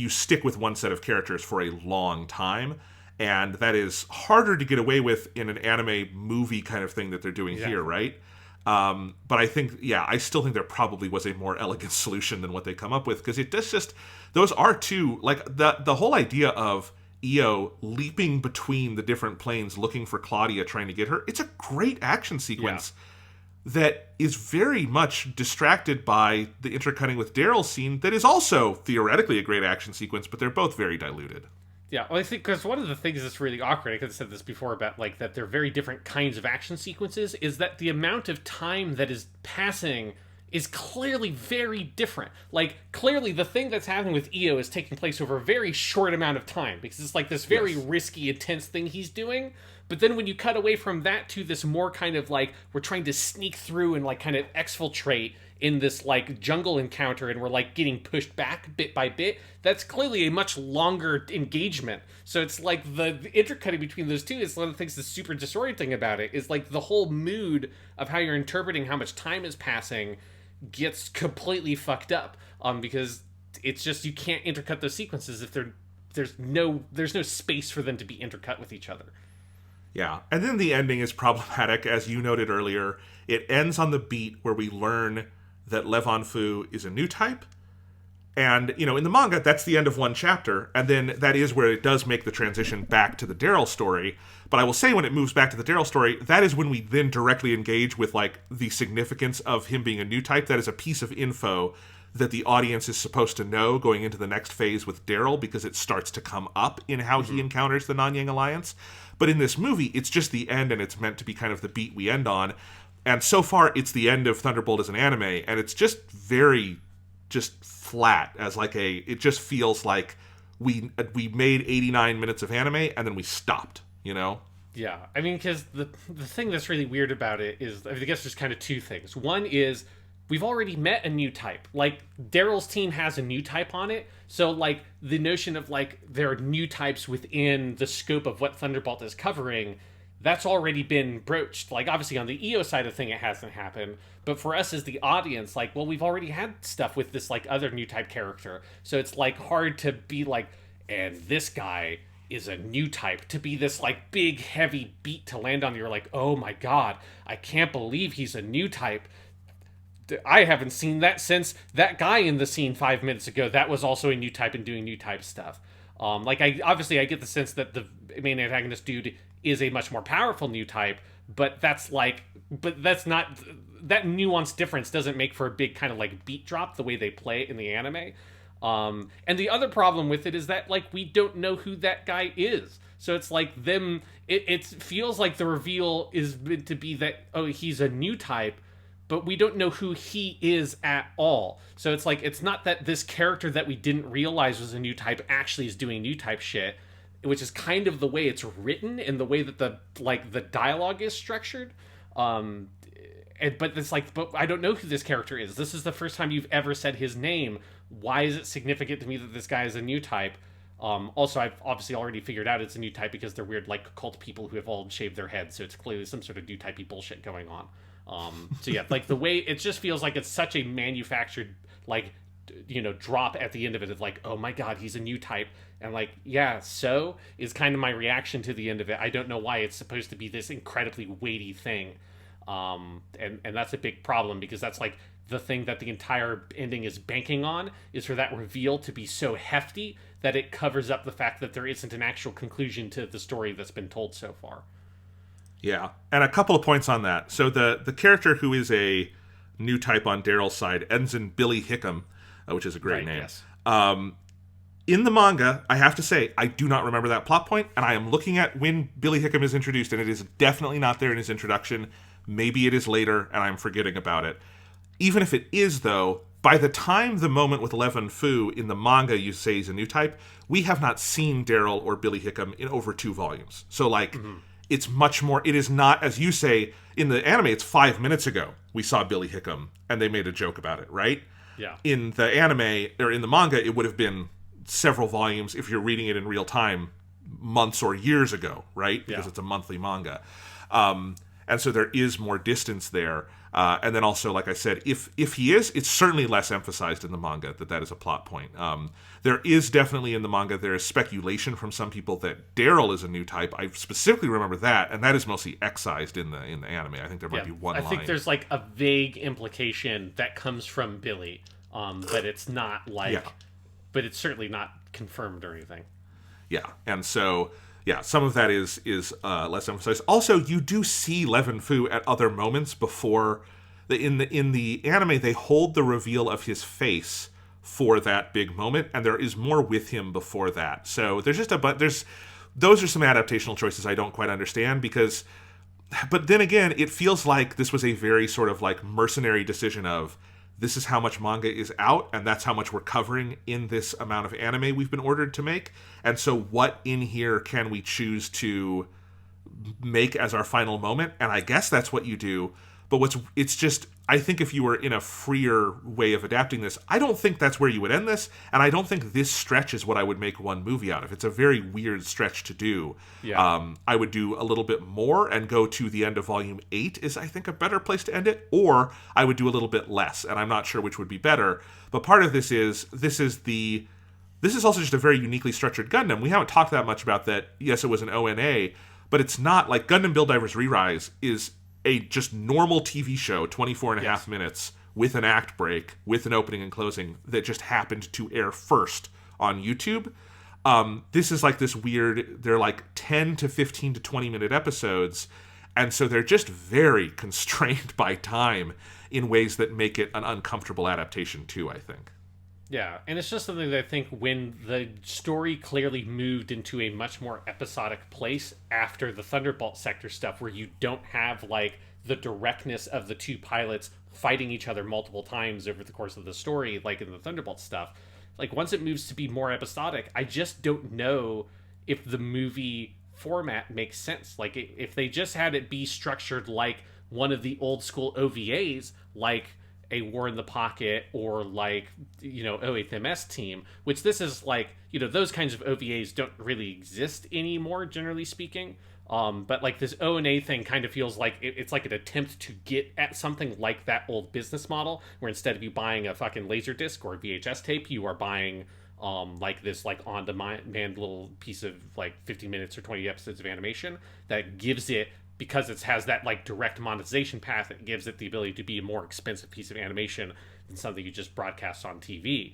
stick with one set of characters for a long time, and that is harder to get away with in an anime movie kind of thing that they're doing here, right? But I think, I still think there probably was a more elegant solution than what they come up with, because it does those are 2, like, the whole idea of EO leaping between the different planes looking for Claudia, trying to get her, it's a great action sequence that is very much distracted by the intercutting with Daryl's scene that is also theoretically a great action sequence, but they're both very diluted. Yeah, well, I think because one of the things that's really awkward, I could have said this before about like that they're very different kinds of action sequences, is that the amount of time that is passing is clearly very different. Like, clearly the thing that's happening with EO is taking place over a very short amount of time, because it's like this very risky, intense thing he's doing. But then when you cut away from that to this more kind of like, we're trying to sneak through and like kind of exfiltrate in this like jungle encounter, and we're like getting pushed back bit by bit, that's clearly a much longer engagement. So it's like the intercutting between those 2 is one of the things that's super disorienting about it, is like the whole mood of how you're interpreting how much time is passing gets completely fucked up, because it's just, you can't intercut those sequences if there's no space for them to be intercut with each other. Yeah, and then the ending is problematic, as you noted earlier. It ends on the beat where we learn that Levon Fu is a new type, and, in the manga, that's the end of one chapter, and then that is where it does make the transition back to the Daryl story. But I will say, when it moves back to the Daryl story, that is when we then directly engage with, like, the significance of him being a new type. That is a piece of info that the audience is supposed to know going into the next phase with Daryl, because it starts to come up in how he encounters the Nanyang Alliance. But in this movie, it's just the end, and it's meant to be kind of the beat we end on. And so far, it's the end of Thunderbolt as an anime, and it's just very flat, as like it just feels like we made 89 minutes of anime and then we stopped, Yeah, I mean, because the thing that's really weird about it is, I guess there's kind of 2 things. One is we've already met a new type. Like, Daryl's team has a new type on it. So, like, the notion of, like, there are new types within the scope of what Thunderbolt is covering, that's already been broached. Like, obviously, on the EO side of thing, it hasn't happened. But for us as the audience, like, well, we've already had stuff with this, like, other new type character. So it's, like, hard to be like, and this guy is a new type, to be this, like, big, heavy beat to land on. You're like, oh my god, I can't believe he's a new type. I haven't seen that since that guy in the scene 5 minutes ago. That was also a new type and doing new type stuff. Like, I get the sense that the main antagonist dude is a much more powerful new type, but that's not, that nuanced difference doesn't make for a big kind of like beat drop the way they play it in the anime. And the other problem with it is that, like, we don't know who that guy is. So it's like it feels like the reveal is meant to be that, oh, he's a new type, but we don't know who he is at all. So it's like, it's not that this character that we didn't realize was a new type actually is doing new type shit, which is kind of the way it's written and the way that the dialogue is structured. But it's like, but I don't know who this character is. This is the first time you've ever said his name. Why is it significant to me that this guy is a new type? Also, I've obviously already figured out it's a new type because they're weird, like, cult people who have all shaved their heads, so it's clearly some sort of new typey bullshit going on. So yeah, like, the way it just feels like it's such a manufactured, like, drop at the end of it of like, oh my god, he's a new type. And like, yeah, so is kind of my reaction to the end of it. I don't know why it's supposed to be this incredibly weighty thing. And that's a big problem, because that's like the thing that the entire ending is banking on, is for that reveal to be so hefty that it covers up the fact that there isn't an actual conclusion to the story that's been told so far. Yeah, and a couple of points on that. So the character who is a new type on Daryl's side ends in Billy Hickam, which is a great name. Yes. In the manga, I have to say, I do not remember that plot point, and I am looking at when Billy Hickam is introduced, and it is definitely not there in his introduction. Maybe it is later, and I'm forgetting about it. Even if it is, though, by the time the moment with Levin Fu in the manga you say he's a new type, we have not seen Daryl or Billy Hickam in over 2 volumes. So, like, it's much more, it is not, as you say, in the anime, it's 5 minutes ago we saw Billy Hickam, and they made a joke about it, right? Yeah. In the anime, or in the manga, it would have been several volumes, if you're reading it in real time, months or years ago, right? Because it's a monthly manga. And so there is more distance there. And then also, like I said, if he is, it's certainly less emphasized in the manga that is a plot point. There is definitely in the manga, there is speculation from some people that Daryl is a new type. I specifically remember that, and that is mostly excised in the anime. I think there might be one line. I think there's like a vague implication that comes from Billy, but it's not like, but it's certainly not confirmed or anything. Yeah, and so some of that is less emphasized. Also, you do see Levin Fu at other moments before in the anime. They hold the reveal of his face for that big moment, and there is more with him before that. So there's just those are some adaptational choices I don't quite understand, because, but then again, it feels like this was a very sort of like mercenary decision of, this is how much manga is out, and that's how much we're covering in this amount of anime we've been ordered to make. And so what in here can we choose to make as our final moment? And I guess that's what you do. But it's just, I think if you were in a freer way of adapting this, I don't think that's where you would end this, and I don't think this stretch is what I would make one movie out of. It's a very weird stretch to do. Yeah. I would do a little bit more and go to the end of Volume 8 is, I think, a better place to end it, or I would do a little bit less, and I'm not sure which would be better. But part of this is also just a very uniquely structured Gundam. We haven't talked that much about that. Yes, it was an ONA, but it's not like Gundam Build Divers Re-Rise is a just normal TV show, 24 and a half minutes, with an act break, with an opening and closing, that just happened to air first on YouTube. This is like this weird, they're like 10 to 15 to 20 minute episodes, and so they're just very constrained by time in ways that make it an uncomfortable adaptation too, I think. Yeah, and it's just something that I think when the story clearly moved into a much more episodic place after the Thunderbolt sector stuff, where you don't have like the directness of the two pilots fighting each other multiple times over the course of the story, like in the Thunderbolt stuff, like once it moves to be more episodic, I just don't know if the movie format makes sense. Like if they just had it be structured like one of the old school OVAs, like a War in the Pocket or like, 08th MS Team, which this is like, those kinds of OVAs don't really exist anymore, generally speaking. But like this O&A thing kind of feels like it's like an attempt to get at something like that old business model, where instead of you buying a fucking laser disc or a VHS tape, you are buying like this like on demand little piece of like 15 minutes or 20 episodes of animation that gives it, because it has that like direct monetization path, it gives it the ability to be a more expensive piece of animation than something you just broadcast on TV.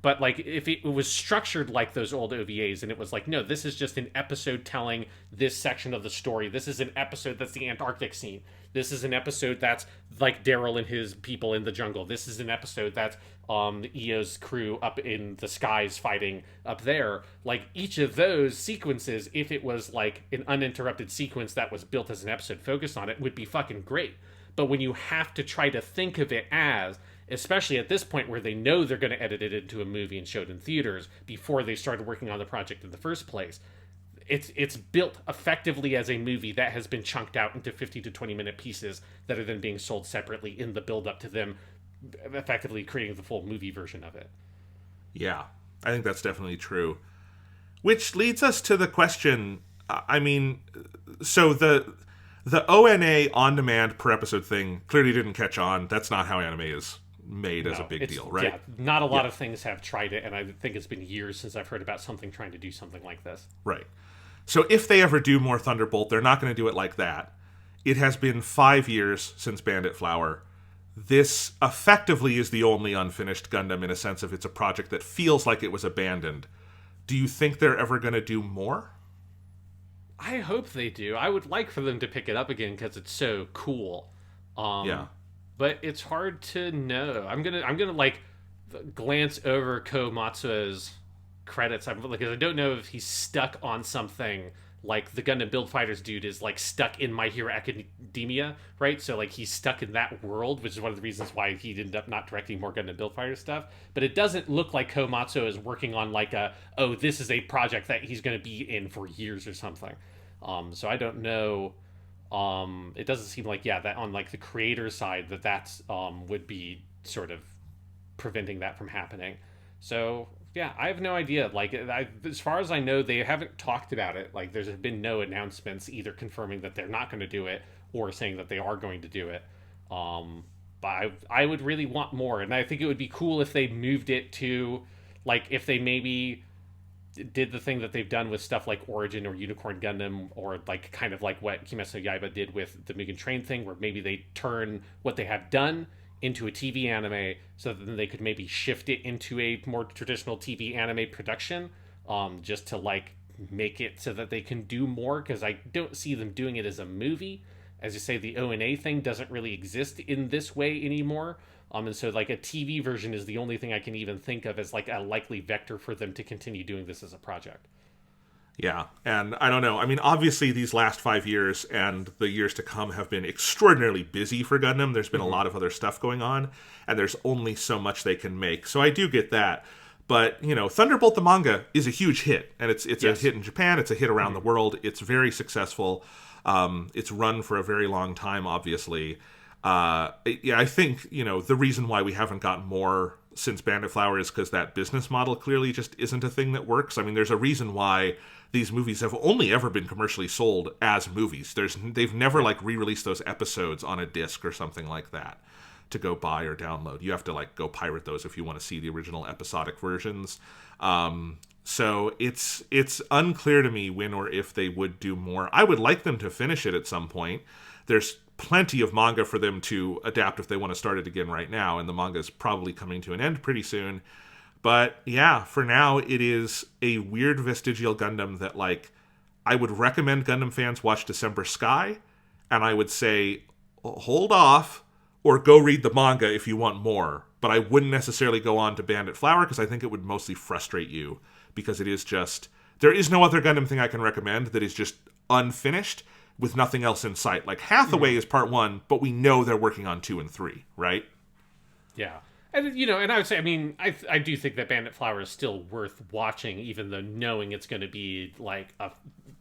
But like if it was structured like those old OVAs and it was like, no, this is just an episode telling this section of the story. This is an episode that's the Antarctic scene. This is an episode that's like Daryl and his people in the jungle. This is an episode that's the EO's crew up in the skies fighting up there. Like each of those sequences, if it was like an uninterrupted sequence that was built as an episode focused on it, would be fucking great. But when you have to try to think of it as, especially at this point where they know they're going to edit it into a movie and show it in theaters before they started working on the project in the first place, it's built effectively as a movie that has been chunked out into 50 to 20 minute pieces that are then being sold separately in the build up to them effectively creating the full movie version of it. Yeah, I think that's definitely true. Which leads us to the question, so the ONA on-demand per episode thing clearly didn't catch on. That's not how anime is made as a big deal, right? Yeah, not a lot of things have tried it, and I think it's been years since I've heard about something trying to do something like this. Right. So if they ever do more Thunderbolt, they're not going to do it like that. It has been 5 years since Bandit Flower. This effectively is the only unfinished Gundam in a sense of it's a project that feels like it was abandoned. Do you think they're ever going to do more? I hope they do. I would like for them to pick it up again because it's so cool. Yeah. But it's hard to know. I'm gonna like glance over Komatsu's credits. Because I don't know if he's stuck on something like the Gundam Build Fighters dude is like stuck in My Hero Academia, right? So like he's stuck in that world, which is one of the reasons why he ended up not directing more Gundam Build Fighters stuff. But it doesn't look like Komatsu is working on like this is a project that he's going to be in for years or something. So I don't know. It doesn't seem like that on like the creator side that's would be sort of preventing that from happening. So yeah, I have no idea. Like as far as I know, they haven't talked about it. Like there's been no announcements either confirming that they're not going to do it or saying that they are going to do it. But I would really want more, and I think it would be cool if they moved it to like if they maybe did the thing that they've done with stuff like Origin or Unicorn Gundam, or like kind of like what Kimetsu no Yaiba did with the Mugen Train thing, where maybe they turn what they have done into a TV anime so that then they could maybe shift it into a more traditional TV anime production, just to like make it so that they can do more, because I don't see them doing it as a movie. As you say, the ONA thing doesn't really exist in this way anymore. And so like a TV version is the only thing I can even think of as like a likely vector for them to continue doing this as a project. Yeah, and I don't know. I mean, obviously these last 5 years and the years to come have been extraordinarily busy for Gundam. There's been a lot of other stuff going on, and there's only so much they can make. So I do get that. But, Thunderbolt the manga is a huge hit, and it's a hit in Japan, it's a hit around the world, it's very successful. It's run for a very long time, obviously. I think, the reason why we haven't got more since Bandit Flower is because that business model clearly just isn't a thing that works. I mean, there's a reason why these movies have only ever been commercially sold as movies. They've never like re-released those episodes on a disc or something like that to go buy or download. You have to like go pirate those if you want to see the original episodic versions. So it's unclear to me when or if they would do more. I would like them to finish it at some point. There's plenty of manga for them to adapt if they want to start it again right now, and the manga is probably coming to an end pretty soon. But yeah, for now, it is a weird vestigial Gundam that, like, I would recommend Gundam fans watch December Sky, and I would say, hold off, or go read the manga if you want more. But I wouldn't necessarily go on to Bandit Flower, because I think it would mostly frustrate you, because it is just... There is no other Gundam thing I can recommend that is just unfinished, with nothing else in sight. Like, Hathaway is part 1, but we know they're working on 2 and 3, right? Yeah. And, and I would say, I mean, I do think that Bandit Flower is still worth watching, even though knowing it's going to be, like, a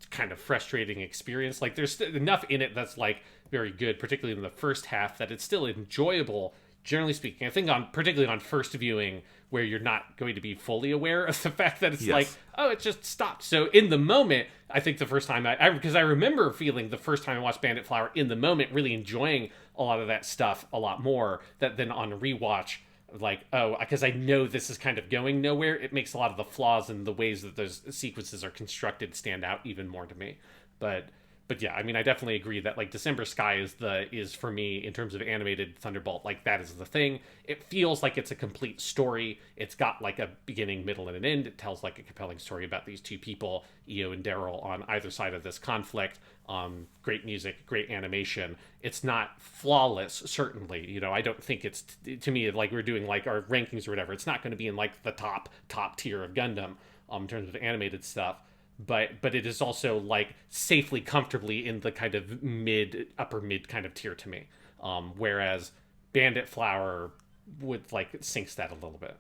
kind of frustrating experience. Like there's enough in it that's like very good, particularly in the first half, that it's still enjoyable. Generally speaking, I think particularly on first viewing, where you're not going to be fully aware of the fact that it's like, oh, it just stopped. So in the moment, I think the first time because I remember feeling the first time I watched Bandit Flower in the moment, really enjoying a lot of that stuff a lot more than on rewatch. Like, oh, because I know this is kind of going nowhere. It makes a lot of the flaws and the ways that those sequences are constructed stand out even more to me. But yeah, I mean, I definitely agree that like December Sky is for me in terms of animated Thunderbolt, like that is the thing. It feels like it's a complete story. It's got like a beginning, middle, and an end. It tells like a compelling story about these two people, Io and Daryl, on either side of this conflict. Great music, great animation. It's not flawless, certainly. You know, I don't think it's, to me, like we're doing like our rankings or whatever. It's not going to be in like the top tier of Gundam in terms of animated stuff. But it is also like safely, comfortably in the kind of upper mid kind of tier to me. Whereas Bandit Flower would like sinks that a little bit.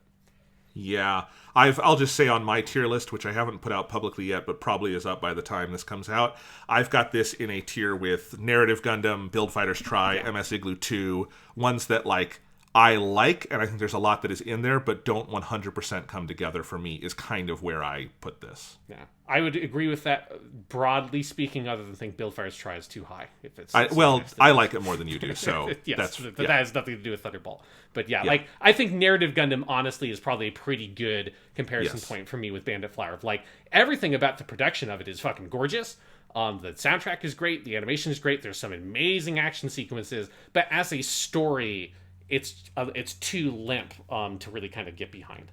Yeah, I'll just say on my tier list, which I haven't put out publicly yet, but probably is up by the time this comes out, I've got this in a tier with Narrative Gundam, Build Fighters Try, MS Igloo 2, ones that like I like, and I think there's a lot that is in there, but don't 100% come together for me, is kind of where I put this. Yeah, I would agree with that, broadly speaking, other than think Build Fighters Try is too high. If it's I like it more than you do, so yes, that has nothing to do with Thunderbolt. But yeah, like I think Narrative Gundam honestly is probably a pretty good comparison point for me with Bandit Flower. Like everything about the production of it is fucking gorgeous. The soundtrack is great, the animation is great. There's some amazing action sequences, but as a story, it's too limp to really kind of get behind.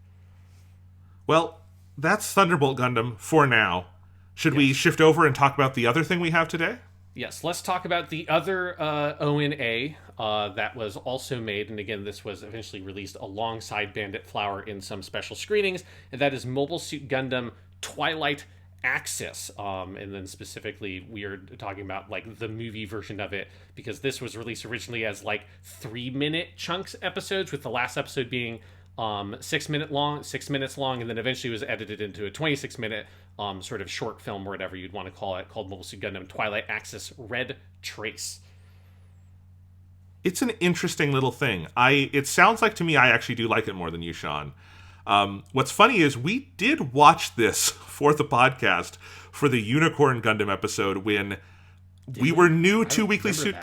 Well, that's Thunderbolt Gundam for now. Should we shift over and talk about the other thing we have today? Yes, let's talk about the other ONA that was also made, and again, this was eventually released alongside Bandit Flower in some special screenings, and that is Mobile Suit Gundam Twilight Axis. And then specifically, we are talking about like the movie version of it, because this was released originally as like 3-minute chunks episodes, with the last episode being 6 minutes long, and then eventually was edited into a 26-minute sort of short film or whatever you'd want to call it, called Mobile Suit Gundam Twilight Axis Red Trace. It's an interesting little thing. It sounds like to me I actually do like it more than you, Sean. What's funny is we did watch this for the podcast for the Unicorn Gundam episode when we were new to Weekly Suit.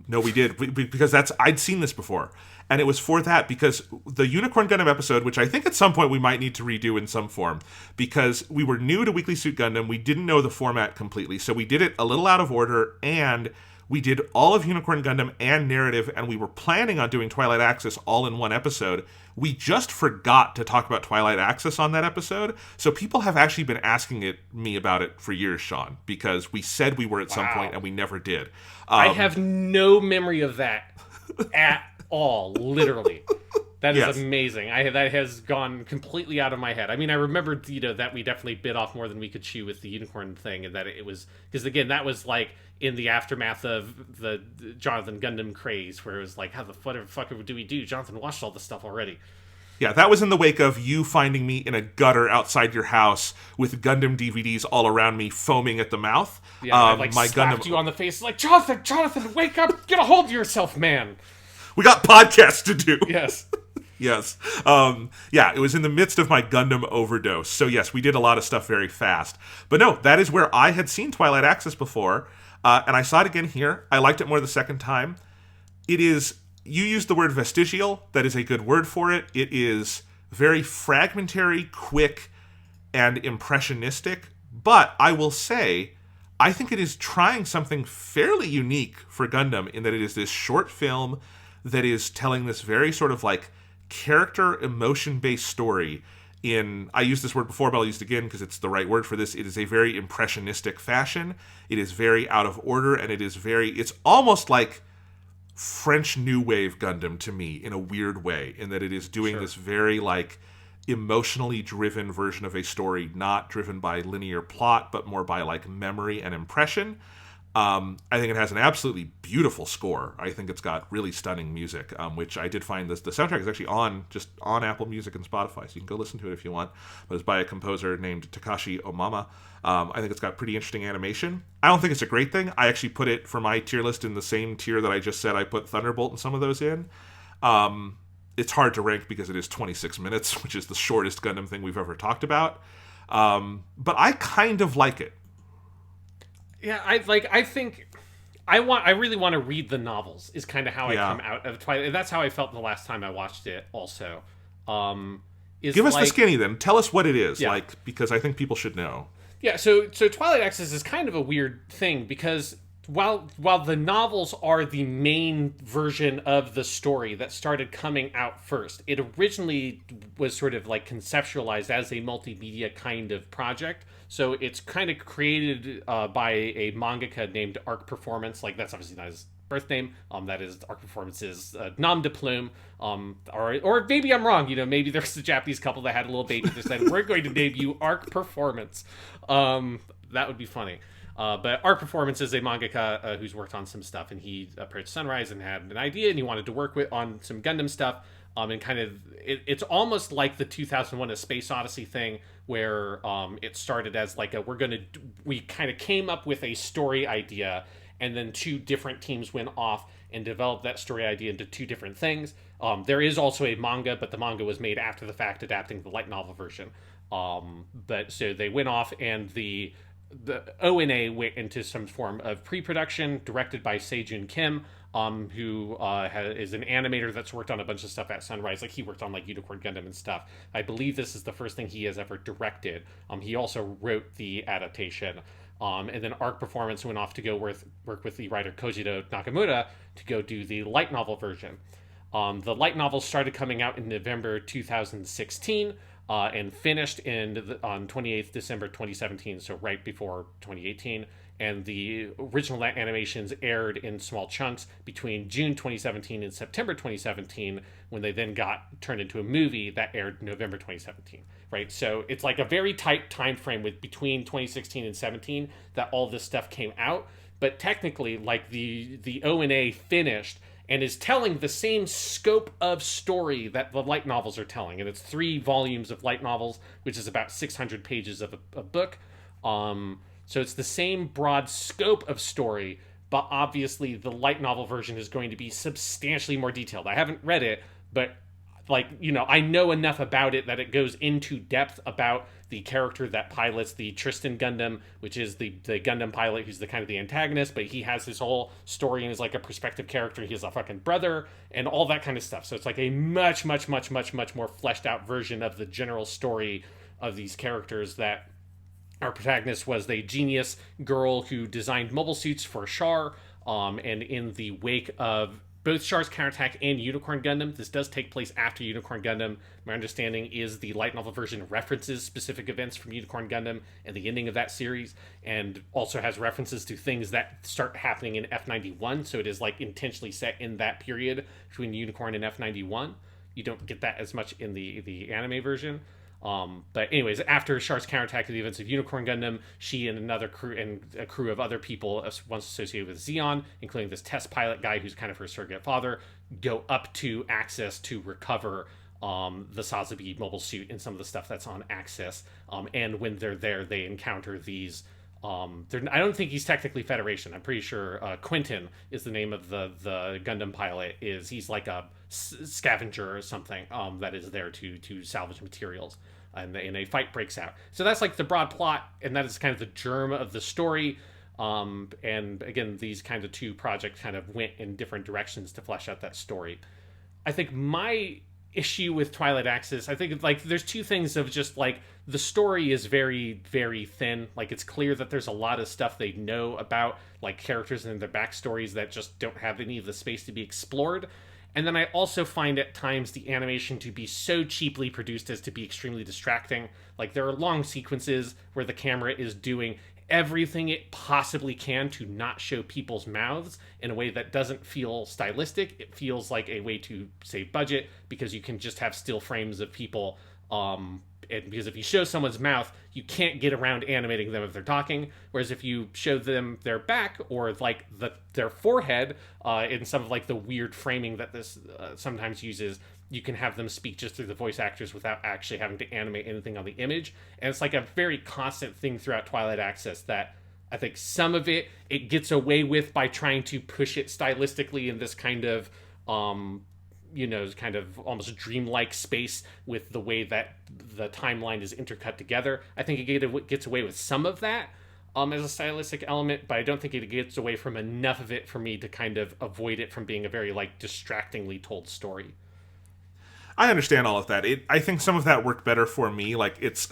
No, we did, because I'd seen this before, and it was for that, because the Unicorn Gundam episode, which I think at some point we might need to redo in some form, because we were new to Weekly Suit Gundam, we didn't know the format completely, so we did it a little out of order, and we did all of Unicorn Gundam and Narrative, and we were planning on doing Twilight Axis all in one episode. We just forgot to talk about Twilight Axis on that episode, so people have actually been asking me about it for years, Sean, because we said we were at some point and we never did. I have no memory of that at all, literally. That is amazing. That has gone completely out of my head. I mean, I remembered, that we definitely bit off more than we could chew with the unicorn thing, and that it was, because again, that was like in the aftermath of the Jonathan Gundam craze, where it was like, how the fuck do we do? Jonathan watched all this stuff already. Yeah, that was in the wake of you finding me in a gutter outside your house with Gundam DVDs all around me, foaming at the mouth. Yeah, I my slapped Gundam... you on the face, like, Jonathan, wake up, get a hold of yourself, man. We got podcasts to do. Yes. Yes. It was in the midst of my Gundam overdose. So yes, we did a lot of stuff very fast. But no, that is where I had seen Twilight Axis before, and I saw it again here. I liked it more the second time. It is, you used the word vestigial. That is a good word for it. It is very fragmentary, quick, and impressionistic. But I will say, I think it is trying something fairly unique for Gundam, in that it is this short film that is telling this very sort of like character emotion-based story in, I used this word before, but I'll use it again because it's the right word for this. It is a very impressionistic fashion. It is very out of order, and it's almost like French New Wave Gundam to me, in a weird way, in that it is doing this very like emotionally driven version of a story, not driven by linear plot, but more by like memory and impression. I think it has an absolutely beautiful score. I think it's got really stunning music, which I did find the soundtrack is actually on Apple Music and Spotify, so you can go listen to it if you want. But it's by a composer named Takashi Omama. I think it's got pretty interesting animation. I don't think it's a great thing. I actually put it for my tier list in the same tier that I just said I put Thunderbolt and some of those in. It's hard to rank because it is 26 minutes, which is the shortest Gundam thing we've ever talked about. But I kind of like it. Yeah, I think I really want to read the novels is kind of how I come out of Twilight. That's how I felt the last time I watched it also. Give us the skinny then. Tell us what it is, because I think people should know. Yeah, so Twilight Access is kind of a weird thing because while the novels are the main version of the story that started coming out first, it originally was sort of like conceptualized as a multimedia kind of project. So it's kind of created by a mangaka named Arc Performance. Like, that's obviously not his birth name. That is Arc Performance's nom de plume. Or maybe I'm wrong. Maybe there's a Japanese couple that had a little baby that said, "We're going to name you Arc Performance." That would be funny. But Arc Performance is a mangaka who's worked on some stuff, and he approached Sunrise and had an idea, and he wanted to work on some Gundam stuff. And kind of, it's almost like the 2001: A Space Odyssey thing, where it started as like we kind of came up with a story idea, and then two different teams went off and developed that story idea into two different things. There is also a manga, but the manga was made after the fact, adapting the light novel version. But so they went off, and the ONA went into some form of pre-production, directed by Sejun Kim, who is an animator that's worked on a bunch of stuff at Sunrise. Like, he worked on like Unicorn Gundam and stuff. I believe this is the first thing he has ever directed. He also wrote the adaptation. And then Arc Performance went off to go work with the writer Kojiro Nakamura to go do the light novel version. The light novel started coming out in November 2016. And finished on 28th December 2017, so right before 2018. And the original animations aired in small chunks between June 2017 and September 2017, when they then got turned into a movie that aired November 2017. Right, so it's like a very tight time frame with between 2016 and 17 that all this stuff came out. But technically, like the ONA finished and is telling the same scope of story that the light novels are telling. And it's 3 volumes of light novels, which is about 600 pages of a book. So it's the same broad scope of story, but obviously the light novel version is going to be substantially more detailed. I haven't read it, but I know enough about it that it goes into depth about the character that pilots the Tristan Gundam, which is the Gundam pilot who's the kind of the antagonist, but he has his whole story and is like a perspective character. He has a fucking brother and all that kind of stuff. So it's like a much, much, much, much, much more fleshed out version of the general story of these characters. That our protagonist was the genius girl who designed mobile suits for Char, and in the wake of both Char's Counterattack and Unicorn Gundam. This does take place after Unicorn Gundam. My understanding is the light novel version references specific events from Unicorn Gundam and the ending of that series, and also has references to things that start happening in F91, so it is like intentionally set in that period between Unicorn and F91. You don't get that as much in the anime version. But anyways, after Char's counterattack to the events of Unicorn Gundam, she and another crew and a crew of other people once associated with Zeon, including this test pilot guy who's kind of her surrogate father, go up to Axis to recover the Sazabi mobile suit and some of the stuff that's on Axis. And when they're there, they encounter these. I don't think he's technically Federation. I'm pretty sure Quentin is the name of the Gundam pilot. He's like a scavenger or something that is there to salvage materials. And a fight breaks out. So that's like the broad plot, and that is kind of the germ of the story. And again, these kind of two projects kind of went in different directions to flesh out that story. I think my issue with Twilight Access, I think like there's two things of just like the story is very, very thin. Like it's clear that there's a lot of stuff they know about like characters and their backstories that just don't have any of the space to be explored. And then I also find at times the animation to be so cheaply produced as to be extremely distracting. Like there are long sequences where the camera is doing everything it possibly can to not show people's mouths in a way that doesn't feel stylistic. It feels like a way to save budget because you can just have still frames of people because if you show someone's mouth, you can't get around animating them if they're talking. Whereas if you show them their back or like their forehead, in some of like the weird framing that this sometimes uses, you can have them speak just through the voice actors without actually having to animate anything on the image. And it's like a very constant thing throughout Twilight Access that I think some of it gets away with by trying to push it stylistically in this kind of kind of almost dreamlike space with the way that the timeline is intercut together. I think it gets away with some of that as a stylistic element, but I don't think it gets away from enough of it for me to kind of avoid it from being a very like distractingly told story. I understand all of that. I think some of that worked better for me. Like it's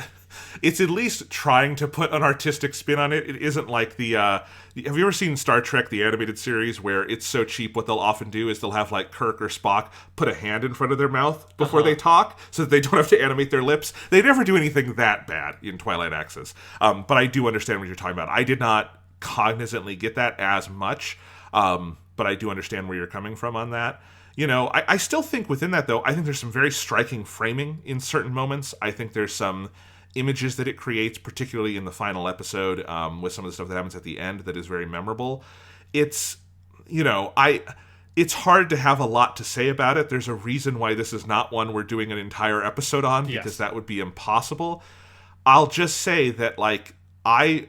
at least trying to put an artistic spin on it. It isn't like the. Have you ever seen Star Trek, the animated series, where it's so cheap? What they'll often do is they'll have like Kirk or Spock put a hand in front of their mouth before they talk, so that they don't have to animate their lips. They never do anything that bad in Twilight Access. But I do understand what you're talking about. I did not cognizantly get that as much, but I do understand where you're coming from on that. I still think within that, though, I think there's some very striking framing in certain moments. I think there's some images that it creates, particularly in the final episode, with some of the stuff that happens at the end that is very memorable. It's hard to have a lot to say about it. There's a reason why this is not one we're doing an entire episode on, because that would be impossible. I'll just say that, like, I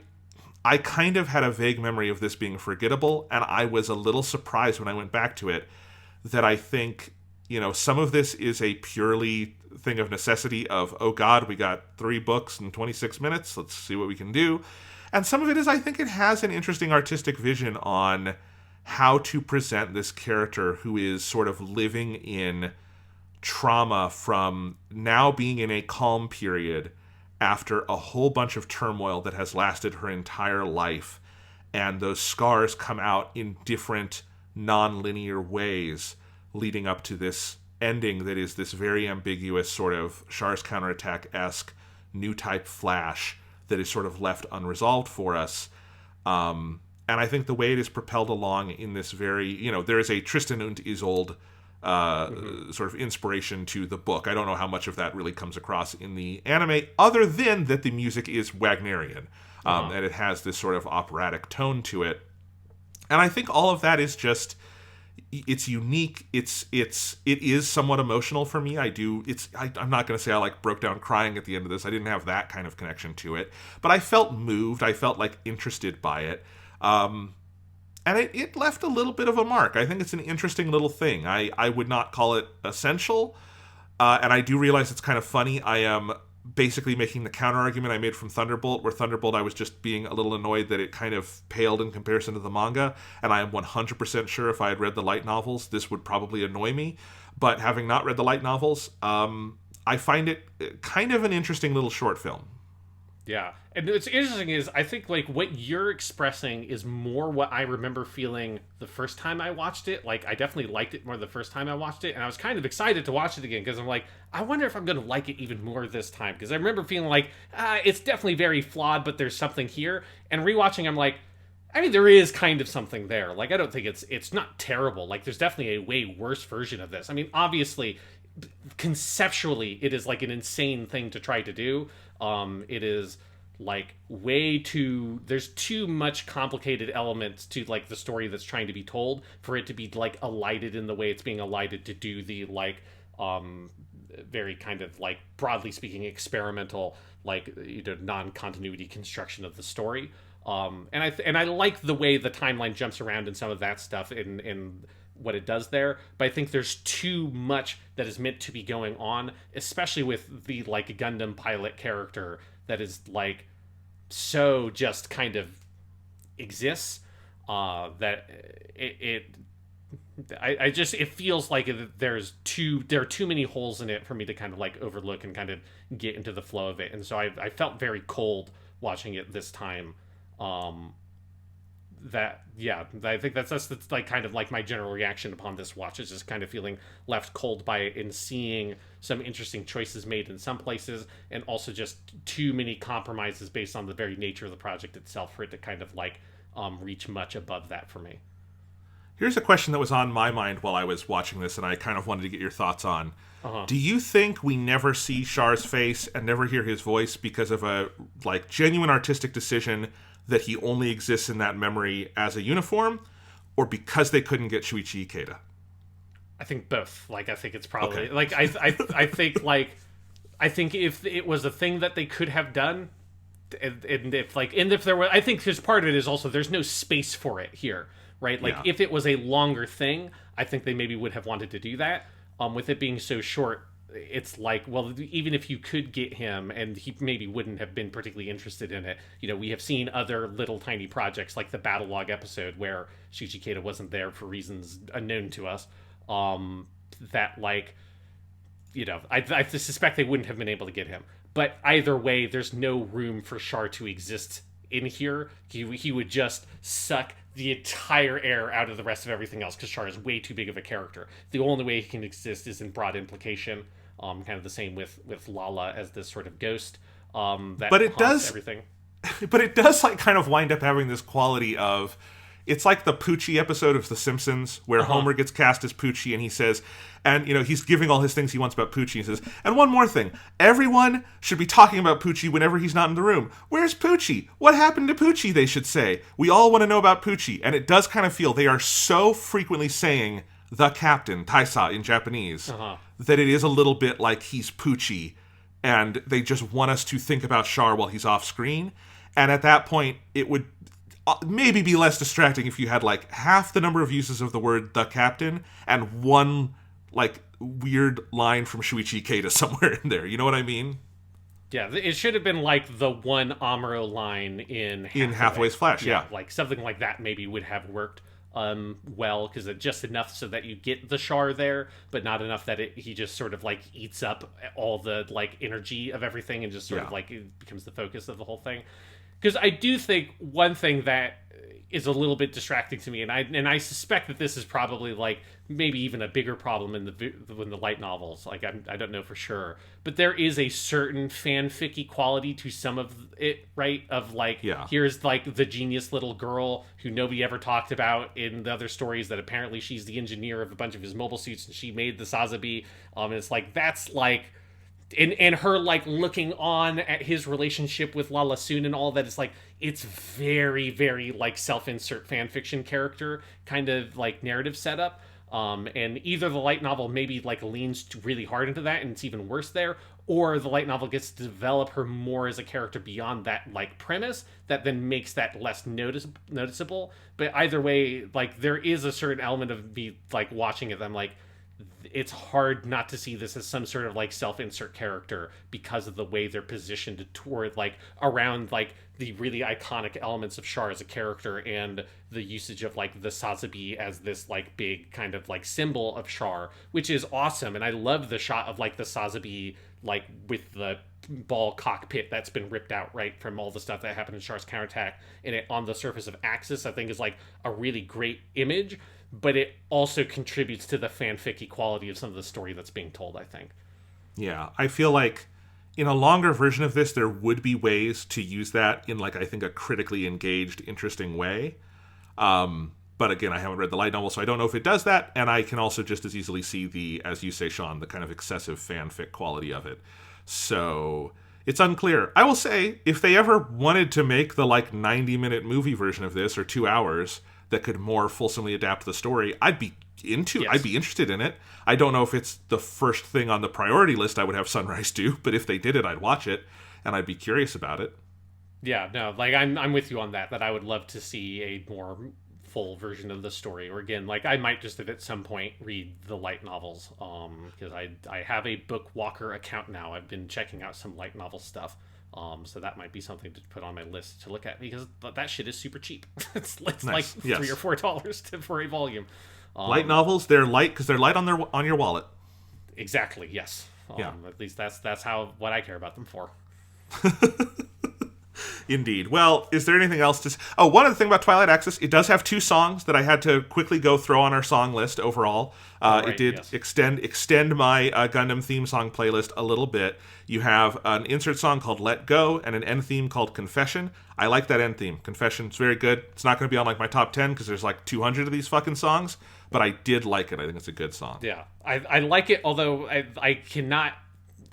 kind of had a vague memory of this being forgettable, and I was a little surprised when I went back to it that I think, some of this is a purely thing of necessity of, oh God, we got 3 books in 26 minutes, let's see what we can do. And some of it is, I think it has an interesting artistic vision on how to present this character who is sort of living in trauma from now being in a calm period after a whole bunch of turmoil that has lasted her entire life. And those scars come out in different non-linear ways leading up to this ending that is this very ambiguous sort of Char's Counterattack-esque new type Flash that is sort of left unresolved for us. And I think the way it is propelled along in this very, there is a Tristan und Isolde sort of inspiration to the book. I don't know how much of that really comes across in the anime, other than that the music is Wagnerian, and it has this sort of operatic tone to it. And I think all of that is just, it's unique. It is somewhat emotional for me. I'm not going to say I like broke down crying at the end of this. I didn't have that kind of connection to it, but I felt moved. I felt like interested by it. And it left a little bit of a mark. I think it's an interesting little thing. I would not call it essential. And I do realize it's kind of funny. I am basically making the counter argument I made from Thunderbolt, where Thunderbolt I was just being a little annoyed that it kind of paled in comparison to the manga, and I am 100% sure if I had read the light novels, this would probably annoy me. But having not read the light novels, I find it kind of an interesting little short film. Yeah. And what's interesting is I think like what you're expressing is more what I remember feeling the first time I watched it. Like I definitely liked it more the first time I watched it, and I was kind of excited to watch it again because I'm like, I wonder if I'm going to like it even more this time, because I remember feeling like it's definitely very flawed, but there's something here. And rewatching, I'm like, I mean, there is kind of something there. Like I don't think it's not terrible. Like there's definitely a way worse version of this. I mean, obviously, conceptually, it is like an insane thing to try to do. It is like there's too much complicated elements to like the story that's trying to be told for it to be like elided in the way it's being elided to do the like very kind of like broadly speaking experimental like non-continuity construction of the story. And I like the way the timeline jumps around and some of that stuff in what it does there, but I think there's too much that is meant to be going on, especially with the like Gundam pilot character that is like so just kind of exists that it feels like there are too many holes in it for me to kind of like overlook and kind of get into the flow of it. And so I felt very cold watching it this time. I think that's like kind of like my general reaction upon this watch, is just kind of feeling left cold by it and seeing some interesting choices made in some places, and also just too many compromises based on the very nature of the project itself for it to kind of like reach much above that for me. Here's a question that was on my mind while I was watching this, and I kind of wanted to get your thoughts on. Do you think we never see Char's face and never hear his voice because of a genuine artistic decision that he only exists in that memory as a uniform, or because they couldn't get Shuichi Ikeda? I think both. I think it's probably Okay. I think if it was a thing that they could have done, and if there were, I think because part of it is also there's no space for it here, right? If it was a longer thing, I think they maybe would have wanted to do that. With it being so short, it's even if you could get him, and he maybe wouldn't have been particularly interested in it. We have seen other little tiny projects like the Battle Log episode where Shuichi Ikeda wasn't there for reasons unknown to us. I suspect they wouldn't have been able to get him. But either way, there's no room for Char to exist in here. He would just suck the entire air out of the rest of everything else because Char is way too big of a character. The only way he can exist is in broad implication. Kind of the same with Lala as this sort of ghost. But it does everything. But it does kind of wind up having this quality of, it's like the Poochie episode of The Simpsons where Homer gets cast as Poochie and he says, and he's giving all his things he wants about Poochie. He says, and one more thing, everyone should be talking about Poochie whenever he's not in the room. Where's Poochie? What happened to Poochie, they should say. We all want to know about Poochie. And it does kind of feel they are so frequently saying the captain, Taisa in Japanese, that it is a little bit like he's Poochie and they just want us to think about Char while he's off screen. And at that point, it would maybe be less distracting if you had half the number of uses of the word the captain and one weird line from Shuichi Ikeda somewhere in there. You know what I mean? Yeah, it should have been the one Amuro line in Hathaway's Flash. Yeah. Something like that maybe would have worked well, because it's just enough so that you get the Char there, but not enough that he just sort of eats up all the energy of everything and just sort of it becomes the focus of the whole thing. Because I do think one thing that is a little bit distracting to me, and I suspect that this is probably maybe even a bigger problem in the light novels. I don't know for sure, but there is a certain fanficky quality to some of it, right? Of here's the genius little girl who nobody ever talked about in the other stories, that apparently she's the engineer of a bunch of his mobile suits and she made the Sazabi. And it's that's and her looking on at his relationship with Lala Soon and all that is it's very, very self-insert fan fiction character kind of narrative setup. And either the light novel maybe leans really hard into that and it's even worse there, or the light novel gets to develop her more as a character beyond that premise that then makes that less noticeable. But either way, there is a certain element of me watching it. I'm it's hard not to see this as some sort of self-insert character because of the way they're positioned toward around the really iconic elements of Char as a character and the usage of the Sazabi as this big kind of symbol of Char, which is awesome. And I love the shot of the Sazabi with the ball cockpit that's been ripped out right from all the stuff that happened in Char's counterattack, and it on the surface of Axis I think is a really great image. But it also contributes to the fanficky quality of some of the story that's being told, I think. Yeah, I feel in a longer version of this, there would be ways to use that in, I think, a critically engaged, interesting way. But again, I haven't read the light novel, so I don't know if it does that. And I can also just as easily see the, as you say, Sean, the kind of excessive fanfic quality of it. So it's unclear. I will say, if they ever wanted to make the 90-minute movie version of this, or 2 hours, that could more fulsomely adapt the story, I'd be interested in it. I don't know if it's the first thing on the priority list I would have Sunrise do, but if they did it, I'd watch it, and I'd be curious about it. Yeah, no, I'm with you on that I would love to see a more full version of the story. Or again, I might just at some point read the light novels, because I have a Book Walker account now. I've been checking out some light novel stuff. So that might be something to put on my list to look at, because that shit is super cheap. it's nice. $3 or $4 for a volume. Light novels, they're light because they're light on your wallet. Exactly. Yes. Yeah. At least that's what I care about them for. Indeed. Well, is there anything else to Oh, one other thing about Twilight Axis, it does have 2 songs that I had to quickly go throw on our song list overall. Right, it did yes. extend my Gundam theme song playlist a little bit. You have an insert song called Let Go and an end theme called Confession. I like that end theme. Confession's very good. It's not going to be on like my top 10 because there's like 200 of these fucking songs, but I did like it. I think it's a good song. Yeah, I like it, although I cannot...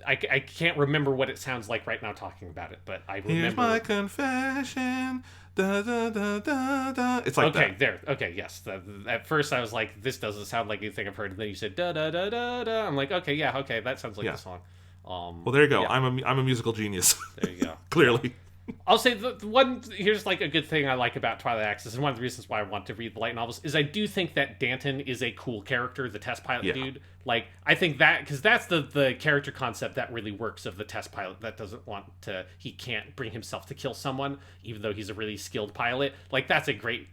I can't remember what it sounds like right now talking about it, but I remember... Here's my confession. Da, da, da, da, da. It's like okay, that. there. Okay, yes. At first I was like, this doesn't sound like anything I've heard, and then you said da da da da da. I'm like, okay, yeah, okay, that sounds like the song. Well, there you go. Yeah. I'm a musical genius. There you go. Clearly. I'll say the one here's like a good thing I like about Twilight Axis, and one of the reasons why I want to read the light novels is I do think that Danton is a cool character, the test pilot dude. Like I think that because that's the character concept that really works of the test pilot that doesn't want to, he can't bring himself to kill someone even though he's a really skilled pilot. Like that's a great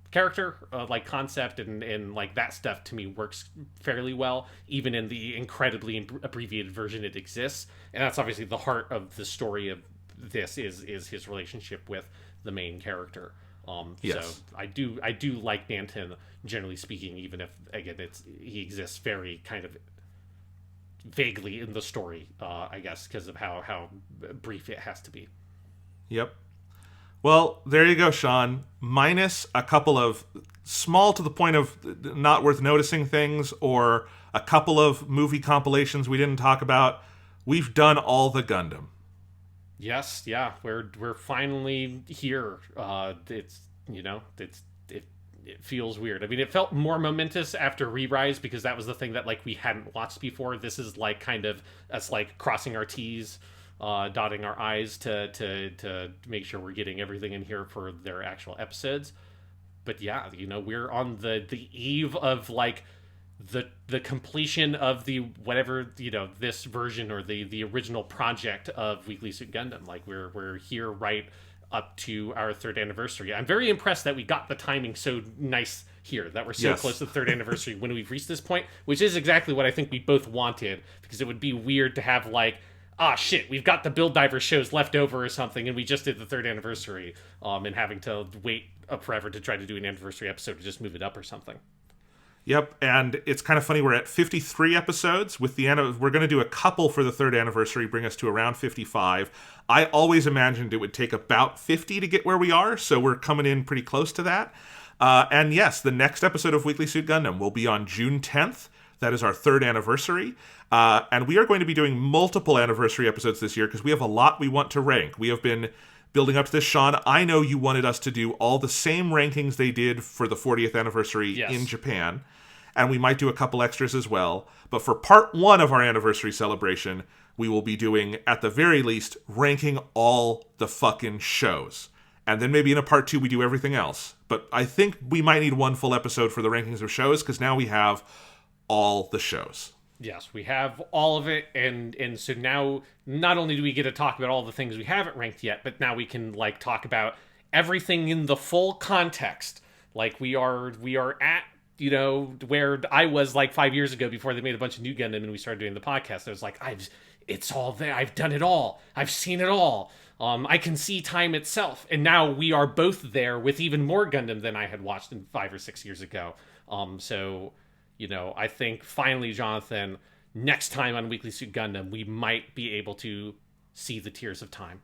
character like concept, and like that stuff to me works fairly well even in the incredibly abbreviated version it exists, and that's obviously the heart of the story of this is his relationship with the main character. So I do like Danton generally speaking, even if again he exists very kind of vaguely in the story, I guess because of how brief it has to be. Yep. Well, there you go, Sean. Minus a couple of small to the point of not worth noticing things, or a couple of movie compilations we didn't talk about, we've done all the Gundam. Yes, yeah, we're finally here. It's it feels weird. I mean, it felt more momentous after Re-Rise because that was the thing that like we hadn't watched before. This is like kind of us like crossing our T's, dotting our I's to make sure we're getting everything in here for their actual episodes. But yeah, we're on the eve of like the completion of the whatever this version or the original project of Weekly Suit Gundam. Like we're here right up to our 3rd anniversary. I'm very impressed that we got the timing so nice here, that we're so close to the 3rd anniversary when we've reached this point, which is exactly what I think we both wanted, because it would be weird to have like, shit, we've got the Build Diver shows left over or something, and we just did the 3rd anniversary, and having to wait up forever to try to do an anniversary episode to just move it up or something. Yep, and it's kind of funny. We're at 53 episodes. With the we're going to do a couple for the 3rd anniversary, bring us to around 55. I always imagined it would take about 50 to get where we are, so we're coming in pretty close to that. And yes, the next episode of Weekly Suit Gundam will be on June 10th. That is our 3rd anniversary. And we are going to be doing multiple anniversary episodes this year because we have a lot we want to rank. We have been building up to this, Sean. I know you wanted us to do all the same rankings they did for the 40th anniversary in Japan. And we might do a couple extras as well. But for part 1 of our anniversary celebration, we will be doing, at the very least, ranking all the fucking shows. And then maybe in a part 2 we do everything else. But I think we might need one full episode for the rankings of shows, because now we have all the shows. Yes, we have all of it, and so now not only do we get to talk about all the things we haven't ranked yet, but now we can like talk about everything in the full context. Like we are at where I was like 5 years ago before they made a bunch of new Gundam and we started doing the podcast. I was like, it's all there. I've done it all. I've seen it all. I can see time itself. And now we are both there with even more Gundam than I had watched in 5 or 6 years ago. So, I think finally, Jonathan, next time on Weekly Suit Gundam, we might be able to see the tears of time.